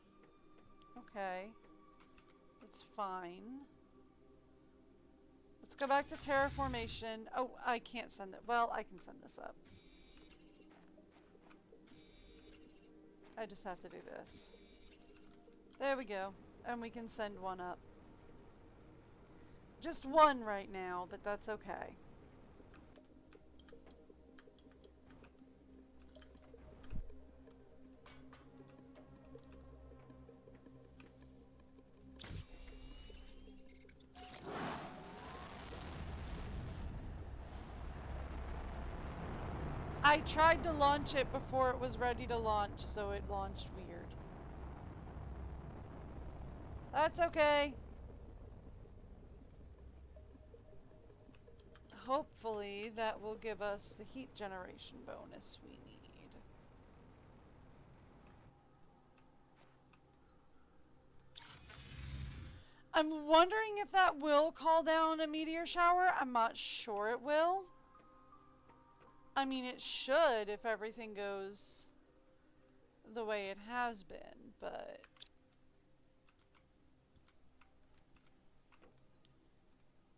okay. It's fine. Let's go back to terraformation. Oh, I can't send it. Well, I can send this up. I just have to do this. There we go. And we can send one up. Just one right now, but that's okay. I tried to launch it before it was ready to launch, so it launched weird. That's okay. Hopefully that will give us the heat generation bonus we need. I'm wondering if that will call down a meteor shower. I'm not sure it will. I mean, it should if everything goes the way it has been, but...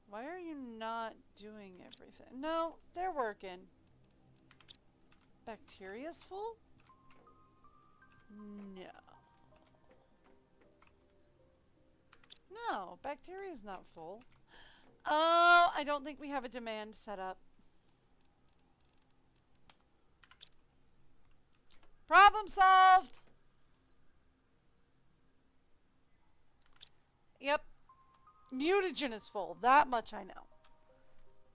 Why are you not doing everything? No, they're working. Bacteria's full? No. No, bacteria's not full. Oh, I don't think we have a demand set up. Problem solved! Yep. Mutagen is full. That much I know.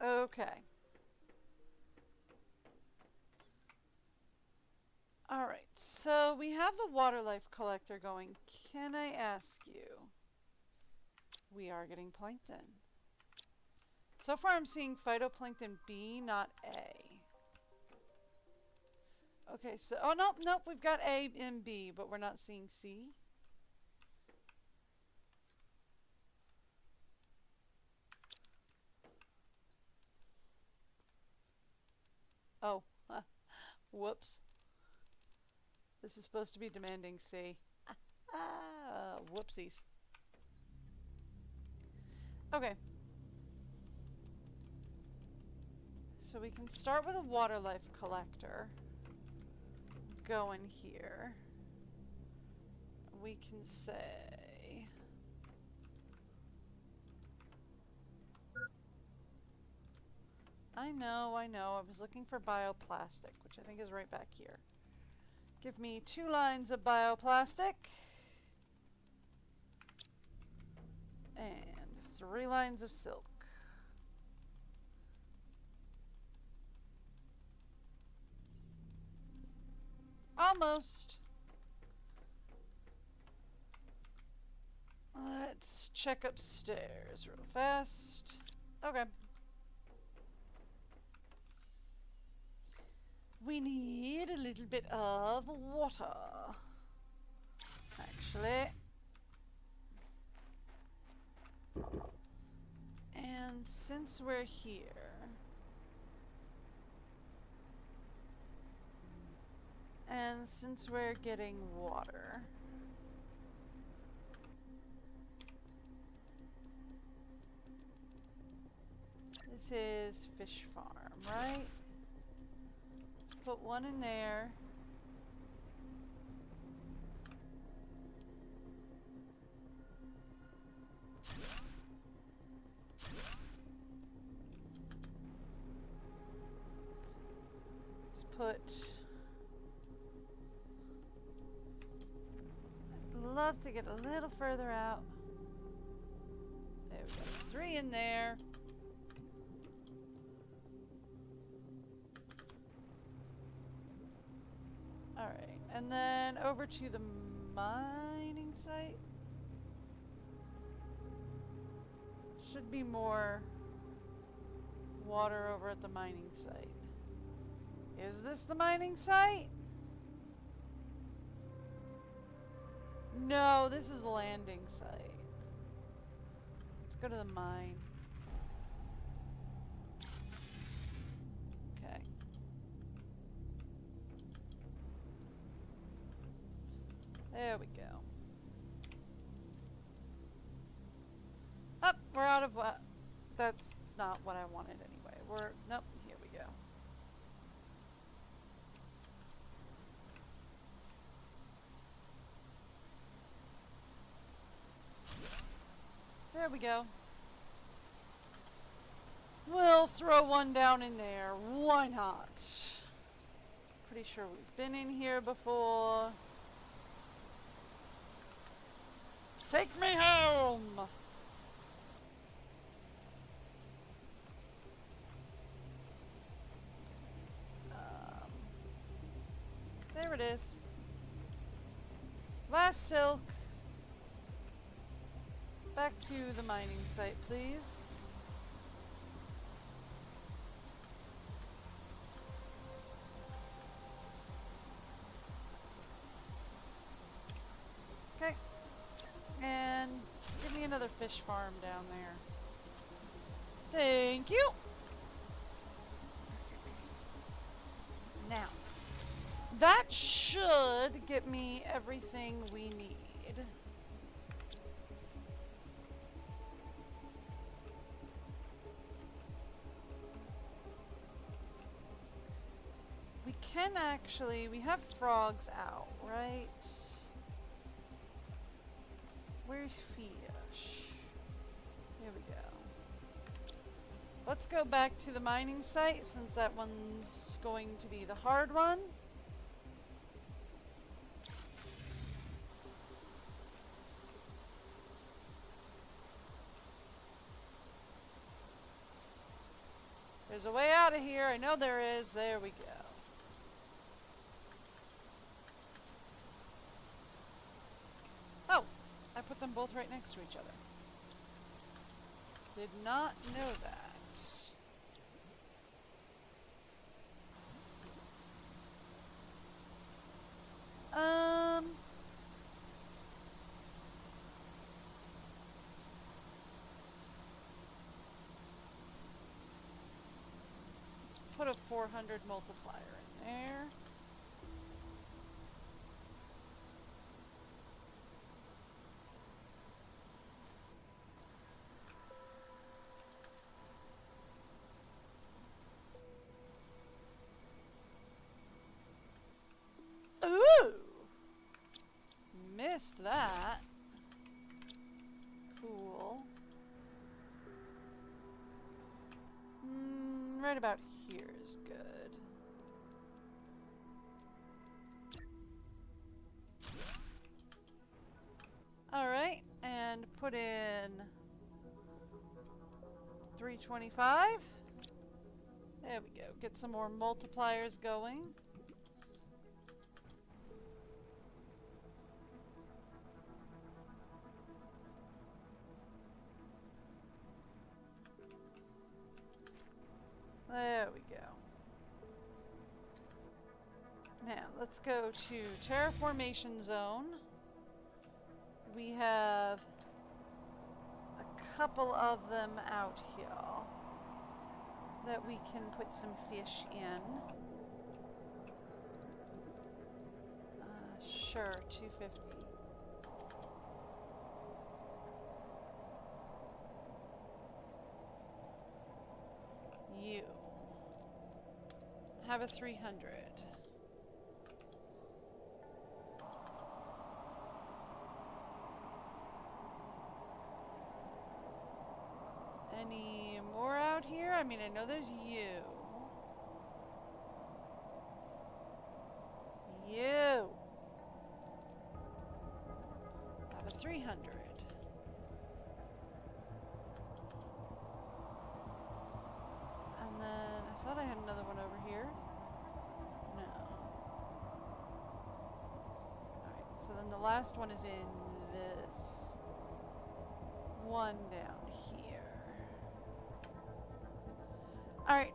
Okay. Alright, so we have the water life collector going. Can I ask you? We are getting plankton. So far I'm seeing phytoplankton B, not A. Okay, so... Oh, nope, nope. We've got A and B, but we're not seeing C. Oh. Huh. Whoops. This is supposed to be demanding C. Whoopsies. Okay. So we can start with a water life collector. Go in here. We can say... I know. I was looking for bioplastic, which I think is right back here. Give me 2 lines of bioplastic. And 3 lines of silk. Almost. Let's check upstairs real fast. Okay. We need a little bit of water. Actually. And since we're here... And since we're getting water... This is fish farm, right? Let's put one in there. Let's put... I'd love to get a little further out. There we go. 3 in there. Alright, and then over to the mining site. Should be more water over at the mining site. Is this the mining site? No, this is the landing site. Let's go to the mine. Okay. There we go. Up, we're out of what? That's not what I wanted anyway. Nope, here we go. There we go. We'll throw one down in there. Why not? Pretty sure we've been in here before. Take me home! There it is. Last silk. Back to the mining site, please. Okay. And give me another fish farm down there. Thank you. Now, that should get me everything we need. We can actually, we have frogs out, right? Where's fish? Here we go. Let's go back to the mining site since that one's going to be the hard one. There's a way out of here. I know there is. There we go. Oh, I put them both right next to each other. Did not know that. Let's put a 400 multiplier in there. Ooh! Missed that. Cool. Right about here is good. Alright, and put in 325. There we go. Get some more multipliers going. There we go. Now, let's go to terraformation zone. We have a couple of them out here that we can put some fish in. Sure, 250. You have a 300. Any more out here? I mean, I know there's you. You have a 300. And then I thought I had another one over here. No. Alright, so then the last one is in this one down here. Alright,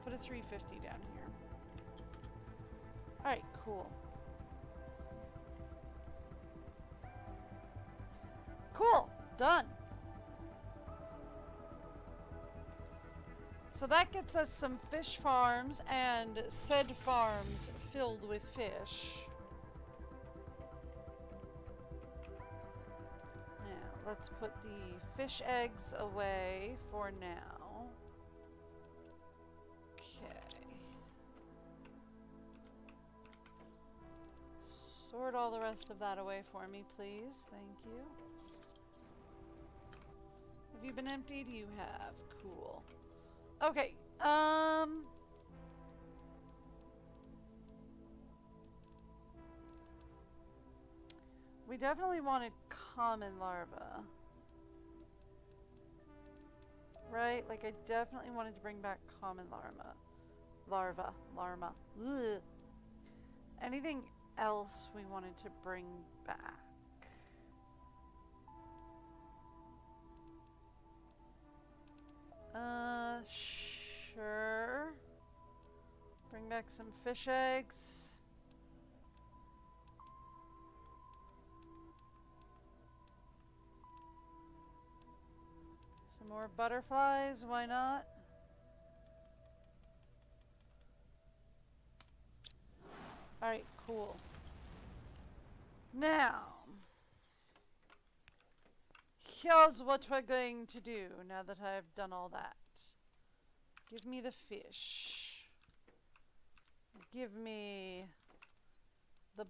put a 350 down here. Alright, cool. Cool! Done! So that gets us some fish farms and said farms filled with fish. Now, let's put the fish eggs away for now. Okay. Sort all the rest of that away for me, please. Thank you. Have you been emptied? You have. Cool. Okay, we definitely wanted common larva. Right? Like, I definitely wanted to bring back common larva. Ugh. Anything else we wanted to bring back? Sure. Bring back some fish eggs. Some more butterflies, why not? Alright, cool. Now, here's what we're going to do now that I've done all that. Give me the fish. Give me the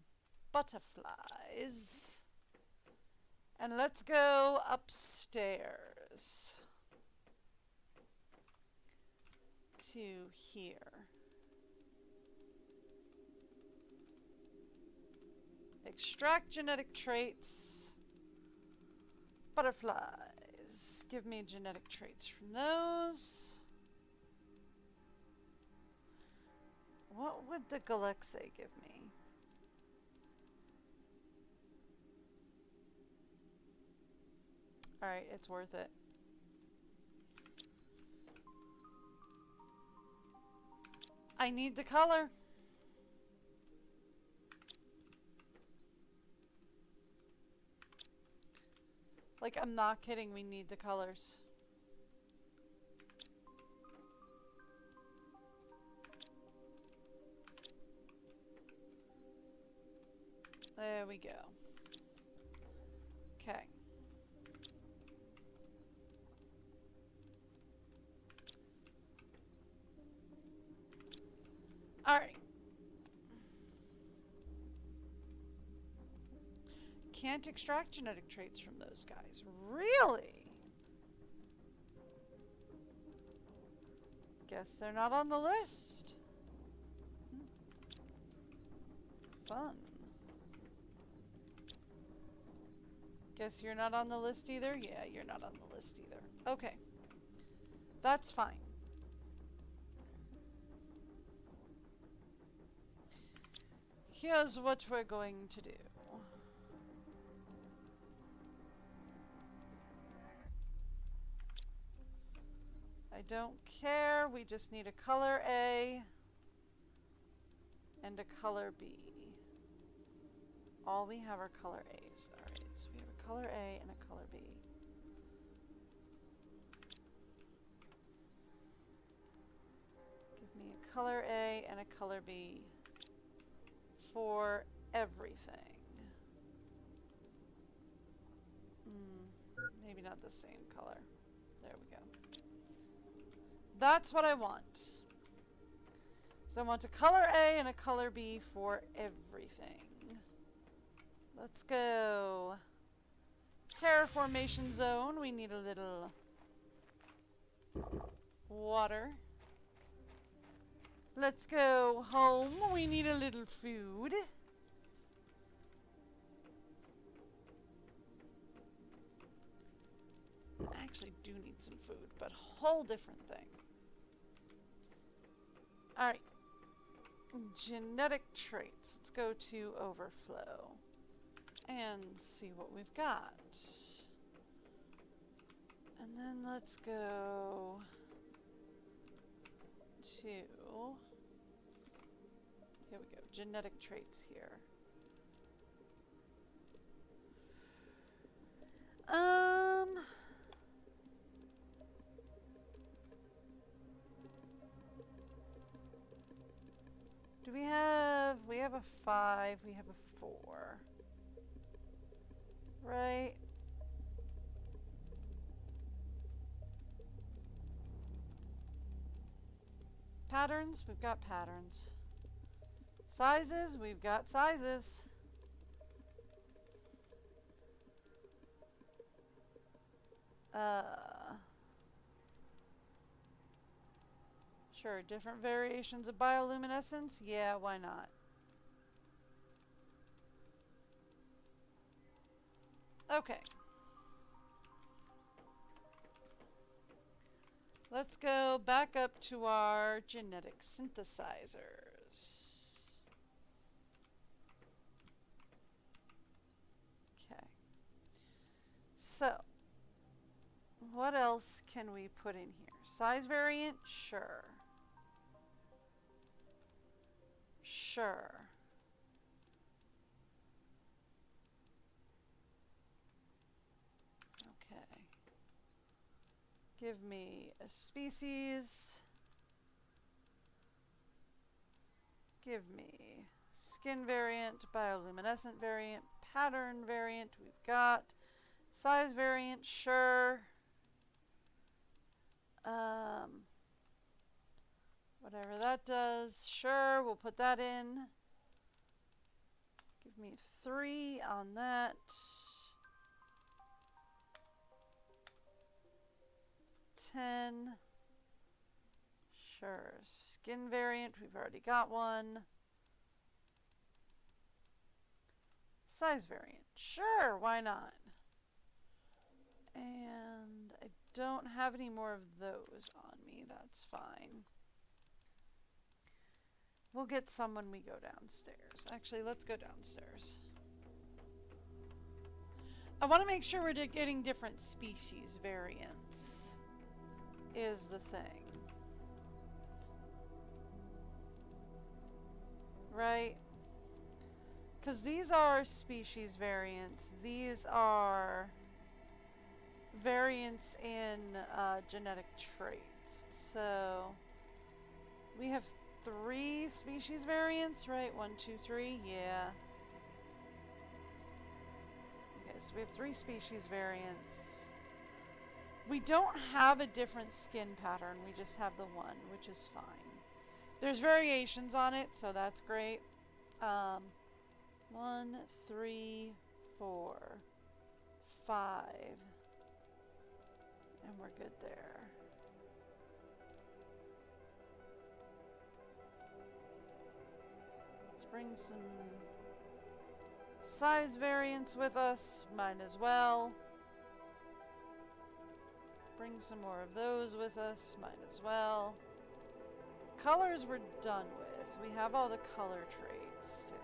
butterflies. And let's go upstairs to here. Extract genetic traits. Butterflies. Give me genetic traits from those. What would the Galaxy give me? Alright, it's worth it. I need the color. Like, I'm not kidding, we need the colors. There we go. Okay. Alright. Can't extract genetic traits from those guys. Really? Guess they're not on the list. Fun. Guess you're not on the list either? Yeah, you're not on the list either. Okay. That's fine. Here's what we're going to do. I don't care. We just need a color A and a color B. All we have are color A's. Alright, so we have a color A and a color B. Give me a color A and a color B for everything. Maybe not the same color. There we go. That's what I want. So I want a color A and a color B for everything. Let's go. Terraformation zone. We need a little water. Let's go home. We need a little food. I actually do need some food, but whole different thing. Alright. Genetic traits. Let's go to overflow and see what we've got. And then let's go to, here we go, genetic traits here. Do we have a 5, we have a 4. Right? Patterns, we've got patterns. Sizes, we've got sizes. Sure, different variations of bioluminescence? Yeah, why not? Okay. Let's go back up to our genetic synthesizers. Okay. So, what else can we put in here? Size variant? Sure. Sure. Okay. Give me a species. Give me skin variant, bioluminescent variant, pattern variant. We've got size variant, sure. Whatever that does, sure, we'll put that in. Give me 3 on that. 10. Sure, skin variant, we've already got one. Size variant, sure, why not? And I don't have any more of those on me, that's fine. We'll get some when we go downstairs. Actually, let's go downstairs. I want to make sure we're getting different species variants, is the thing. Right? Because these are species variants. These are variants in genetic traits. So we have 3 species variants, right? 1, 2, 3, yeah. Okay, so we have 3 species variants. We don't have a different skin pattern, we just have the one, which is fine. There's variations on it, so that's great. 1, 3, 4, 5. And we're good there. Let's bring some size variants with us. Might as well. Bring some more of those with us. Might as well. Colors we're done with. We have all the color traits down.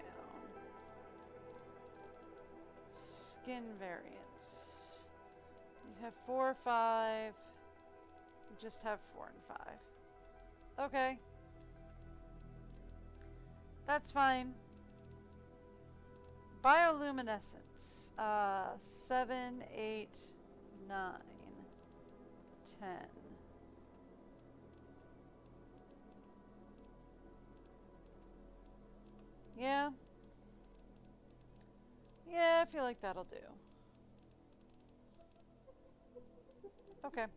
Skin variants. We have 4, 5. We just have 4 and 5. Okay. That's fine. Bioluminescence. 7, 8, 9, 10. Yeah. Yeah, I feel like that'll do. Okay.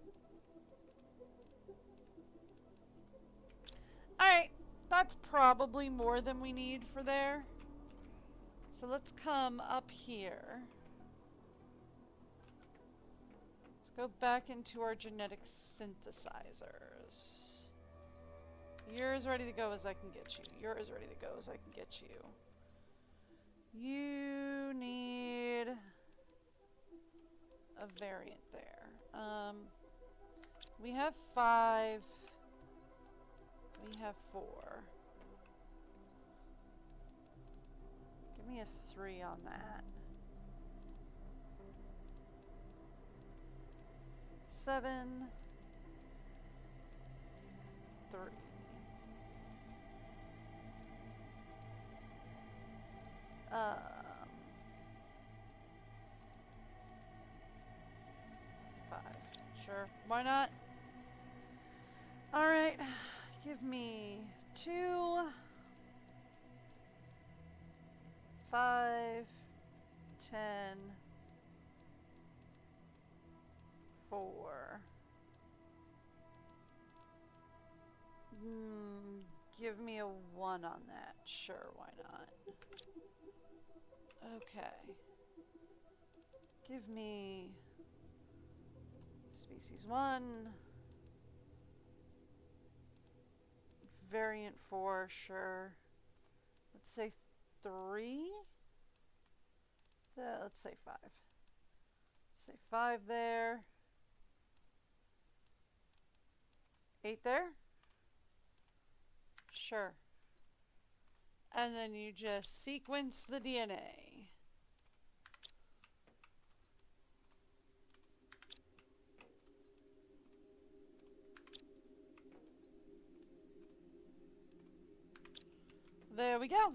Alright. That's probably more than we need for there. So let's come up here. Let's go back into our genetic synthesizers. You're as ready to go as I can get you. You're as ready to go as I can get you. You need a variant there. We have 5. We have 4. Give me a 3 on that. 7, 3. Um, 5. Sure. Why not? Alright. Give me 2, 5, 10, 4. Give me a 1 on that. Sure, why not? Okay. Give me species 1. Variant 4, sure. Let's say 3. Let's say 5. Say 5 there. 8 there? Sure. And then you just sequence the DNA. There we go.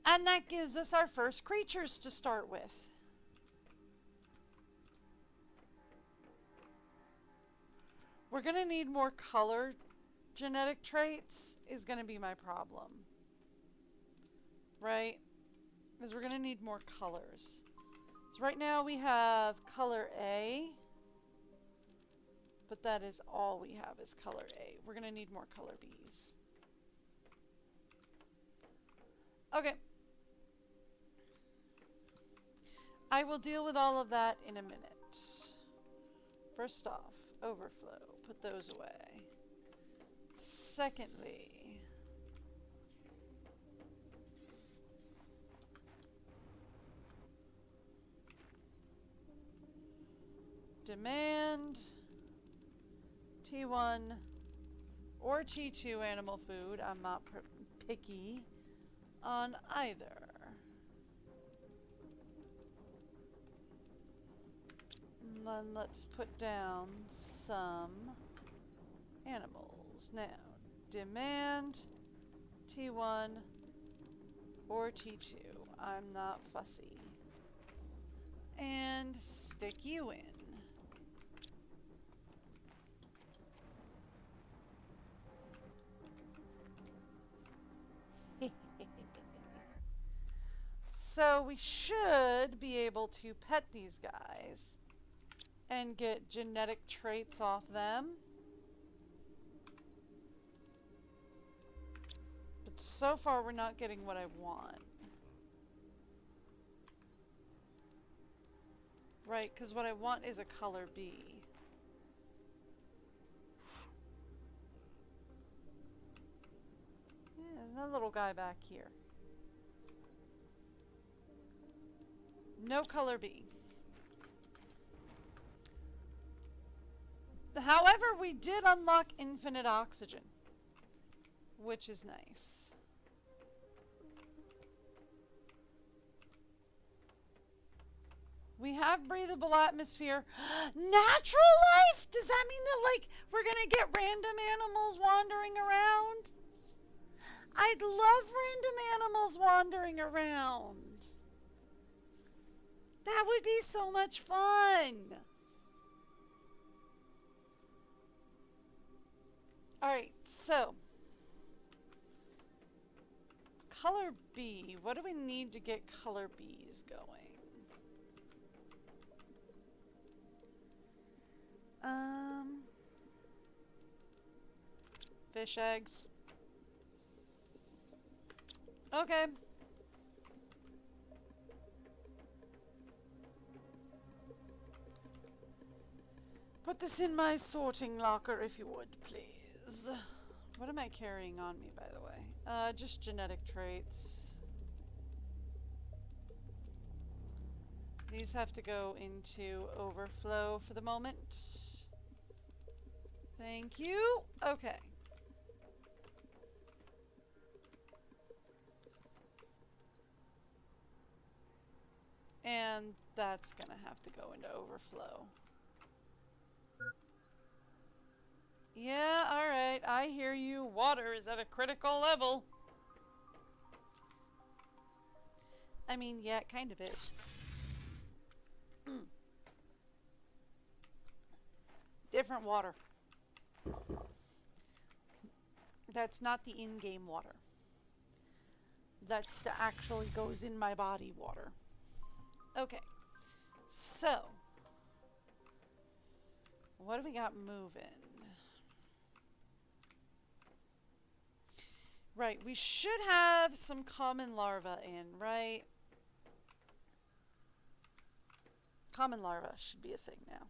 And that gives us our first creatures to start with. We're going to need more color genetic traits is going to be my problem. Right? Because we're going to need more colors. So right now we have color A. But that is all we have is color A. We're going to need more color Bs. Okay. I will deal with all of that in a minute. First off, overflow. Put those away. Secondly, demand T1 or T2 animal food. I'm not picky on either. And then let's put down some animals. Now, demand T1 or T2. I'm not fussy. And stick you in. So we should be able to pet these guys and get genetic traits off them. But so far we're not getting what I want. Right, because what I want is a color B. Yeah, there's another little guy back here. No color B. However, we did unlock infinite oxygen, which is nice. We have breathable atmosphere. Natural life? Does that mean that, like, we're gonna get random animals wandering around? I'd love random animals wandering around. That would be so much fun. Alright, so color B. What do we need to get color Bs going? Fish eggs. Okay. Put this in my sorting locker if you would, please. What am I carrying on me, by the way? Just genetic traits. These have to go into overflow for the moment. Thank you. Okay. And that's gonna have to go into overflow. Yeah, alright, I hear you. Water is at a critical level. I mean, yeah, it kind of is. Different water. That's not the in-game water. That's the actually goes in my body water. Okay. So, what do we got moving? Right, we should have some common larvae in, right? Common larva should be a thing now.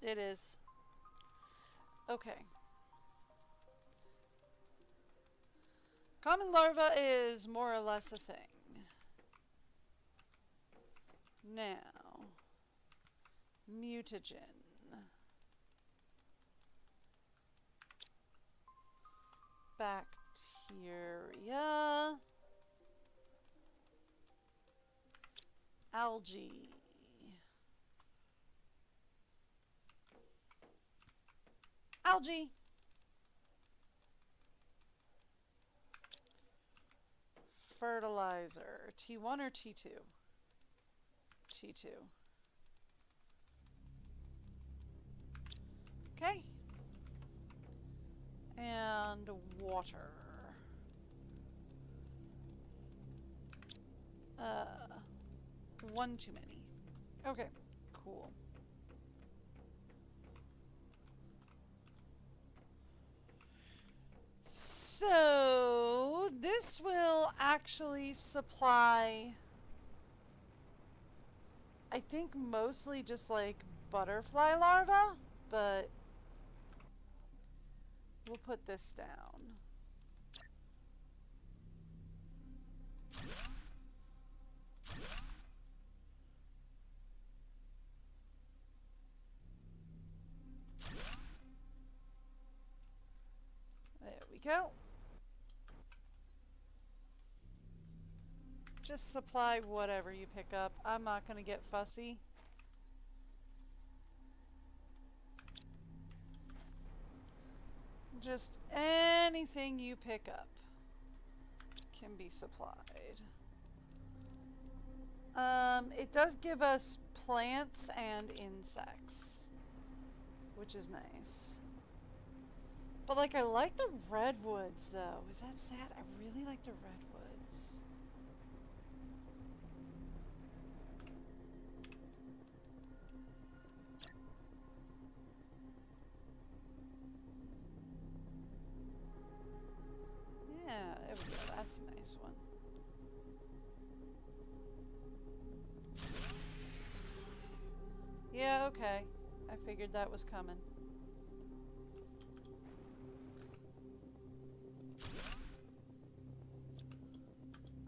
It is. Okay. Common larva is more or less a thing. Now, mutagen. Bacteria. Algae. Algae. Fertilizer. T1 or T2? T2. Okay. And water. One too many. Okay, cool. So, this will actually supply, I think, mostly just like butterfly larvae, but we'll put this down. There we go. Just supply whatever you pick up. I'm not going to get fussy. Just anything you pick up can be supplied. It does give us plants and insects, which is nice. But like, I like the redwoods though. Is that sad? I really like the redwoods. Yeah, there we go. That's a nice one. Yeah, okay. I figured that was coming.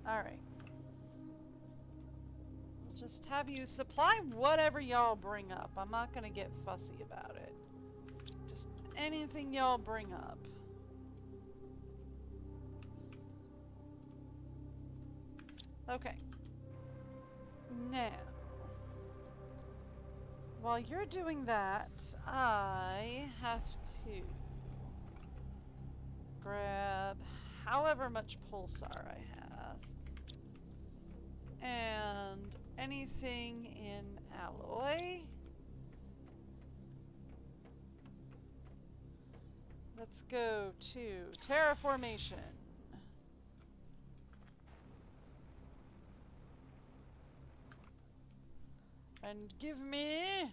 Alright. We'll just have you supply whatever y'all bring up. I'm not gonna get fussy about it. Just anything y'all bring up. Okay. Now, while you're doing that, I have to grab however much pulsar I have. And anything in alloy. Let's go to terraformation. And give me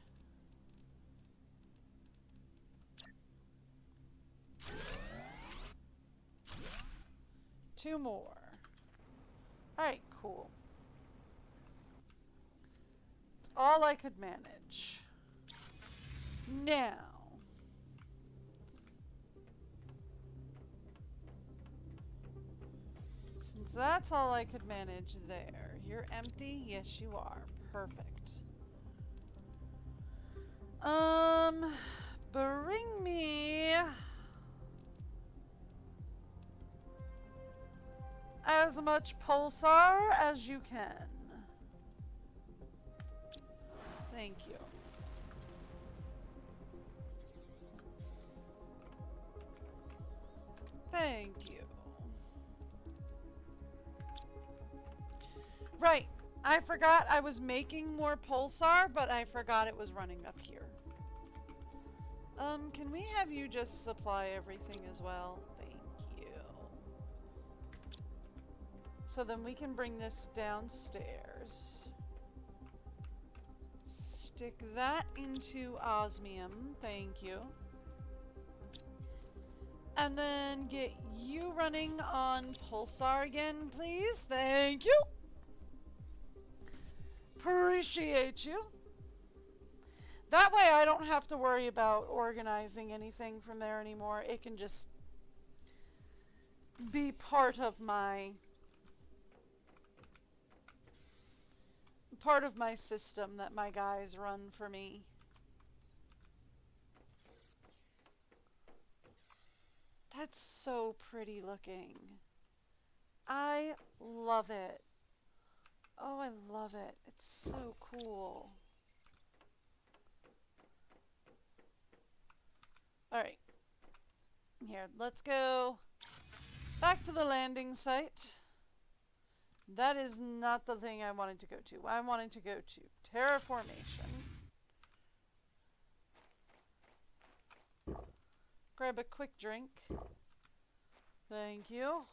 two more. Alright, cool. It's all I could manage. Now, since that's all I could manage there, you're empty? Yes, you are. Perfect. Bring me as much pulsar as you can. Thank you. Thank you. Right. I forgot I was making more pulsar, but I forgot it was running up here. Can we have you just supply everything as well? Thank you. So then we can bring this downstairs. Stick that into osmium. Thank you. And then get you running on pulsar again, please. Thank you. Appreciate you. That way I don't have to worry about organizing anything from there anymore. It can just be part of my system that my guys run for me. That's so pretty looking. I love it. Oh, I love it. It's so cool. Alright. Here, let's go back to the landing site. That is not the thing I wanted to go to. I wanted to go to terraformation. Grab a quick drink. Thank you.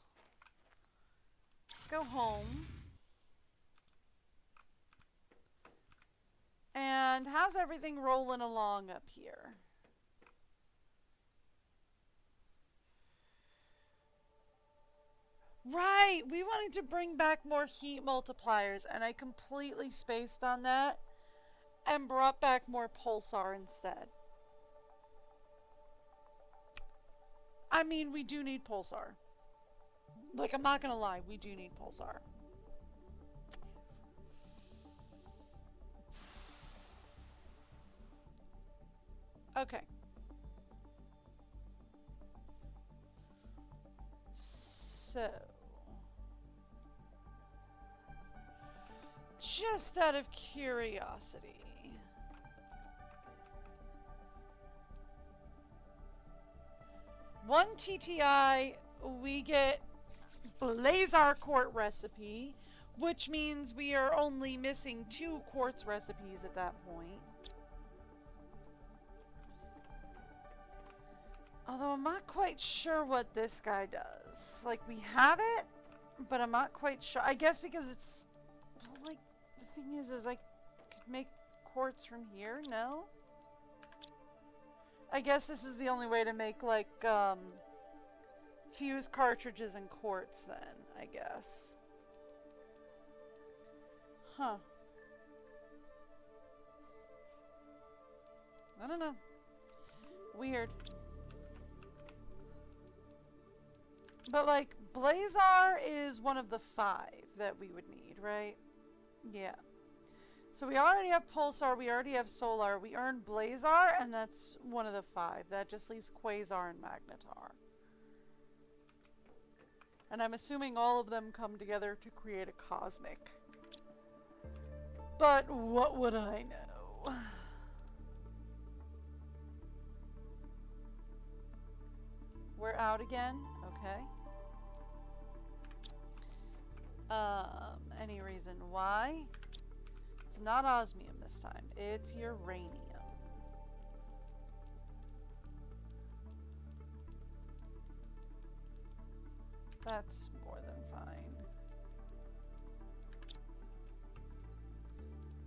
Let's go home. And how's everything rolling along up here? Right, we wanted to bring back more heat multipliers, and I completely spaced on that and brought back more pulsar instead. I mean, we do need pulsar. Like, I'm not gonna lie, we do need pulsar. Okay. So, just out of curiosity, one TTI, we get Blazar Quart recipe, which means we are only missing 2 quartz recipes at that point. Although I'm not quite sure what this guy does. Like, we have it, but I'm not quite sure. I guess because it's, well, like, the thing is I could make quartz from here, no? I guess this is the only way to make, like, fuse cartridges and quartz then, I guess. Huh. I don't know. Weird. But, like, Blazar is one of the 5 that we would need, right? Yeah. So we already have Pulsar, we already have Solar, we earned Blazar, and that's one of the 5. That just leaves Quasar and Magnetar. And I'm assuming all of them come together to create a Cosmic. But what would I know? We're out again? Okay. Any reason why? It's not osmium this time. It's uranium. That's more than fine.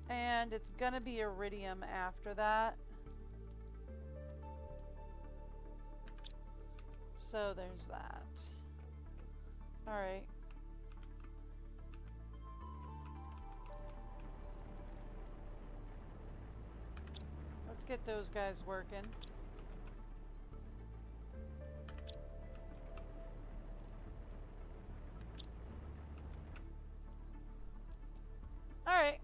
And it's gonna be iridium after that. So there's that. Alright. Let's get those guys working. Alright.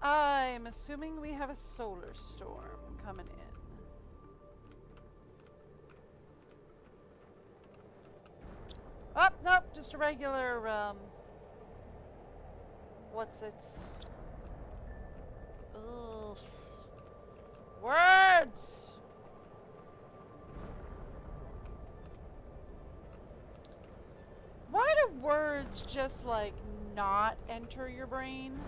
I'm assuming we have a solar storm coming in. Oh, nope, just a regular, what's its... Ugh. Words! words just like not enter your brain?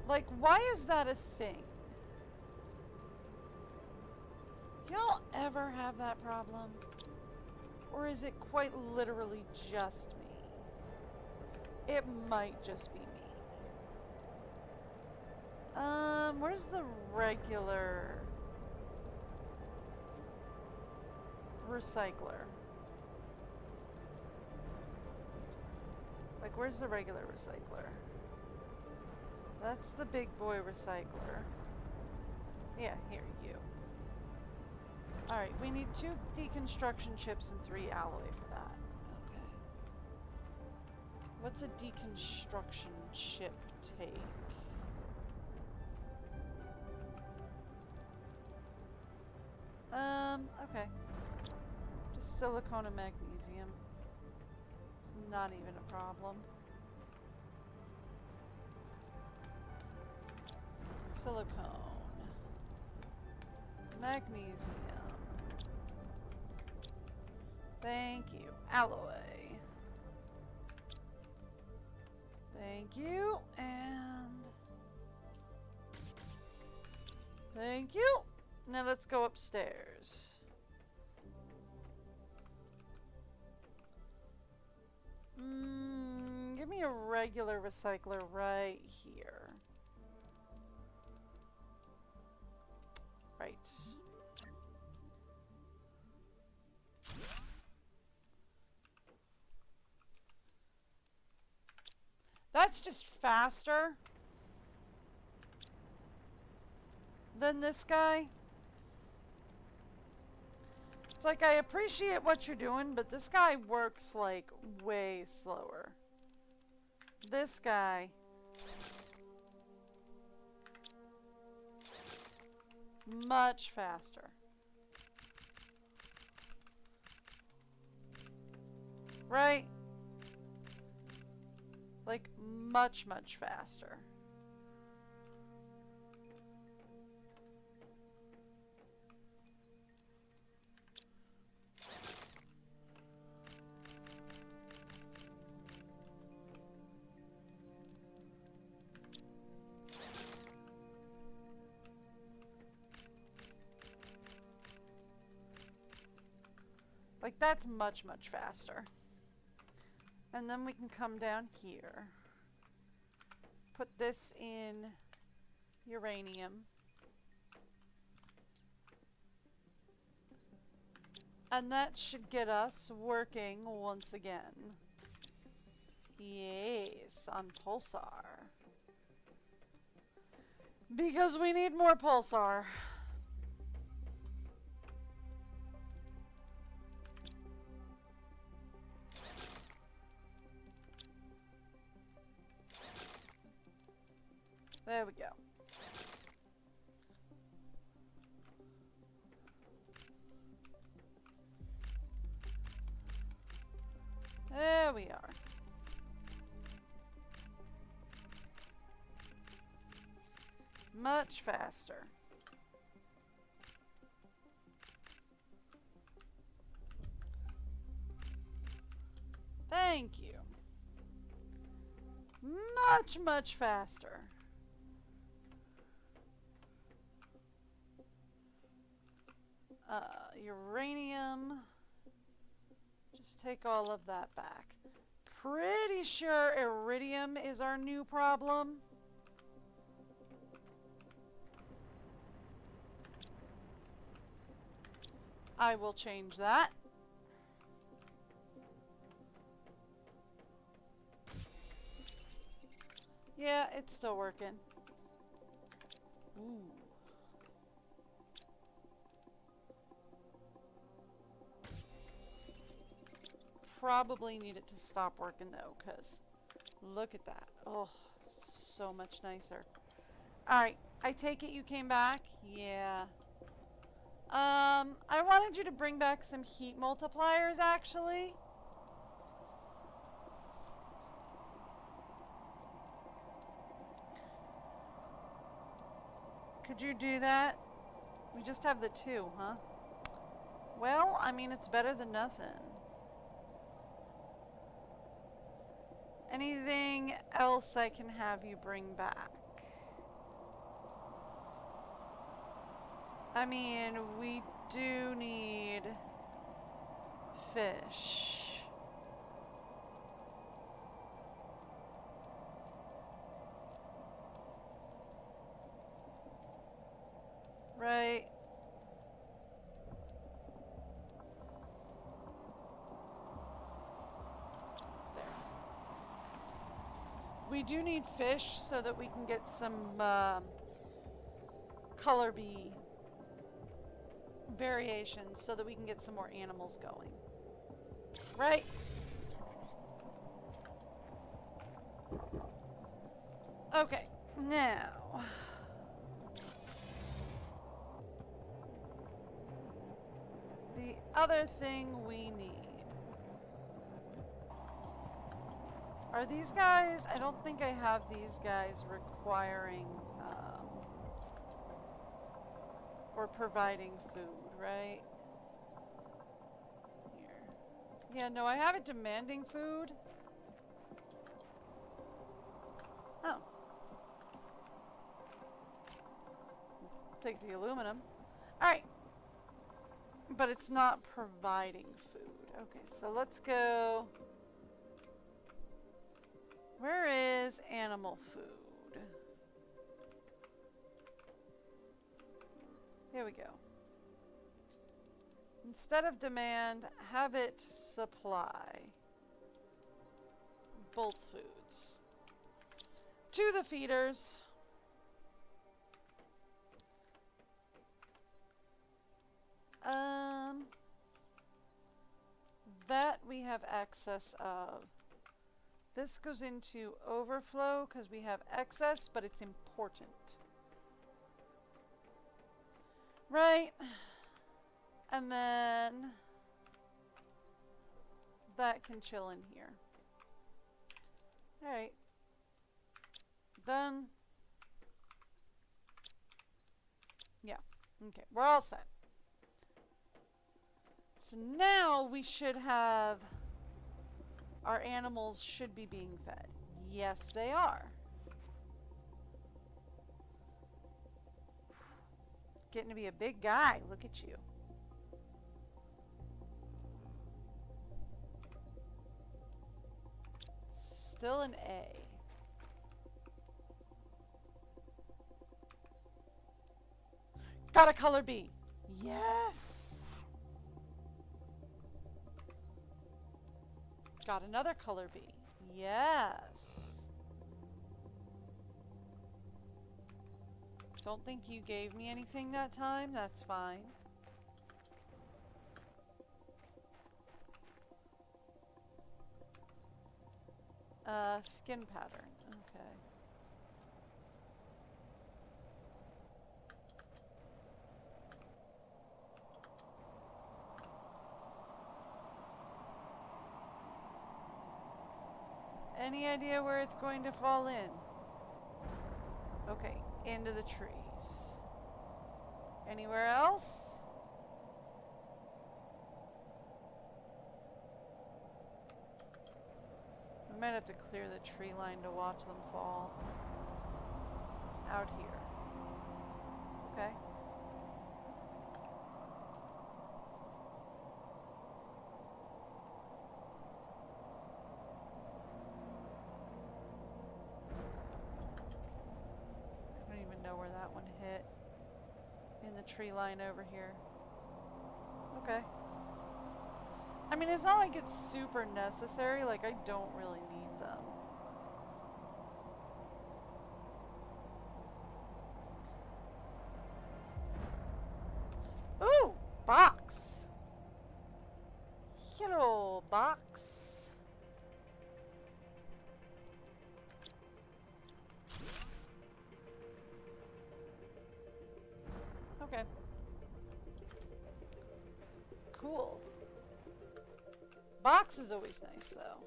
Like, why is that a thing? Y'all ever have that problem? Or is it quite literally just me? It might just be me. Where's the regular recycler? Like, where's the regular recycler? That's the big boy recycler. Yeah, here, you. Alright, we need 2 deconstruction chips and 3 alloy for that. Okay. What's a deconstruction chip take? Okay. Just silicone and magnesium. It's not even a problem. Silicone. Magnesium. Thank you. Alloy. Thank you. And thank you. Now let's go upstairs. Give me a regular recycler right here. Right. That's just faster than this guy. It's like, I appreciate what you're doing, but this guy works like way slower. This guy. Much faster. Right? Like, much, much faster. Like, that's much, much faster. And then we can come down here. Put this in uranium. And that should get us working once again. Yes, on Pulsar. Because we need more Pulsar. There we go. There we are. Much faster. Thank you. Much, much faster. Uranium. Just take all of that back. Pretty sure iridium is our new problem. I will change that. Yeah, it's still working. Ooh. Probably need it to stop working though, because look at that. Oh, so much nicer. Alright, I take it you came back? Yeah. I wanted you to bring back some heat multipliers, actually. Could you do that? We just have the 2, huh? Well, I mean, it's better than nothing. Anything else I can have you bring back? I mean, we do need fish. Right? There. We do need fish so that we can get some color bee variations so that we can get some more animals going. Right? Okay, now. The other thing we need. Are these guys? I don't think I have these guys requiring or providing food, right? Here. Yeah, no, I have it demanding food. Oh. Take the aluminum. Alright. But it's not providing food. Okay, so let's go. Where is animal food? Here we go. Instead of demand, have it supply both foods to the feeders. That we have excess of. This goes into overflow because we have excess, but it's important. Right? And then that can chill in here. Alright. Done. Yeah. Okay. We're all set. So now we should have... Our animals should be being fed. Yes, they are. Getting to be a big guy. Look at you. Still an A. Got a color B. Yes. Got another color B. Yes. Don't think you gave me anything that time. That's fine. Skin pattern. Okay. Any idea where it's going to fall in? Okay, into the trees. Anywhere else? I might have to clear the tree line to watch them fall. Out here. Okay. Know where that one hit in the tree line over here. Okay. I mean, it's not like it's super necessary. Like, I don't really need them. Ooh! Box! Hello, box. Okay. Cool. Box is always nice, though.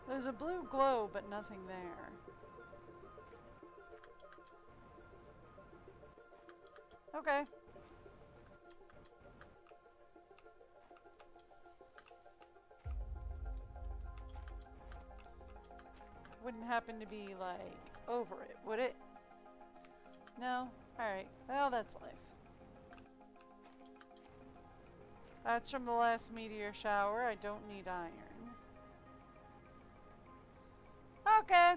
There's a blue glow, but nothing there. Okay. Wouldn't happen to be, like, over it, would it? No? Alright. Well, that's life. That's from the last meteor shower. I don't need iron. Okay.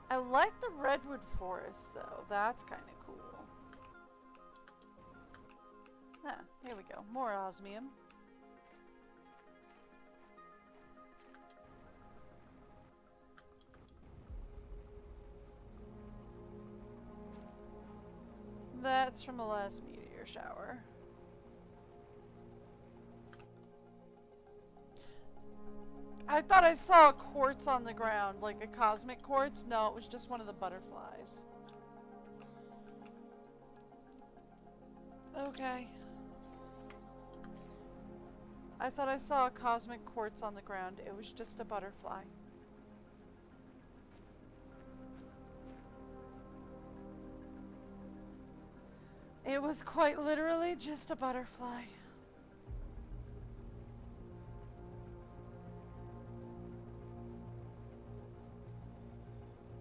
I like the redwood forest, though. That's kind of cool. Ah, here we go. More osmium. That's from the last meteor shower. I thought I saw a quartz on the ground, like a cosmic quartz. No, it was just one of the butterflies. Okay. I thought I saw a cosmic quartz on the ground. It was just a butterfly. It was quite literally just a butterfly.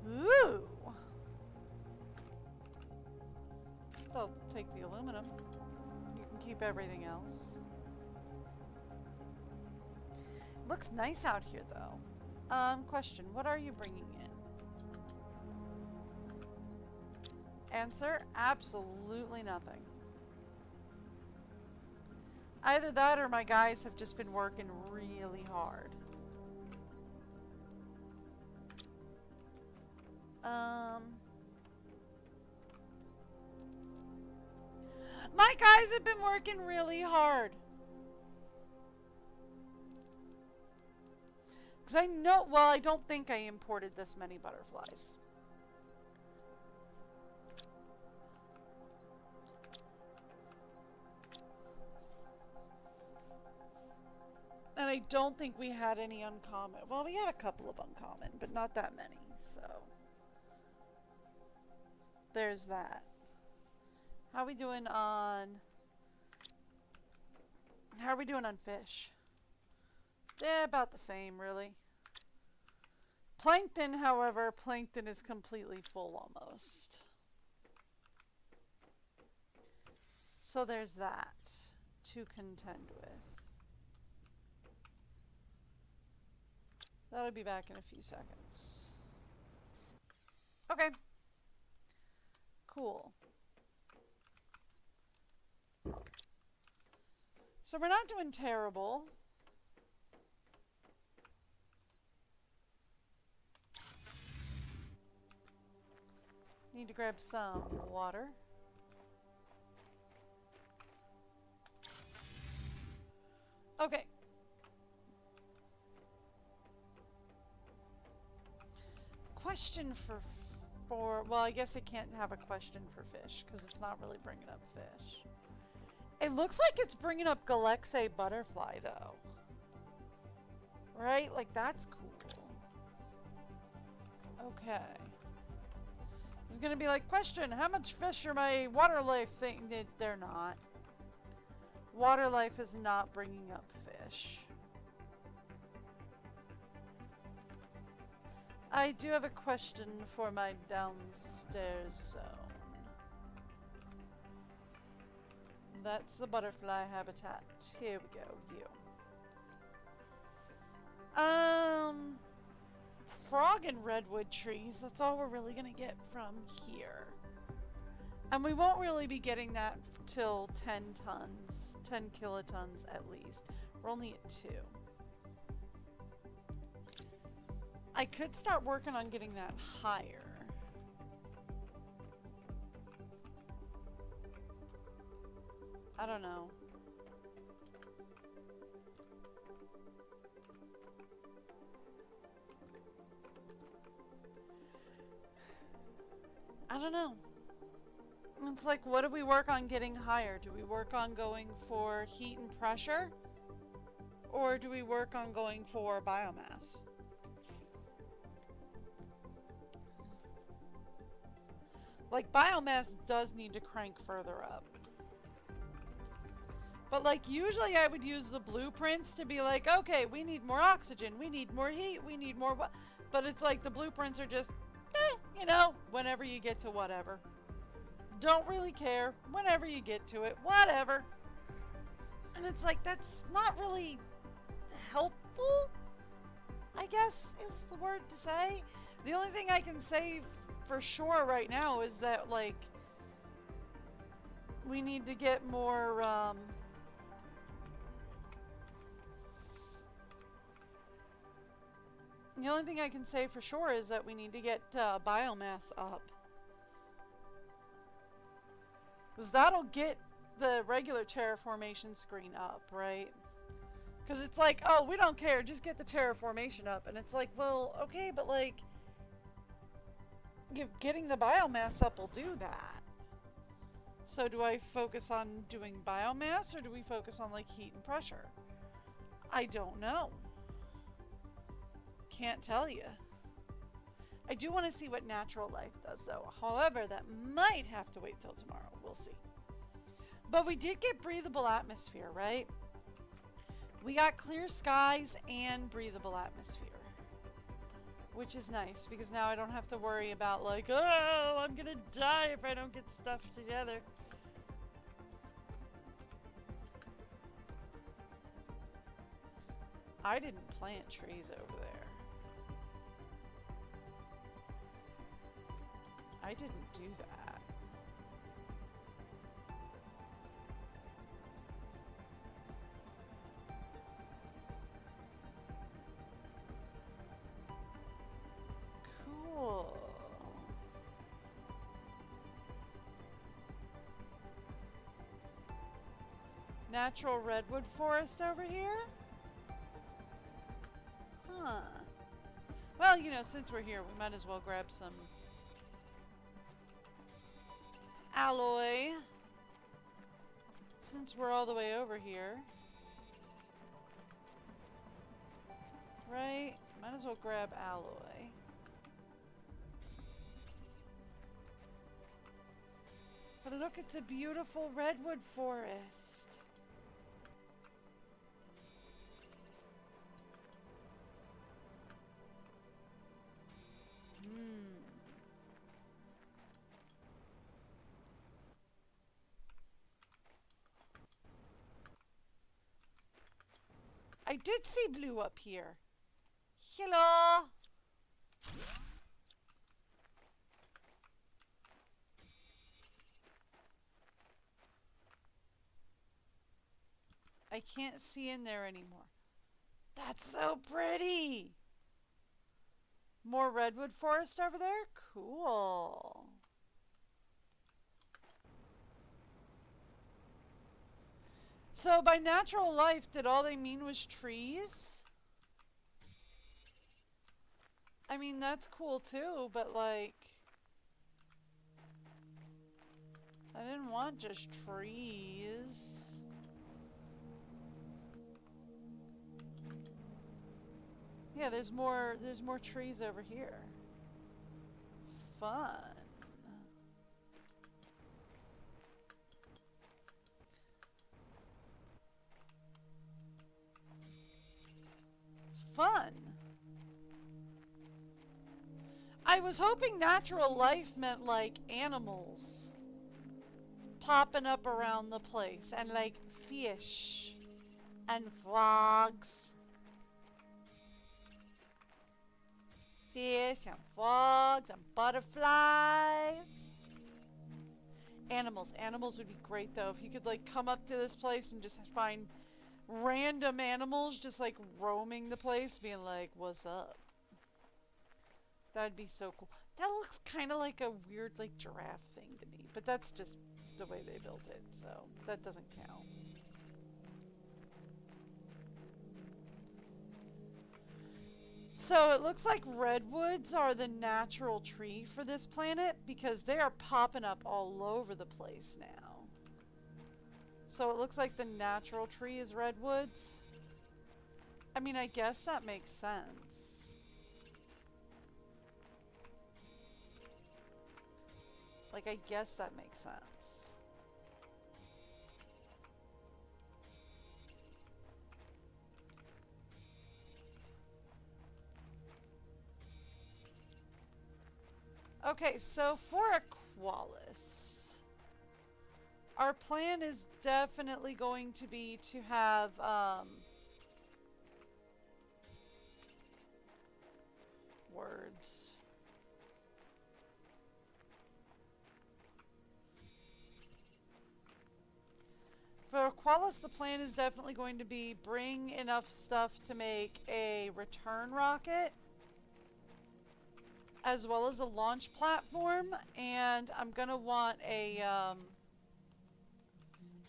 Ooh! They'll take the aluminum. You can keep everything else. Looks nice out here, though. Question. What are you bringing in? Answer. Absolutely nothing. Either that or my guys have just been working really hard. My guys have been working really hard. Because I know, well, I don't think I imported this many butterflies. And I don't think we had any uncommon. Well, we had a couple of uncommon, but not that many, so. There's that. How are we doing on... How are we doing on fish? Yeah, about the same, really. Plankton, however, plankton is completely full almost. So there's that to contend with. That'll be back in a few seconds. Okay. Cool. So we're not doing terrible. Need to grab some water. Okay. Question for well, I guess I can't have a question for fish because it's not really bringing up fish. It looks like it's bringing up Galaxy butterfly though. Right? Like that's cool. Okay. It's gonna be like, question, how much fish are my water life thing? They're not. Water life is not bringing up fish. I do have a question for my downstairs zone. That's the butterfly habitat. Here we go, view. Frog and redwood trees, that's all we're really gonna get from here. And we won't really be getting that till 10 tons, 10 kilotons at least. We're only at 2. I could start working on getting that higher. I don't know. I don't know. It's like, what do we work on getting higher? Do we work on going for heat and pressure? Or do we work on going for biomass? Like, biomass does need to crank further up. But, like, usually I would use the blueprints to be like, okay, we need more oxygen, we need more heat, we need more... But it's like the blueprints are just, you know, whenever you get to whatever. Don't really care. Whenever you get to it, whatever. And it's like, that's not really helpful, I guess is the word to say. The only thing I can say for sure right now is that, like, we need to get more, the only thing I can say for sure is that we need to get biomass up. Because that'll get the regular terraformation screen up, right? Because it's like, oh, we don't care, just get the terraformation up. And it's like, well, okay, but like, getting the biomass up will do that. So do I focus on doing biomass, or do we focus on like heat and pressure? I don't know. Can't tell you. I do want to see what natural life does though. However, that might have to wait till tomorrow. We'll see. But we did get breathable atmosphere, right? We got clear skies and breathable atmosphere. Which is nice, because now I don't have to worry about like, oh, I'm gonna die if I don't get stuff together. I didn't plant trees over there. I didn't do that. Cool. Natural redwood forest over here? Huh. Well, you know, since we're here, we might as well grab some alloy. Since we're all the way over here. Right? Might as well grab alloy. But look, it's a beautiful redwood forest. I did see blue up here. Hello. I can't see in there anymore. That's so pretty. More redwood forest over there? Cool. So by natural life, did all they mean was trees? I mean, that's cool too, but like, I didn't want just trees. Yeah, there's more trees over here. Fun. Fun. I was hoping natural life meant like animals popping up around the place, and like fish and frogs. Fish and frogs and butterflies. Animals. Animals would be great though. If you could like come up to this place and just find random animals just like roaming the place being like, what's up? That'd be so cool. That looks kind of like a weird like giraffe thing to me, but that's just the way they built it, so that doesn't count. So it looks like redwoods are the natural tree for this planet because they are popping up all over the place now. So it looks like the natural tree is redwoods. I mean, I guess that makes sense. Like, I guess that makes sense. Okay, so for Aqualis, our plan is definitely going to be to have, words. For Aqualis, the plan is definitely going to be bring enough stuff to make a return rocket, as well as a launch platform, and I'm gonna want a,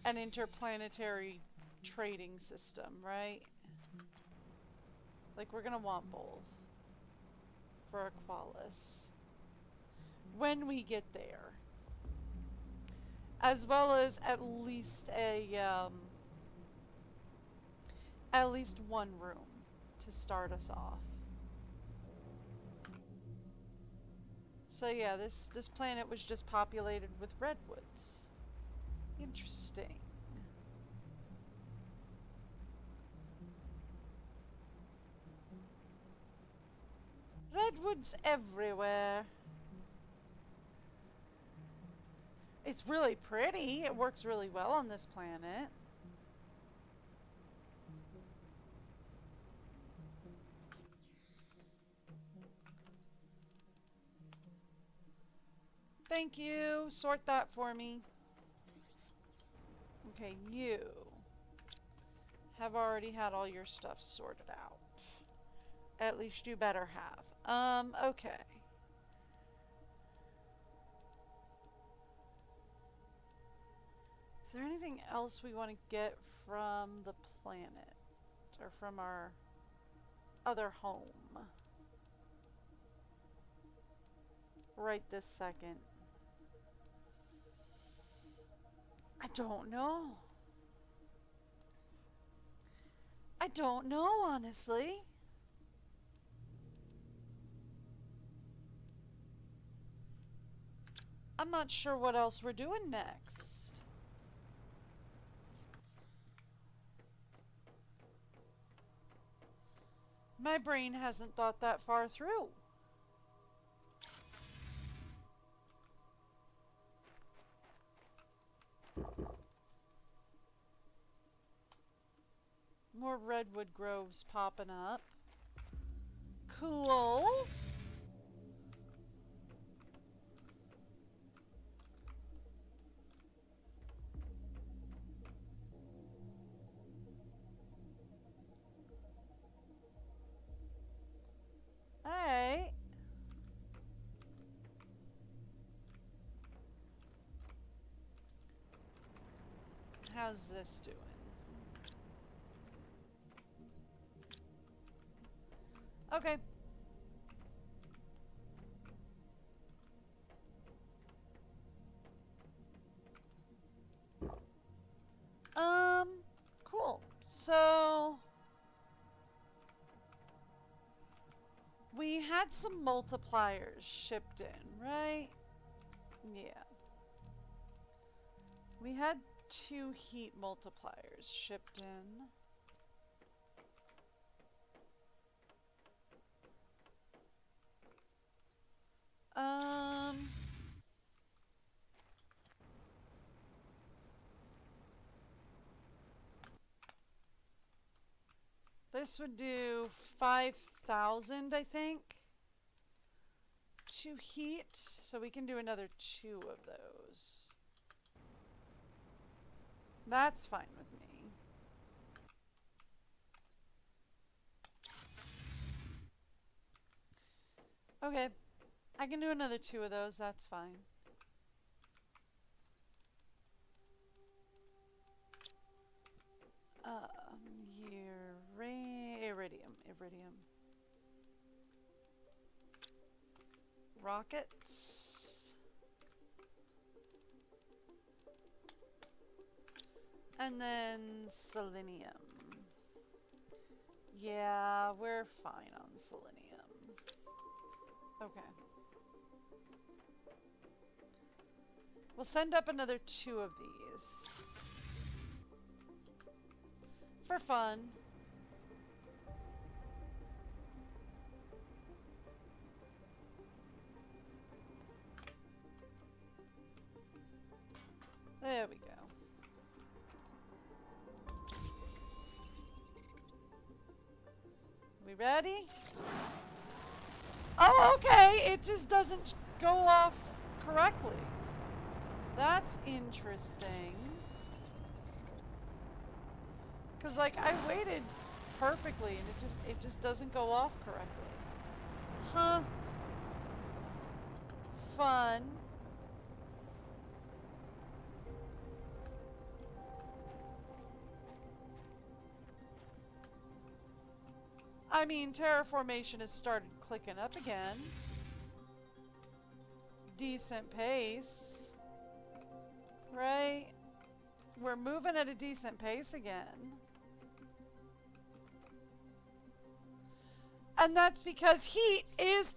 an interplanetary trading system, right? Like, we're gonna want both for Aqualis when we get there, as well as at least one room to start us off. So yeah, this planet was just populated with redwoods. Interesting. Redwoods everywhere. It's really pretty. It works really well on this planet. Thank you. Sort that for me. Okay, you have already had all your stuff sorted out. At least you better have. Okay. Is there anything else we want to get from the planet? Or from our other home? Right this second. I don't know. I don't know, honestly. I'm not sure what else we're doing next. My brain hasn't thought that far through. More redwood groves popping up. Cool. Alright. How's this doing? Okay. Cool. So we had some multipliers shipped in, right? Yeah. We had 2 heat multipliers shipped in. This would do 5,000, I think. 2 heat, so we can do another 2 of those. That's fine with me. Okay, I can do another 2 of those, that's fine. Iridium. Rockets. And then selenium. Yeah, we're fine on selenium. Okay. We'll send up another 2 of these. For fun. There we go. We ready? Oh, okay. It just doesn't go off correctly. That's interesting. Cause like I waited perfectly and it just doesn't go off correctly. Huh. Fun. I mean, terraformation has started clicking up again. Decent pace. Right? We're moving at a decent pace again. And that's because heat is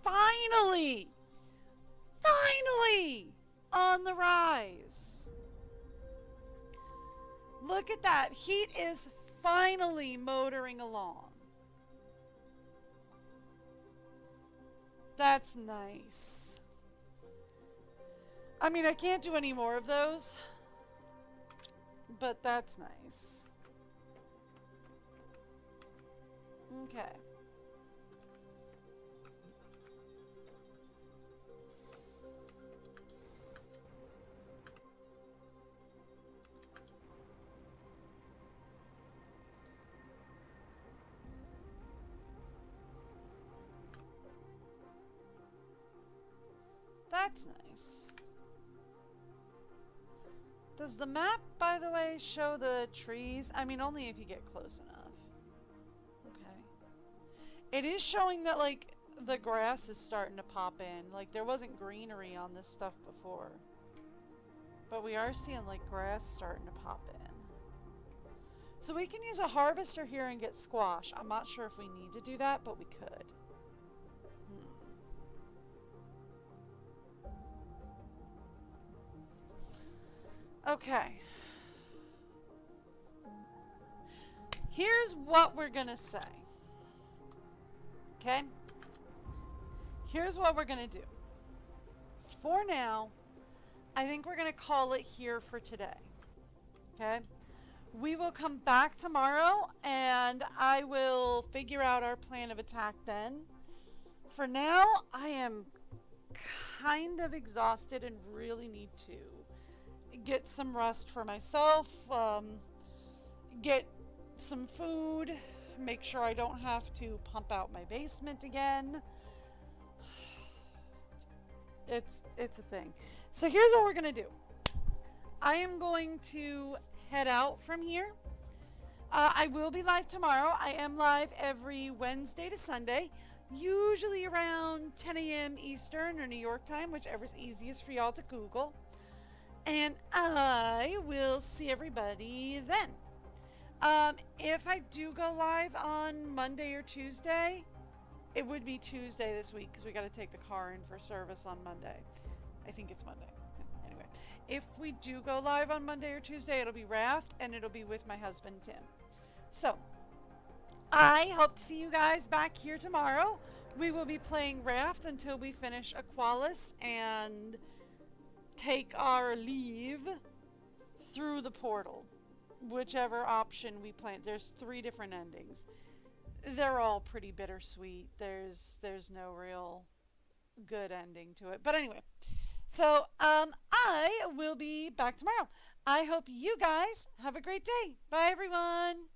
finally on the rise. Look at that. Heat is finally motoring along. That's nice. I mean, I can't do any more of those, but that's nice. Okay. That's nice. Does the map, by the way, show the trees? I mean, only if you get close enough. Okay. It is showing that, like, the grass is starting to pop in. Like, there wasn't greenery on this stuff before. But we are seeing, like, grass starting to pop in. So we can use a harvester here and get squash. I'm not sure if we need to do that, but we could. Okay. Here's what we're gonna say. Okay? Here's what we're gonna do. For now, I think we're gonna call it here for today. Okay? We will come back tomorrow and I will figure out our plan of attack then. For now, I am kind of exhausted and really need to get some rest for myself, get some food, make sure I don't have to pump out my basement again. It's a thing. So here's what we're gonna do. I am going to head out from here. I will be live tomorrow. I am live every Wednesday to Sunday, usually around 10 a.m. Eastern or New York time, whichever's easiest for y'all to Google. And I will see everybody then. If I do go live on Monday or Tuesday, it would be Tuesday this week because we got to take the car in for service on Monday. I think it's Monday. Anyway, if we do go live on Monday or Tuesday, it'll be Raft and it'll be with my husband, Tim. So, I hope to see you guys back here tomorrow. We will be playing Raft until we finish Aqualis and take our leave through the portal. Whichever option we plan. There's 3 different endings. They're all pretty bittersweet. There's no real good ending to it. But anyway, so I will be back tomorrow. I hope you guys have a great day. Bye, everyone.